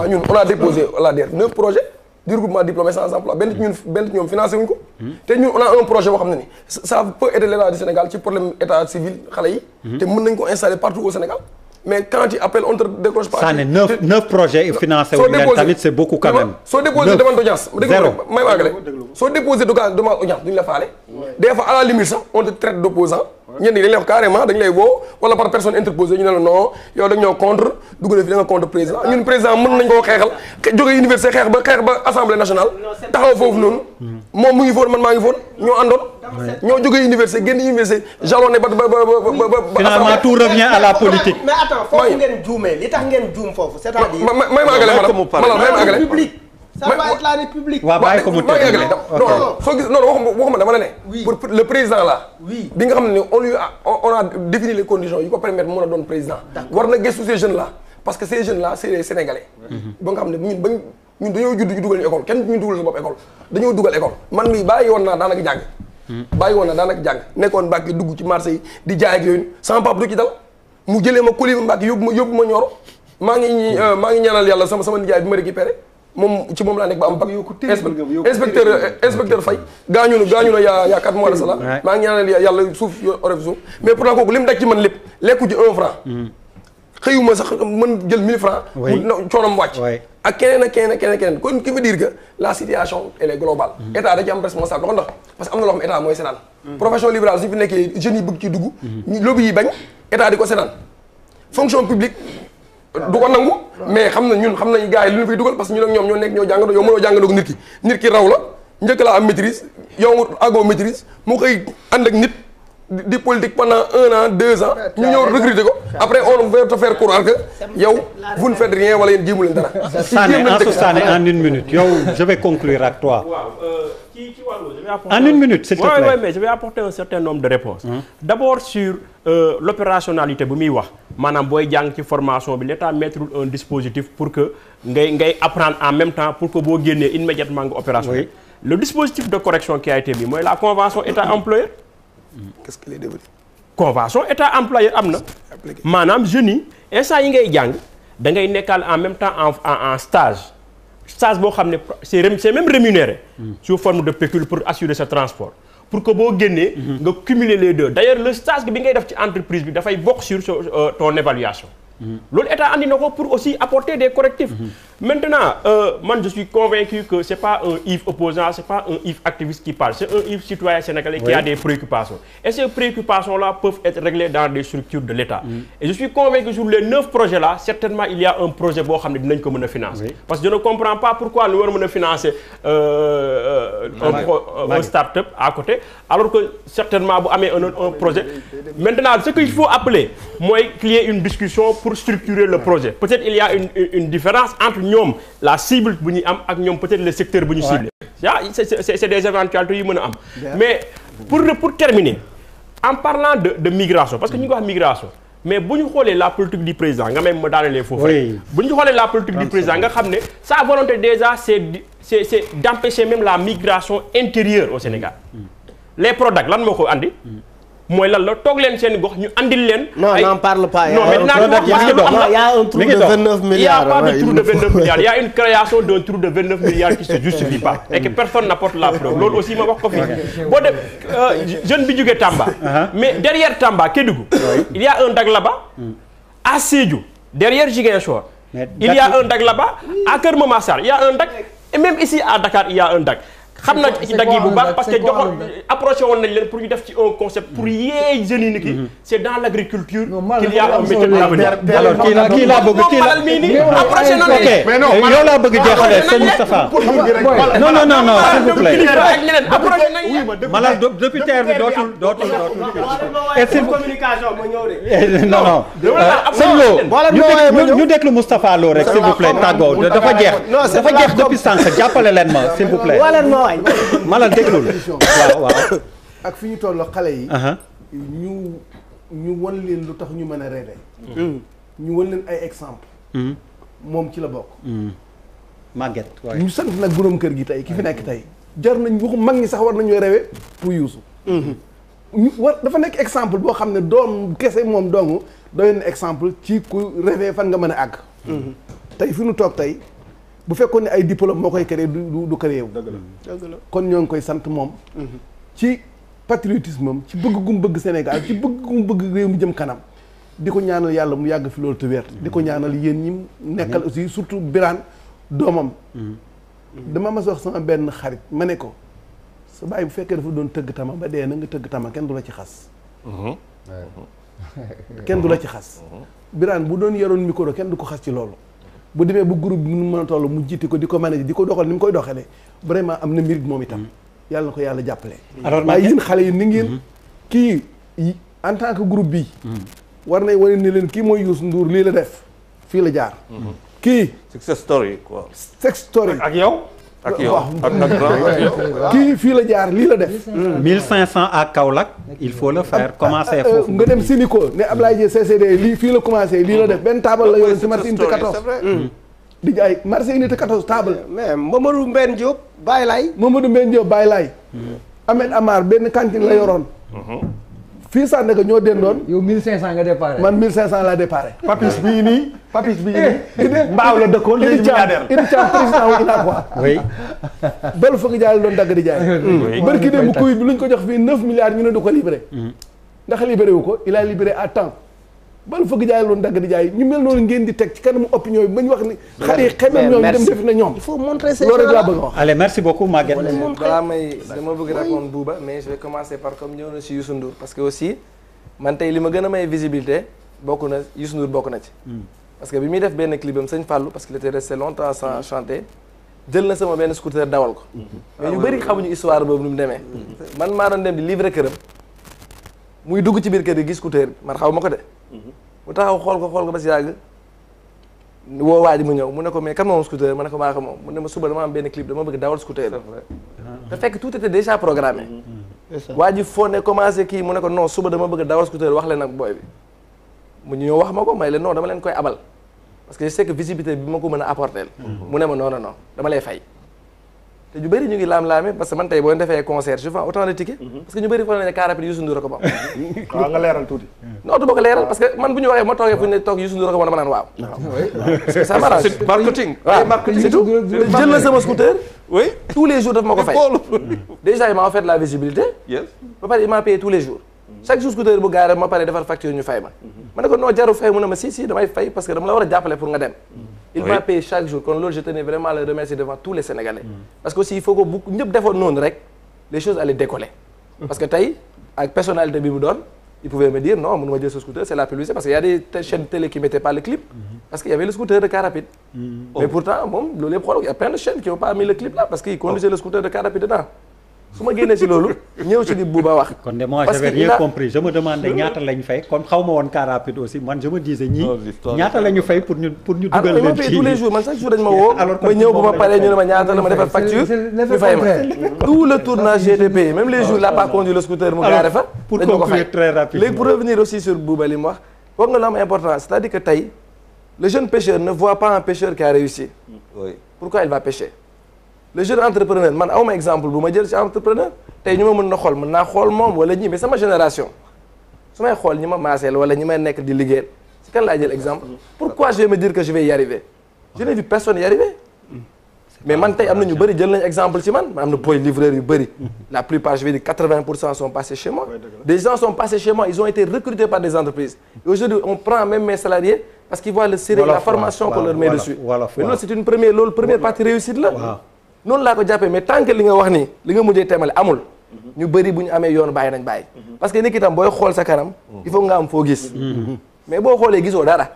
ñun on a déposé la DER 9 projets du regroupement diplômé sans emploi benn ci ñoom financé wuñ ko. te ñun on a un projet boo xam ne ni ça peut aider l'État du Sénégal ci problème état civil xale yi. te mën nañ ko installer partout au Sénégal. mais quand tu appelles on te décroche pas. ça ne 9 projets financés wuñ leen tamit c'est beaucoup quand même. soo déposé demande d'audience. zéro may waagale soo déposé demande audience duñu la faale. des fois à la limite sax on te traite d'opposant. ñenn ñi dañ lay wax carrément dañ lay woo wala par personne interposée ñu ne la non yow dañ ñoo contre dugg na fi da nga contre président ñun président mën nañ koo xeexal jógee université xeex ba assemblée nationale taxaw foofu noonu moom mu ngi foon man maa ngi foon ñoo àndoon ñoo jógee université génn université jalonné ba finalement tout revient à la politique. mais attends foofu ngeen juumee li tax ngeen juum foofu c'est-à-dire may ma àggale madame may ma àggale ça va être la République. waaw bàyyi ko mu tëj non soo gis non waxuma dama la ne. pour le président là. oui bi nga xam ne on a défini les conditions yi ko permettre mën a doon président. war na gëstu ces jeunes là parce que ces jeunes là c'est les Sénégalais. ba nga xam ne ñun dañoo judd ñu dugal ñu école kenn ñu dugal sa bopp école dañoo dugal école man mii bàyyi woon naa daanaka jàng. nekkoon Mbàkke dugg ci marché yi di jaay ak yooyu sama papa du ci dal mu jëlee ma Koli Mbàkke yóbbu ma Nioro maa ngi ñaanal yàlla sama nijaay bi ma récupéré moom ci moom laa nekk ba am bac inspecteur Faye gaañu na yaa 4 mois de cela maa ngi ñaanal yàlla suuf oref suuf mais pourtant kooku li mu daj ci man lépp lekku ci 1 franc xëyuma sax mën jël 1000 francs mu coonam wàcc ak keneen kon qui veut dire que la situation elle est globale état da ci am responsable ndax parce que am na loo xam état mooy seetaan profession libérale suñu fi nekkee jeunes yi bëgg ci dugg lobby yi bañ état di ko seetaan fonction publique du ko nangu mais xam nañ gars yi lu ñu fay dugal parce que ñun ak ñoom ñoo nekk ñoo jàngandoo yow mënoo jàngandoo nit ki raw la njëkk laa am maîtrise yow àggoo maîtrise mu koy ànd ak nit di politique pendant 1 an 2 ans ñu ñëw recruter ko après on va te faire croire que yow vous ne faites rien wala yéen jéemu leen dara. Sané en 1 minute yow je vais conclure ak toi. ci wàllu je vais apporter en 1 minute s'il te plaît. Oui, mais je vais apporter un certain nombre de réponses. D'abord sur l'opérationnalité bu muy wax maanaam booy jàng ci formation bi l'État mettre un dispositif pour que ngay apprendre en même temps pour que boo génnee immédiatement nga opérationnel. Le dispositif de correction qui a été mis mooy la convention État-employeur. Qu'est-ce qu'il est devenu? Convention État-employeur am na maanaam jeunes yi instant yi ngay jàng da ngay nekkaal en même temps en stage boo xam ne c'est même rémunéré sous forme de pécule pour assurer ce transport pour que boo génnee nga cumuler les deux d'ailleurs le stage bi ngay def ci entreprise bi dafay bokk sur ton évaluation loolu état andi na ko pour aussi apporter des correctifs maintenant man je suis convaincu que c'est pas un Yves opposant c'est pas un Yves activiste qui parle c'est un Yves citoyen sénégalais qui a des préoccupations et ces préoccupations là peuvent être réglées dans des structures de l'État et je suis convaincu sur les 9 projets là certainement il y a un projet boo xam ne dinañ ko mën a financer parce que je ne comprends pas pourquoi ñu war a mën a financer un start-up à côté alors que certainement bu amee un projet maintenant ce qu'il faut appeler mooy qu'il y ait une discussion pour structurer le projet peut-être il y a une différence entre ñoom la cible bu ñuy am ak ñoom peut-être le secteur bu ñu ciblé c'est des éventualités yu mën a am mais pour terminer en parlant de migration parce que ñu ngi wax migration mais bu ñu xoolee la politique du président nga même ma daanelee foofu rek bu ñu xoolee la politique du président nga xam ne sa volonté déjà c'est d'empêcher même la migration intérieure au Sénégal les Prodac lan moo ko andi mooy lan la toog leen seen gox ñu andil leen. non n'en parle pas. non mais dinaa ko wax parce que il y a un trou de 29 milliards. il y a pas de trou de 29 milliards il y a une création d'un trou de 29 milliards qui se justifie pas et que personne n'apporte la preuve loolu aussi ma wax ko fii boo def jeune bi jógee Tamba. mais derrière Tamba Kédougou. il y a un DAC là-bas. à Sédhiou derrière Ziguinchor. il y a un DAC là-bas à Keur Massar il y a un DAC et même ici à Dakar il y a un DAC. xam na ci dag yi bu baax parce que joxoon approché woon nañ leen pour ñu def ci un concept pour yee jeunes yi ni ki c'est dans l'agriculture qu'il y a un métier de l'avenir alors kii laa bëgg kii la mii nii approché na ok yow laa bëgg jeexalee sëñ Moustapha non s'il vous plaît ak ñeneen approché nañ Malal depuis terre bi dootul et s'il communication ma ñëw de non sëñ Lo ñu déglu Moustapha Lo rek s'il vous plaît tàggoo dafa jeex depuis sànq jàppale leen ma s'il vous plaît Malal déglul waaw ak fi ñu toll xale yi ñu won leen lu tax ñu mën a rêver ñu won leen ay exemple moom ci la bokk Maguette ñu sant nag borom kër gi tey ki fi nekk tey jar nañ waxu mag ñi sax war nañoo rêver pour Youssou ñu dafa nekk exemple boo xam ne doom kese moom doomu doy na exemple ci ku rêver fan nga mën a àgg tey fi ñu toog tey bu fekkoon ne ay diplôme moo koy créé du créé wu. dëgg la kon ñoo ngi koy sant moom. ci patriotisme am ci bëgg gum bëgg Sénégal ci bëgg gum bëgg réew mu jëm kanam. di ko ñaanal yàlla mu yàgg fi loolu te wér. di ko ñaanal yéen ñi nekkal aussi surtout Birane doomam. dama mas wax sama benn xarit ma ne ko sa baay bu fekkee dafa doon tëgg tama ba dee na nga tëgg tama kenn du la ci xas. kenn du la ci xas. Birane bu doon yoroon micro kenn du ko xas ci loolu. bu demee bu groupe bi mu mën a toll mu jiite ko di ko manager di ko doxal ni mu koy doxalee vraiment am na mérite moom itam. yàlla na ko yàlla jàppale. alors waaye yéen xale yi ni ngeen. kii en tant que groupe bi war nañ wane ni leen kii mooy Youssou Ndour lii la def fii la jaar. kii success story quoi. success story ak yow. ak yow ak kii fii la jaar lii la def. 1500 à Kaolack il faut le faire commencer foofu. nga dem Sinico ne Ablaye Dieng CCD lii fii la commencé lii la def benn taabal la yoroon ci marché unité 14. di jaay marché unité 14 taabal. mais Mamadou Mbène Diop Baye Laye. Mamadou Mbène Diop Baye Laye. Ahmed Amar benn cantine la yoroon. fii Sandaga ñoo dendoon. yow 1500 nga déparé. man 1500 laa déparé. papis bii nii. mbaaw la dëkkoon léegi milliardaire. Idi Thiam président wu Unacois. oui. bal foog jaay la doon dagg di jaay. barki démb kuy bi luñ ko jox fii 9 milliards ñu ne du ko libéré. ndax libéré wu ko il a libéré à temps. bal foog jaay la doon dagg di jaay ñu mel noonu ngeen di teg ci kanamu opinion yi ba ñu wax ni. xale yi xamee ñoom dem def na ñoom. il faut montrer ces loolu rek laa bëgg a wax. allez merci beaucoup Maguette. balaa may dama bëgg répondre Bouba mais je vais commencer par comme ñëw na si Youssou Ndour parce que aussi man tey li ma gën a may visibilité bokk na Youssou Ndour bokk na ci. parce que bi muy def benn clip am Sëñ Fallou parce qu'il était resté longtemps sans chanter jël na sama benn scooter dawal ko. mais ñu bëri xamuñu histoire boobu nu mu demee. man maa doon dem di livrer këram muy dugg ci biir kër gi gis scooter bi man xaw ma ko de. mu taxaw xool ko ba si yàgg woo waa ji mu ñëw mu ne ko mais kan moom scooter ma ne ko maa ko moom mu ne ma suba dama am benn clip dama bëgg dawal scooter te fekk tout était déjà programmé. waa ji foo ne commencé kii mu ne ko non suba dama bëgg dawal scooter wax leen ak booy bi mu ñëw wax ma ko may leen non dama leen koy abal parce que je sais que visibilité bi ma ko mën a apporter mu ne ma non dama lay fay. te ñu bëri ñu ngi laam-laame parce que man tey boo defee concert je vends autant de tickets. parce que ñu bëri foog nañ ne car rapide Youssou Ndour ko moom. waaw nga leeral tuuti. non du ma ko leeral parce que man bu ñu waxee ma toogee fu ñu ne toog Youssou Ndour ko moom dama naan waaw. parce que ça m'arrange. c'est marketing. waaw c'est tout jël na sama scooter. oui tous les jours daf ma ko fay. déjà il m'a offert la visibilité. yes ba pare il m'a payé tous les jours. chaque jour scooter bu gaare ma pare defar facture ñu fay ma. ma ne ko non jaru fay mu ne ma si damay fay parce que dama la war a jàppale pour nga dem. il m'a payé chaque jour kon loolu je tenais vraiment à le remercier devant tous les Sénégalais. parce que aussi il faut que bu ñëpp defoon noonu rek les choses allaient décoller. parce que tey ak personnalité bi mu doon il pouvait me dire non mënu ma jël ce scooter c'est la publicité parce que y a des chaînes télé qui mettaient pas le clip. parce que y avait le scooter de car rapide. mais pourtant moom loolu yëpp xoolal y a plein de chaînes qui ont pas mis le clip là parce que il conduisait le scooter de car rapide dedans. su ma génnee ci loolu ñëw ci li Bouba wax. kon de moi j'avais rien compris je me demandais ñaata lañ fay kon xaw ma woon car rapide aussi man je me disais ñii ñaata la ñu fay pour ñu dugal leen ci tous les jours man chaque jour dañ ma woo ma ñëw bu ma paree ñu ne ma ñaata la ma defal facture ñu fay ma tout le tournage j'ai été payé même les jours là pas conduit le scooter mu gaare fa pour dañ ma ko fay conclure très rapidement léegi pour revenir aussi sur Bouba li mu wax foog nga lu am important c'est-à-dire que tey le jeune pêcheur ne voit pas un pêcheur qui a réussi pourquoi il va pêcher le jeune entrepreneur man awma exemple bu ma jël ci entrepreneur tey ñu ma mën na xool mën naa xool moom wala ñii mais sama génération su may xool ñi ma maaseel wala ñi may nekk di liggéeyal ci kan laa jël exemple pourquoi je vais me dire que je vais y arriver je n'ai vu personne y arriver mais man tey am na ñu bëri jël nañ exemple ci man am na boy livreur yu bëri la plupart je vais dire 80% sont passés chez moi des gens sont passés chez moi ils ont été recrutés par des entreprises et aujourd'hui on prend même mes salariés parce qu'ils voient le sérieux la formation qu'on leur met dessus mais loolu c'est une première partie réussite la noonu laa ko jàppee mais tant que li nga wax nii li nga mujjee temale amul ñu bëri bu ñu amee yoon bàyyi nañ bàyyi parce que nit ki tam booy xool sa kanam il faut nga am foo gis mais boo xoolee gisoo dara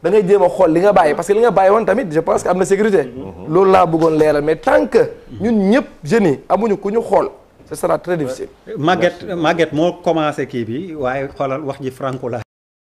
da ngay jéem a xool li nga bàyyi parce que li nga bàyyi woon tamit je pense que am na sécurité loolu laa bëggoon leeral mais tant que ñun ñëpp jeunes yi amuñu ku ñu xool ce sera très difficile Maguette moo commencé kii bi waaye xoolal wax ji franco la